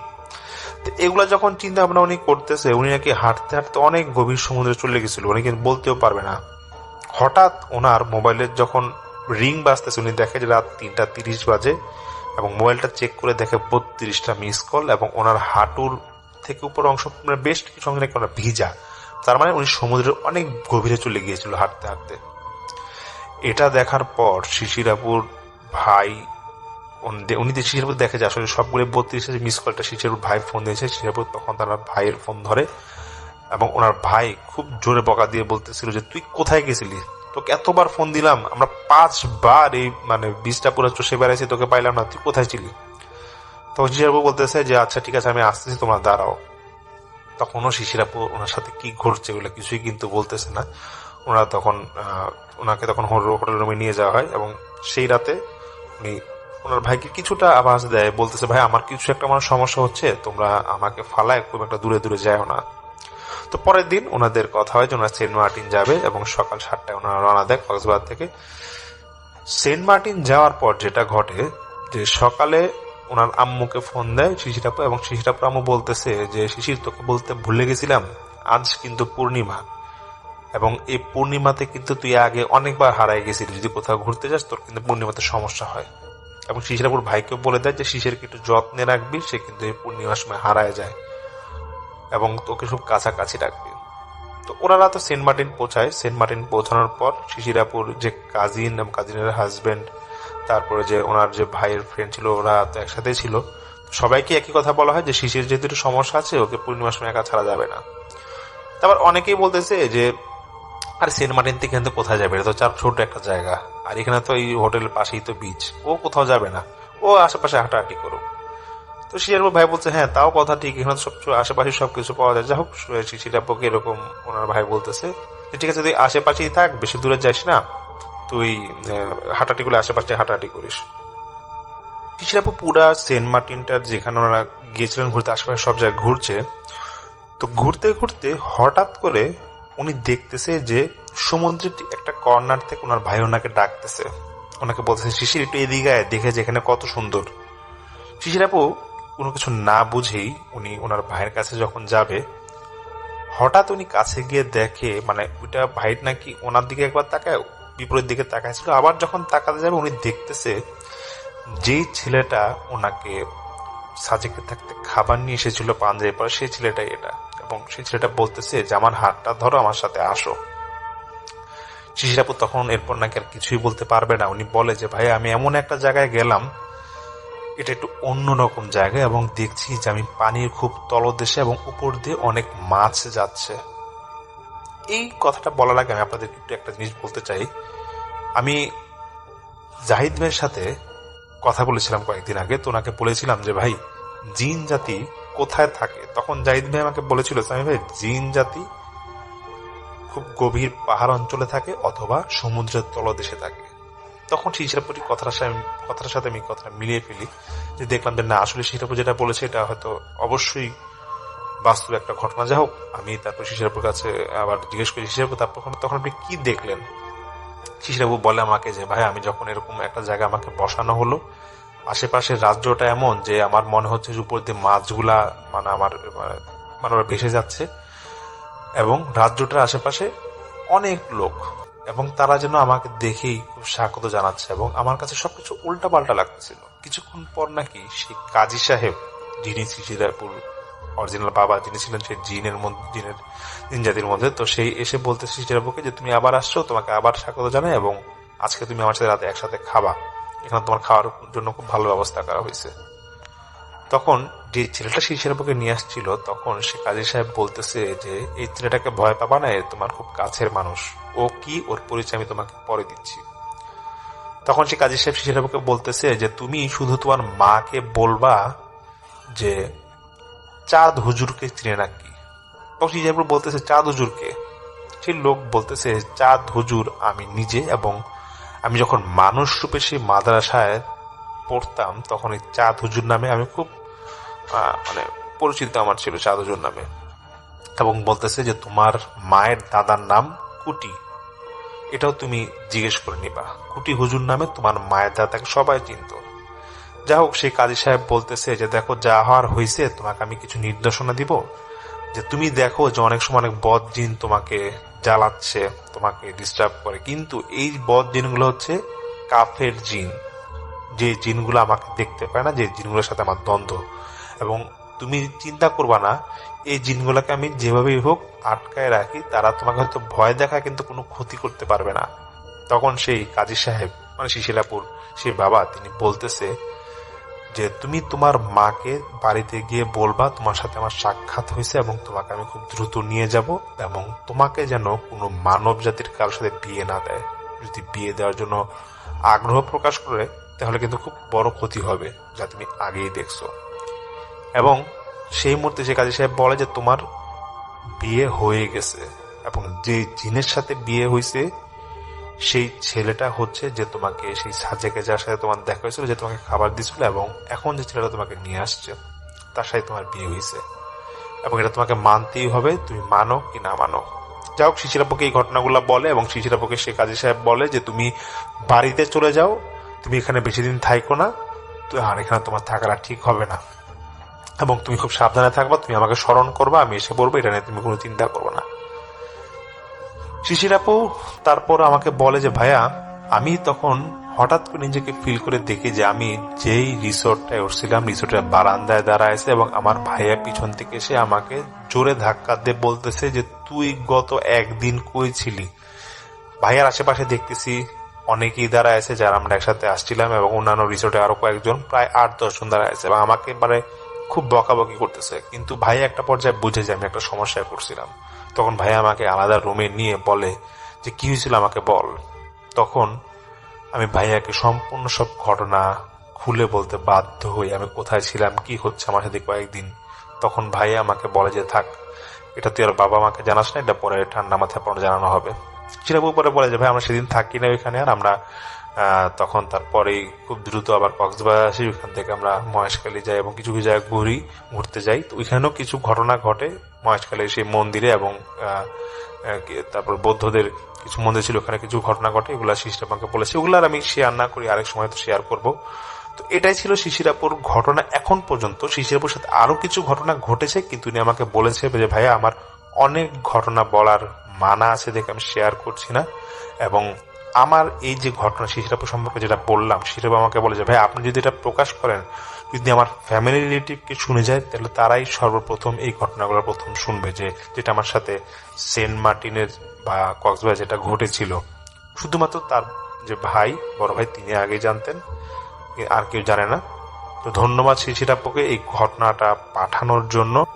এগুলা যখন চিন্তা ভাবনা উনি করতেছে, উনি নাকি হাঁটতে হাঁটতে অনেক গভীর সমুদ্রে চলে গেছিল, উনি কিন্তু বলতেও পারবে না। হঠাৎ ওনার মোবাইলের যখন রিং বাজতেছে, উনি দেখে যে রাত 3:30 বাজে এবং মোবাইলটা চেক করে দেখে 32টা মিস কল এবং ওনার হাঁটুর থেকে উপর অংশ বেশ কিছু অংশ নাকি ওনার ভিজা। তার উনি সমুদ্রের অনেক গভীরে চলে গিয়েছিল হাঁটতে হাঁটতে। এটা দেখার পর শিশিরাপুর ভাই উনি শিশিরাপুর দেখে যে আসলে সবগুলো 32 মিস কলটা শিশিরাপুর ভাই ফোন দিয়েছে। শিশিরাপুর তখন তার ভাইয়ের ফোন ধরে এবং ওনার ভাই খুব জোরে বকা দিয়ে বলতেছিল যে তুই কোথায় গেছিলি, তোকে এতবার ফোন দিলাম, আমরা 5 বার এই মানে 20টা পুরো চষে বেড়াইছি, তোকে পাইলাম না, তুই কোথায় ছিলি? তখন শিশিরাপু বলতেছে যে আচ্ছা ঠিক আছে আমি আসতেছি, তোমরা দাঁড়াও। তখনও শিশিরাপু ওনার সাথে কি ঘটছে ওগুলো কিছুই কিন্তু বলতেছে না। ওনারা তখন ওনাকে তখন হোটেল রুমে নিয়ে যাওয়া হয় এবং সেই রাতে উনি ওনার ভাইকে কিছুটা আভাস দেয়, বলতেছে ভাই আমার কিছু একটা আমার সমস্যা হচ্ছে, তোমরা আমাকে ফালায় খুব একটা দূরে দূরে যাও না। তো পরের দিন ওনাদের কথা হয় যে ওনারা সেন্ট মার্টিন যাবে এবং সকাল 7টায় ওনারা রওনা দেয় কক্সবাজার থেকে। সেন্ট মার্টিন যাওয়ার পর যেটা ঘটে যে সকালে ওনার আম্মুকে ফোন দেয় শিশিরাপু এবং শিশিরাপুর আম্মু বলতেছে যে শিশির তোকে বলতে ভুলে গেছিলাম, আজ কিন্তু পূর্ণিমা এবং এই পূর্ণিমাতে কিন্তু তুই আগে অনেকবার হারাই গেছিলি, যদি কোথাও ঘুরতে যাস তোর কিন্তু পূর্ণিমাতে সমস্যা হয়। এবং শিশিরাপুর ভাইকেও বলে দেয় যে শিশিরকে একটু যত্নে রাখবি, সে কিন্তু এই পূর্ণিমার সময় হারায় যায় এবং তোকে খুব কাছাকাছি রাখবি। তো ওনারা তো সেন্ট মার্টিন পৌঁছায়। সেন্ট মার্টিন পৌঁছানোর পর শিশিরাপুর যে কাজিন এবং কাজিনের হাজবেন্ড, তারপরে যে ওনার যে ভাইয়ের ফ্রেন্ড ছিল, ওরা তো একসাথেই ছিল। সবাইকে একই কথা বলা হয় যে শিশির যেহেতু একটু সমস্যা আছে, ওকে পূর্ণিমার সময় একা ছাড়া যাবে না। তারপর অনেকেই বলতেছে যে আরে সেন্ট মার্টিন থেকে এখান থেকে কোথায় যাবে, এটা তো ছোট একটা জায়গা, আর এখানে তো এই হোটেলের পাশেই তো বিচ, ও কোথাও যাবে না, ও আশেপাশে হাঁটাহাঁটি করুক। তো শিশিরাপুর ভাই বলছে হ্যাঁ তাও কথা ঠিক, এখানে সব আশেপাশে সবকিছু পাওয়া যায়। যা হোক শিশিরাপুকে এরকম ওনার ভাই বলতেছে যে ঠিক আছে তুই আশেপাশেই থাক, বেশি দূরে যাস না, তুই হাঁটাহাঁটি করলে আশেপাশে হাঁটাহাঁটি করিস। শিশিরাপু পুরা সেন্ট মার্টিনটার যেখানে ওনারা গিয়েছিলেন ঘুরতে, আশেপাশে সব জায়গায় ঘুরছে। তো ঘুরতে ঘুরতে হঠাৎ করে উনি দেখতেছে যে সমুদ্রের একটা কর্নার থেকে ওনার ভাই ওনাকে ডাকতেছে, ওনাকে বলতেছে শিশির একটু এদিকে আয়, দেখে যেখানে কত সুন্দর। শিশিরাপু কোনো কিছু না বুঝেই উনি ওনার ভাইয়ের কাছে যখন যাবে, হঠাৎ উনি কাছে গিয়ে দেখে মানে ওইটা ভাই নাকি ওনার দিকে একবার তাকায়, বিপরীত দিকে তাকাইছিল, আবার যখন তাকাতে যাবে উনি দেখতেছে যেই ছেলেটা ওনাকে সাজেকে থাকতে খাবার নিয়ে এসেছিল পাঞ্জাবি পরে, সেই ছেলেটাই এটা। এবং সেই ছেলেটা বলতেছে যে আমার হাতটা ধরো, আমার সাথে আসো। শিশিরাপু তখন এরপর নাকি আর কিছুই বলতে পারবে না। উনি বলে যে ভাই আমি এমন একটা জায়গায় গেলাম, এটা একটু অন্যরকম জায়গা এবং দেখছি যে আমি পানির খুব তলদেশে এবং উপর দিয়ে অনেক মাছ যাচ্ছে। এই কথাটা বলার আগে আমি আপনাদের একটু একটা জিনিস বলতে চাই। আমি জাহিদ ভাইয়ের সাথে কথা বলেছিলাম কয়েকদিন আগে, তো ওনাকে বলেছিলাম যে ভাই জিন জাতি কোথায় থাকে, তখন জাহিদ ভাই আমাকে বলেছিল সামি ভাই জিন জাতি খুব গভীর পাহাড় অঞ্চলে থাকে অথবা সমুদ্রের তলদেশে থাকে। তখন শিশিরাপুর কথাটার সাথে আমি কথাটা মিলিয়ে ফেলি, যে দেখলাম যে না আসলে শিশিরাপুর যেটা বলেছে এটা হয়তো অবশ্যই বাস্তব একটা ঘটনা। যা হোক আমি তারপর শিশিরাপুর কাছে আবার জিজ্ঞেস করি শিশিরাপুর তখন আপনি কি দেখলেন। শিশিরাপু বলে আমাকে যে ভাই আমি যখন এরকম একটা জায়গায় আমাকে বসানো হলো, আশেপাশের রাজ্যটা এমন যে আমার মনে হচ্ছে উপর দিয়ে মাছগুলা মানে আমার মানে ওরা ভেসে যাচ্ছে এবং রাজ্যটার আশেপাশে অনেক লোক এবং তারা যেন আমাকে দেখেই খুব স্বাগত জানাচ্ছে এবং আমার কাছে সবকিছু উল্টাপাল্টা লাগতেছিল। কিছুক্ষণ পর নাকি সেই কাজী সাহেব, যিনি শিশিরাপুর অরিজিনাল বাবা, যিনি ছিলেন সেই জিন জাতির মধ্যে, তো সেই এসে বলতে শিশিরাপুকে যে তুমি আবার আসছো, তোমাকে আবার স্বাগত জানাই এবং আজকে তুমি আমার সাথে রাতে একসাথে খাবা, এখানে তোমার খাওয়ার জন্য খুব ভালো ব্যবস্থা করা হয়েছে। তখন যে ছেলেটা শিশিরাপুকে নিয়ে আসছিল, তখন সে কাজী সাহেব বলতেছে যে এই ছেলেটাকে ভয় পাবা না, তোমার খুব কাছের মানুষ, ও কি ওর পরিচয় আমি তোমাকে পরে দিচ্ছি। তখন সে কাজী সাহেব শিশিরাপুকে বলতেছে যে তুমি শুধু তোমার মাকে বলবা যে চাঁদ হুজুরকে চিনে নাকি। তখন শিশিরাপুর বলতেছে চাঁদ হুজুরকে? সেই লোক বলতেছে চাঁদ হুজুর আমি নিজে, এবং আমি যখন মানুষ রূপে সেই মাদ্রাসায় পড়তাম তখন এই চাঁদ হুজুর নামে আমি খুব মানে পরিচিত আমার ছিল চাঁদ হুজুর নামে। এবং বলতেছে যে তোমার মায়ের দাদার নাম কুটি, এটাও তুমি জিজ্ঞেস করে নিবা, কুটি হুজুর নামে তোমার মায়ের দাদাকে সবাই চিনত। যা হোক সেই কাজী সাহেব বলতেছে যে দেখো যা হওয়ার হয়েছে, তোমাকে আমি কিছু নির্দেশনা দিব, যে তুমি দেখো যে অনেক সময় অনেক বদ জিন তোমাকে জ্বালাচ্ছে, তোমাকে ডিস্টার্ব করে, কিন্তু এই বদ জিনগুলো হচ্ছে কাফের জিন, যে জিনগুলো আমাকে দেখতে পায় না, যে জিনগুলোর সাথে আমার দ্বন্দ্ব, এবং তুমি চিন্তা করবা না এই জিনগুলোকে আমি যেভাবেই হোক আটকায় রাখি, তারা তোমাকে হয়তো ভয় দেখায় কিন্তু কোনো ক্ষতি করতে পারবে না। তখন সেই কাজী সাহেব মানে শিশিরাপুর সেই বাবা তিনি বলতেছে যে তুমি তোমার মাকে বাড়িতে গিয়ে বলবা তোমার সাথে আমার সাক্ষাৎ হয়েছে এবং তোমাকে আমি খুব দ্রুত নিয়ে যাব এবং তোমাকে যেন কোনো মানব জাতির কারোর সাথে বিয়ে না দেয়। যদি বিয়ে দেওয়ার জন্য আগ্রহ প্রকাশ করে তাহলে কিন্তু খুব বড় ক্ষতি হবে, যা তুমি আগেই দেখছো। এবং সেই মুহূর্তে সে কাজী সাহেব বলে যে তোমার বিয়ে হয়ে গেছে এবং যে জিনের সাথে বিয়ে হয়েছে সেই ছেলেটা হচ্ছে যে তোমাকে সেই সাজেকে যার সাথে তোমার দেখা হয়েছিল, যে তোমাকে খাবার দিয়েছিল, এবং এখন যে ছেলেটা তোমাকে নিয়ে আসছে তার সাথে তোমার বিয়ে হয়েছে এবং এটা তোমাকে মানতেই হবে, তুমি মানো কি না মানো। যাই হোক, শিশির আপুকে এই ঘটনাগুলো বলে এবং শিশির আপুকে সে কাজী সাহেব বলে যে তুমি বাড়িতে চলে যাও, তুমি এখানে বেশি দিন থাইকো না, আর এখানে তোমার থাকাটা ঠিক হবে না এবং তুমি খুব সাবধানে থাকবা, তুমি আমাকে স্মরণ করবা, আমি এসে পড়বো, এটা নিয়ে তুমি কোনো চিন্তা করবে না। শিশির আপু তারপর আমাকে বলে যে ভাইয়া, আমি তখন হঠাৎ করে নিজেকে ফিল করে দেখি যে আমি যেই রিসোর্টটায় উঠছিলাম রিসোর্টের বারান্দায় দাঁড়ায় আছে এবং আমার ভাইয়া পিছন থেকে এসে আমাকে জোরে ধাক্কা দিয়ে বলতেছে যে তুই গত একদিন কই ছিলি। ভাইয়ার আশেপাশে দেখতেছি অনেকেই দাঁড়ায় আছে যারা আমরা একসাথে আসছিলাম এবং অন্যান্য রিসোর্টে আরো কয়েকজন, প্রায় 8-10 জন দাঁড়ায় আছে এবং আমাকে মানে খুব বকাবকি করতেছে। কিন্তু ভাইয়া একটা পর্যায়ে বুঝে যে আমি একটা সমস্যায় পড়ছিলাম। তখন ভাইয়া আমাকে আলাদা রুমে নিয়ে বলে যে কি হয়েছিল আমাকে বল। তখন আমি ভাইয়াকে সম্পূর্ণ সব ঘটনা খুলে বলতে বাধ্য হই, আমি কোথায় ছিলাম, কি হচ্ছে আমার সাথে কয়েকদিন। তখন ভাইয়া আমাকে বলে যে থাক, এটা তুই আর বাবা মাকে জানাস না, এটা পরে ঠান্ডা মাথায় পরে জানানো হবে। চিরাবু পরে বলে যে ভাই আমরা সেদিন থাকি না ওইখানে, আর আমরা তখন তারপরেই খুব দ্রুত আবার কক্সবাজার আসি, ওইখান থেকে আমরা মহেশখালী যাই এবং কিছু কিছু জায়গায় ঘুরতে যাই। তো ওইখানেও কিছু ঘটনা ঘটে মহেশখালীর সেই মন্দিরে এবং তারপর বৌদ্ধদের কিছু মন্দির ছিল, ওখানে কিছু ঘটনা ঘটে, এগুলা শিশির আমাকে বলেছে, ওগুলো আর আমি শেয়ার না করি, আরেক সময় তো শেয়ার করব। তো এটাই ছিল শিশির আপুর ঘটনা এখন পর্যন্ত। শিশির আপুর সাথে আরো কিছু ঘটনা ঘটেছে, কিন্তু উনি আমাকে বলেছে যে ভাইয়া আমার অনেক ঘটনা বলার মানা আছে দেখে আমি শেয়ার করছি না। এবং আমার এই যে ঘটনা শিশির আপু সম্পর্কে যেটা বললাম, শিশির আপু আমাকে বলে যে ভাই আপনি যদি এটা প্রকাশ করেন, যদি আমার ফ্যামিলি রিলেটিভকে শুনে যায়, তাহলে তারাই সর্বপ্রথম এই ঘটনাগুলো প্রথম শুনবে, যে যেটা আমার সাথে সেন্ট মার্টিনের বা কক্সবাজার যেটা ঘটেছিল। শুধুমাত্র তার যে ভাই, বড় ভাই, তিনি আগে জানতেন, আর কেউ জানে না। তো ধন্যবাদ শিশির আপুকে এই ঘটনাটা পাঠানোর জন্য।